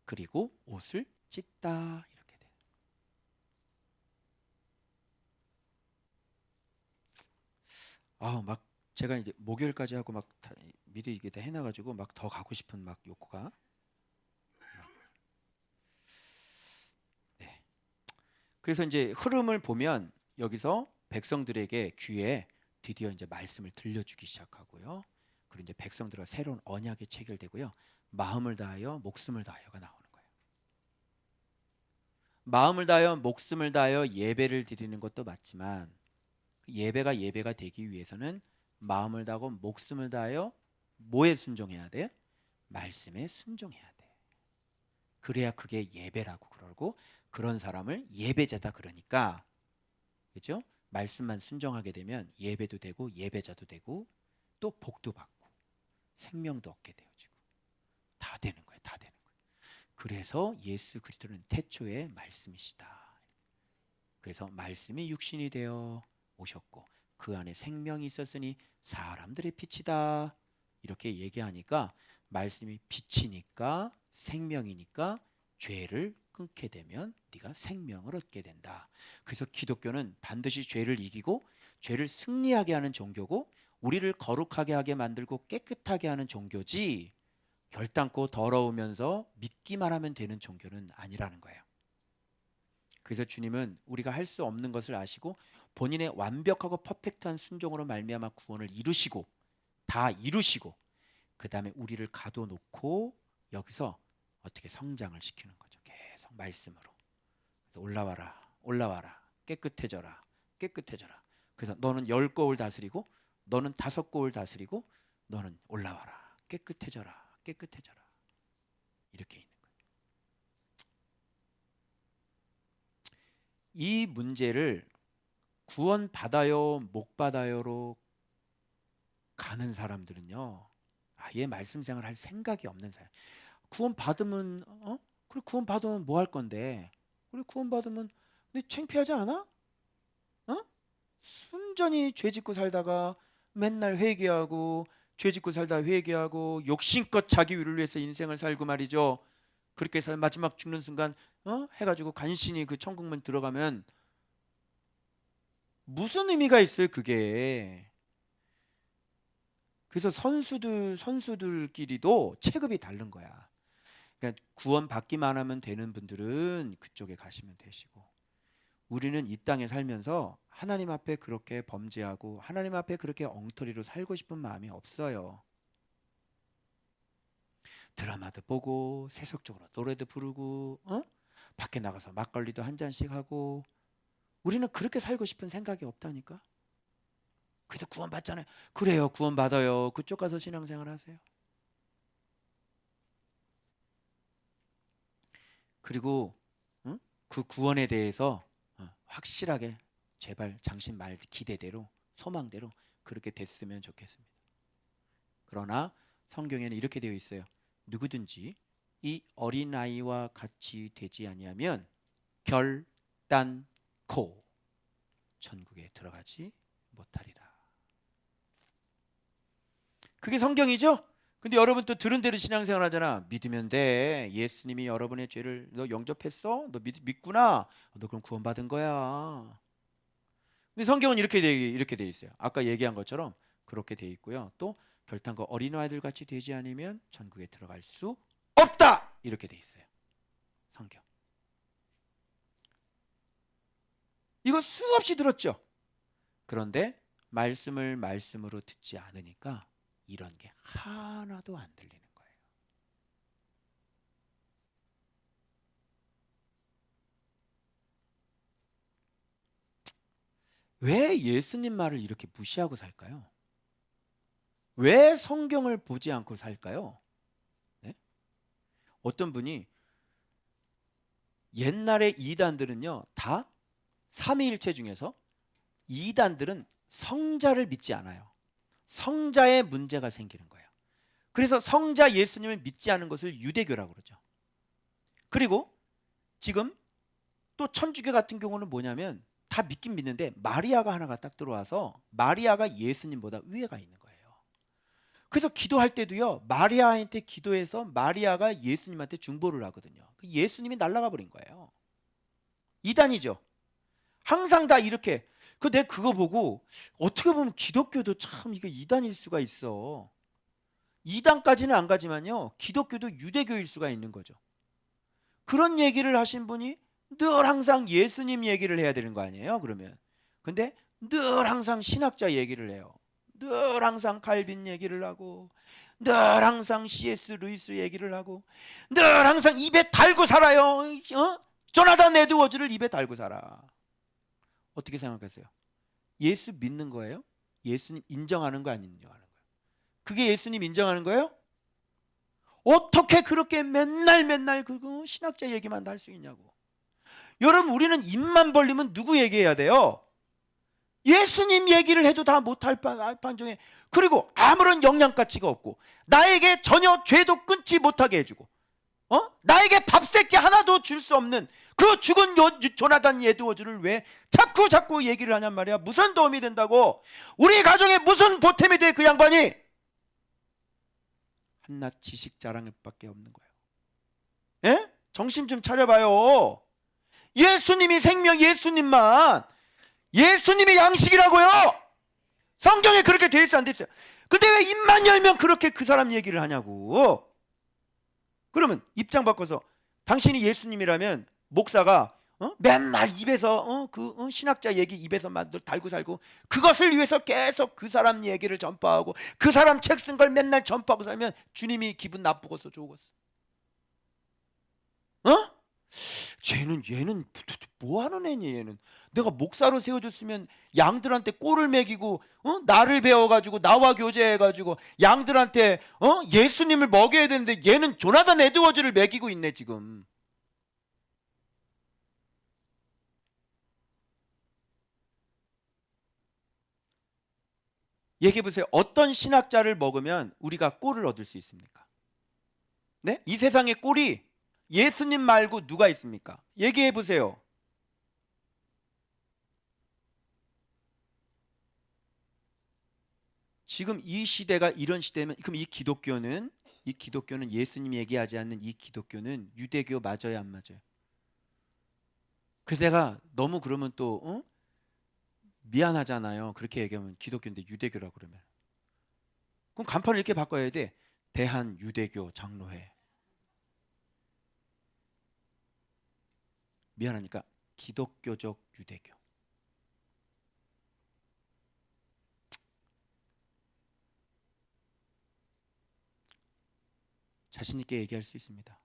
그리고 옷을 찢다. 이렇게 돼요. 막 제가 이제 목요일까지 하고 막 미리 이게 다 해놔가지고 막 더 가고 싶은 막 욕구가. 그래서 이제 흐름을 보면 여기서 백성들에게 귀에 드디어 이제 말씀을 들려주기 시작하고요. 그리고 이제 백성들과 새로운 언약이 체결되고요. 마음을 다하여 목숨을 다하여가 나오는 거예요. 마음을 다하여 목숨을 다하여 예배를 드리는 것도 맞지만 예배가 되기 위해서는 마음을 다하고 목숨을 다하여 뭐에 순종해야 돼? 말씀에 순종해야 돼. 그래야 그게 예배라고 그러고 그런 사람을 예배자다 그러니까 그렇죠? 말씀만 순종하게 되면 예배도 되고 예배자도 되고 또 복도 받고 생명도 얻게 되어지고 다 되는 거예요. 다 되는 거예요. 그래서 예수 그리스도는 태초에 말씀이시다. 그래서 말씀이 육신이 되어 오셨고 그 안에 생명이 있었으니 사람들의 빛이다. 이렇게 얘기하니까 말씀이 빛이니까 생명이니까 죄를 끊게 되면 네가 생명을 얻게 된다. 그래서 기독교는 반드시 죄를 이기고 죄를 승리하게 하는 종교고 우리를 거룩하게 하게 만들고 깨끗하게 하는 종교지 결단코 더러우면서 믿기만 하면 되는 종교는 아니라는 거예요. 그래서 주님은 우리가 할 수 없는 것을 아시고 본인의 완벽하고 퍼펙트한 순종으로 말미암아 구원을 이루시고 다 이루시고 그 다음에 우리를 가둬놓고 여기서 어떻게 성장을 시키는 거죠. 계속 말씀으로 올라와라 올라와라 깨끗해져라 깨끗해져라. 그래서 너는 10거울 다스리고 너는 5거울 다스리고 너는 올라와라 깨끗해져라 깨끗해져라 이렇게 있는 거예요. 이 문제를 구원 받아요 못 받아요로 가는 사람들은요 아예 말씀 생활 할 생각이 없는 사람. 구원 받으면 그래 구원 받으면 뭐 할 건데? 그래 구원 받으면 근데 창피하지 않아? 순전히 죄 짓고 살다가 맨날 회개하고 죄 짓고 살다 회개하고 욕심껏 자기 위를 위해서 인생을 살고 말이죠. 그렇게 살 마지막 죽는 순간 해가지고 간신히 그 천국문 들어가면 무슨 의미가 있어요 그게. 그래서 선수들끼리도 체급이 다른 거야. 그러니까 구원 받기만 하면 되는 분들은 그쪽에 가시면 되시고 우리는 이 땅에 살면서 하나님 앞에 그렇게 범죄하고 하나님 앞에 그렇게 엉터리로 살고 싶은 마음이 없어요. 드라마도 보고 세속적으로 노래도 부르고 밖에 나가서 막걸리도 한 잔씩 하고 우리는 그렇게 살고 싶은 생각이 없다니까. 그래도 구원 받잖아요. 그래요 구원 받아요. 그쪽 가서 신앙생활 하세요. 그리고 그 구원에 대해서 확실하게 제발 당신 말 기대대로 소망대로 그렇게 됐으면 좋겠습니다. 그러나 성경에는 이렇게 되어 있어요. 누구든지 이 어린아이와 같이 되지 아니하면 결단코 천국에 들어가지 못하리라. 그게 성경이죠? 근데 여러분 또 들은 대로 신앙생활 하잖아. 믿으면 돼. 예수님이 여러분의 죄를 너 영접했어? 너 믿구나. 너 그럼 구원받은 거야. 근데 성경은 이렇게 돼 있어요. 아까 얘기한 것처럼 그렇게 돼 있고요. 또 결단코 어린아이들 같이 되지 않으면 천국에 들어갈 수 없다. 이렇게 돼 있어요. 성경. 이거 수없이 들었죠. 그런데 말씀을 말씀으로 듣지 않으니까 이런 게 하나도 안 들리는 거예요. 왜 예수님 말을 이렇게 무시하고 살까요? 왜 성경을 보지 않고 살까요? 네? 어떤 분이 옛날에 이단들은요 다 삼위일체 중에서 이단들은 성자를 믿지 않아요. 성자에 문제가 생기는 거예요. 그래서 성자 예수님을 믿지 않은 것을 유대교라고 그러죠. 그리고 지금 또 천주교 같은 경우는 뭐냐면 다 믿긴 믿는데 마리아가 하나가 딱 들어와서 마리아가 예수님보다 위에가 있는 거예요. 그래서 기도할 때도요 마리아한테 기도해서 마리아가 예수님한테 중보를 하거든요. 예수님이 날아가 버린 거예요. 이단이죠. 항상 다 이렇게. 내가 그거 보고 어떻게 보면 기독교도 참 이게 이단일 수가 있어. 이단까지는 안 가지만요 기독교도 유대교일 수가 있는 거죠. 그런 얘기를 하신 분이 늘 항상 예수님 얘기를 해야 되는 거 아니에요? 그러면. 근데 늘 항상 신학자 얘기를 해요. 늘 항상 칼빈 얘기를 하고, 늘 항상 C.S. 루이스 얘기를 하고, 늘 항상 입에 달고 살아요. 조나단 에드워즈를 입에 달고 살아. 어떻게 생각하세요? 예수 믿는 거예요? 예수님 인정하는 거, 안 인정하는 거예요? 그게 예수님 인정하는 거예요? 어떻게 그렇게 맨날 그 신학자 얘기만 할 수 있냐고. 여러분, 우리는 입만 벌리면 누구 얘기해야 돼요? 예수님 얘기를 해도 다 못할 판정에, 그리고 아무런 영양가치가 없고 나에게 전혀 죄도 끊지 못하게 해주고, 나에게 밥새끼 하나도 줄 수 없는 그 죽은 조나단 에드워즈를 왜 자꾸 얘기를 하냔 말이야. 무슨 도움이 된다고? 우리 가정에 무슨 보탬이 돼 그 양반이? 한낱 지식 자랑을 밖에 없는 거예요. 예? 정신 좀 차려봐요. 예수님이 생명, 예수님만, 예수님의 양식이라고요. 성경에 그렇게 돼 있어, 안 돼 있어요? 근데 왜 입만 열면 그렇게 그 사람 얘기를 하냐고. 그러면 입장 바꿔서 당신이 예수님이라면 목사가 맨날 입에서 신학자 얘기 입에서만 달고 살고, 그것을 위해서 계속 그 사람 얘기를 전파하고 그 사람 책 쓴 걸 맨날 전파하고 살면 주님이 기분 나쁘겠어, 좋겠어? 얘는 뭐 하는 애니? 얘는 내가 목사로 세워줬으면 양들한테 꼴을 먹이고, 나를 배워가지고 나와 교제해가지고 양들한테 예수님을 먹여야 되는데 얘는 조나단 에드워즈를 먹이고 있네 지금. 얘기해보세요. 어떤 신학자를 먹으면 우리가 꼴을 얻을 수 있습니까? 네? 이 세상에 꼴이 예수님 말고 누가 있습니까? 얘기해보세요. 지금 이 시대가 이런 시대면, 그럼 이 기독교는 예수님이 얘기하지 않는 이 기독교는 유대교 맞아요, 안 맞아요? 그래서 내가 너무 그러면 또 미안하잖아요. 그렇게 얘기하면 기독교인데 유대교라고 그러면. 그럼 간판을 이렇게 바꿔야 돼. 대한 유대교 장로회. 미안하니까 기독교적 유대교. 자신 있게 얘기할 수 있습니다.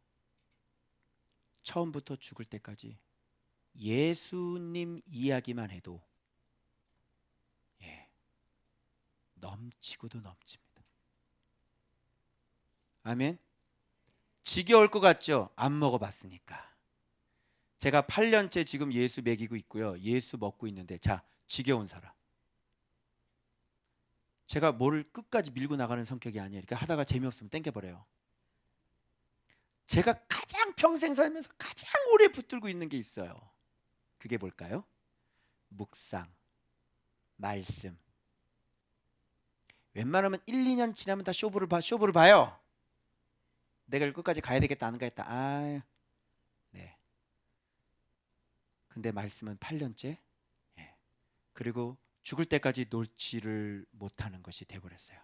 처음부터 죽을 때까지 예수님 이야기만 해도 넘치고도 넘칩니다. 아멘. 지겨울 것 같죠? 안 먹어봤으니까. 제가 8년째 지금 예수 먹이고 있고요. 예수 먹고 있는데, 자, 지겨운 사람. 제가 뭐를 끝까지 밀고 나가는 성격이 아니에요. 그러니까 하다가 재미없으면 땡겨버려요. 제가 가장 평생 살면서 가장 오래 붙들고 있는 게 있어요. 그게 뭘까요? 묵상, 말씀. 웬만하면 1, 2년 지나면 다 쇼부를 봐요. 내가 끝까지 가야 되겠다, 안 가겠다. 네. 근데 말씀은 8년째. 그리고 죽을 때까지 놓지를 못하는 것이 되어버렸어요.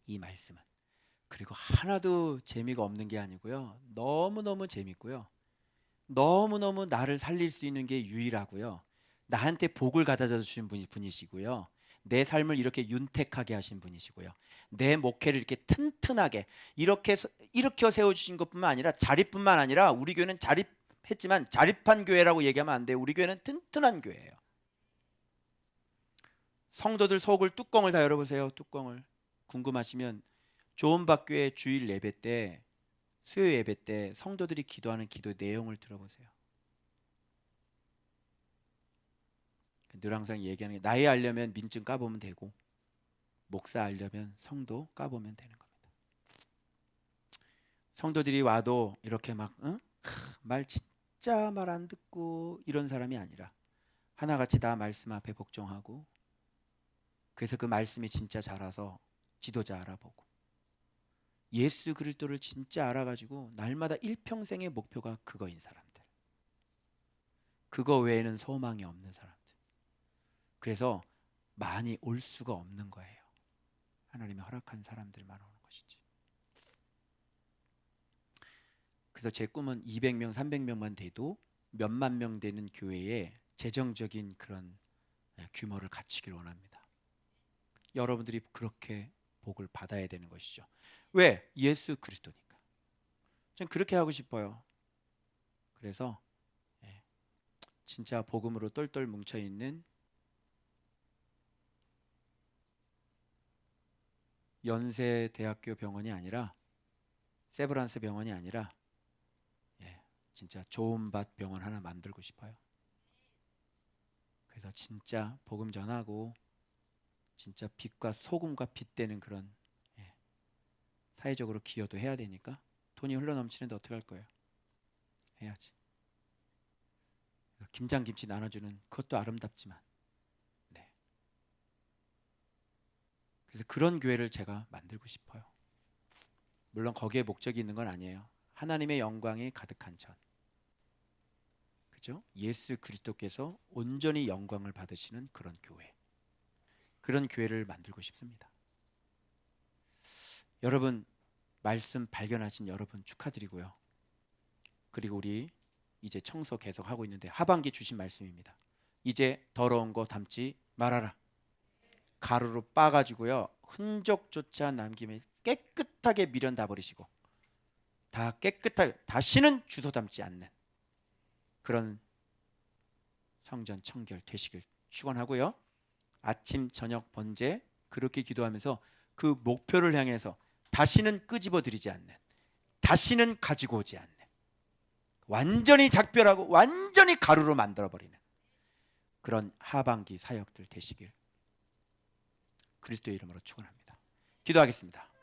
이 말씀은. 그리고 하나도 재미가 없는 게 아니고요. 너무너무 재밌고요. 너무너무 나를 살릴 수 있는 게 유일하고요. 나한테 복을 가져다 주신 분이시고요. 내 삶을 이렇게 윤택하게 하신 분이시고요. 내 목회를 이렇게 튼튼하게 이렇게 일으켜 세워주신 것뿐만 아니라, 자립뿐만 아니라, 우리 교회는 자립했지만 자립한 교회라고 얘기하면 안 돼요. 우리 교회는 튼튼한 교회예요. 성도들 속을 뚜껑을 다 열어보세요. 뚜껑을. 궁금하시면 조은박교회 주일 예배 때, 수요 예배 때 성도들이 기도하는 기도 내용을 들어보세요. 늘 항상 얘기하는 게, 나이 알려면 민증 까보면 되고, 목사 알려면 성도 까보면 되는 겁니다. 성도들이 와도 이렇게 말 진짜 말 안 듣고 이런 사람이 아니라 하나같이 다 말씀 앞에 복종하고, 그래서 그 말씀이 진짜 자라서 지도자 알아보고, 예수 그리스도를 진짜 알아가지고 날마다 일평생의 목표가 그거인 사람들, 그거 외에는 소망이 없는 사람들. 그래서 많이 올 수가 없는 거예요. 하나님이 허락한 사람들만 오는 것이지. 그 그래서 제 꿈은 200명, 300명만 돼도 몇만 명 되는 교회에 재정적인 그런 규모를 갖추길 원합니다. 여러분들이 그렇게 복을 받아야 되는 것이죠. 왜? 예수 그리스도니까. 전 그렇게 하고 싶어요. 그래서 진짜 복음으로 똘똘 뭉쳐있는 연세대학교 병원이 아니라, 세브란스 병원이 아니라 진짜 좋은 밭 병원 하나 만들고 싶어요. 그래서 진짜 복음 전하고 진짜 빛과 소금과 빛되는 그런 사회적으로 기여도 해야 되니까 돈이 흘러넘치는데 어떻게 할 거예요? 해야지. 김장김치 나눠주는 그것도 아름답지만 그래서 그런 교회를 제가 만들고 싶어요. 물론 거기에 목적이 있는 건 아니에요. 하나님의 영광이 가득한 전, 그죠? 예수 그리스도께서 온전히 영광을 받으시는 그런 교회, 그런 교회를 만들고 싶습니다. 여러분 말씀 발견하신 여러분 축하드리고요. 그리고 우리 이제 청소 계속 하고 있는데 하반기 주신 말씀입니다. 이제 더러운 거 담지 말아라. 가루로 빻아가지고요, 흔적조차 남김에 깨끗하게 미련 다 버리시고 다 깨끗하게 다시는 주소 담지 않는 그런 성전 청결 되시길 축원하고요. 아침 저녁 번제 그렇게 기도하면서 그 목표를 향해서 다시는 끄집어 들이지 않는, 다시는 가지고 오지 않는, 완전히 작별하고 완전히 가루로 만들어버리는 그런 하반기 사역들 되시길 그리스도의 이름으로 축원합니다. 기도하겠습니다.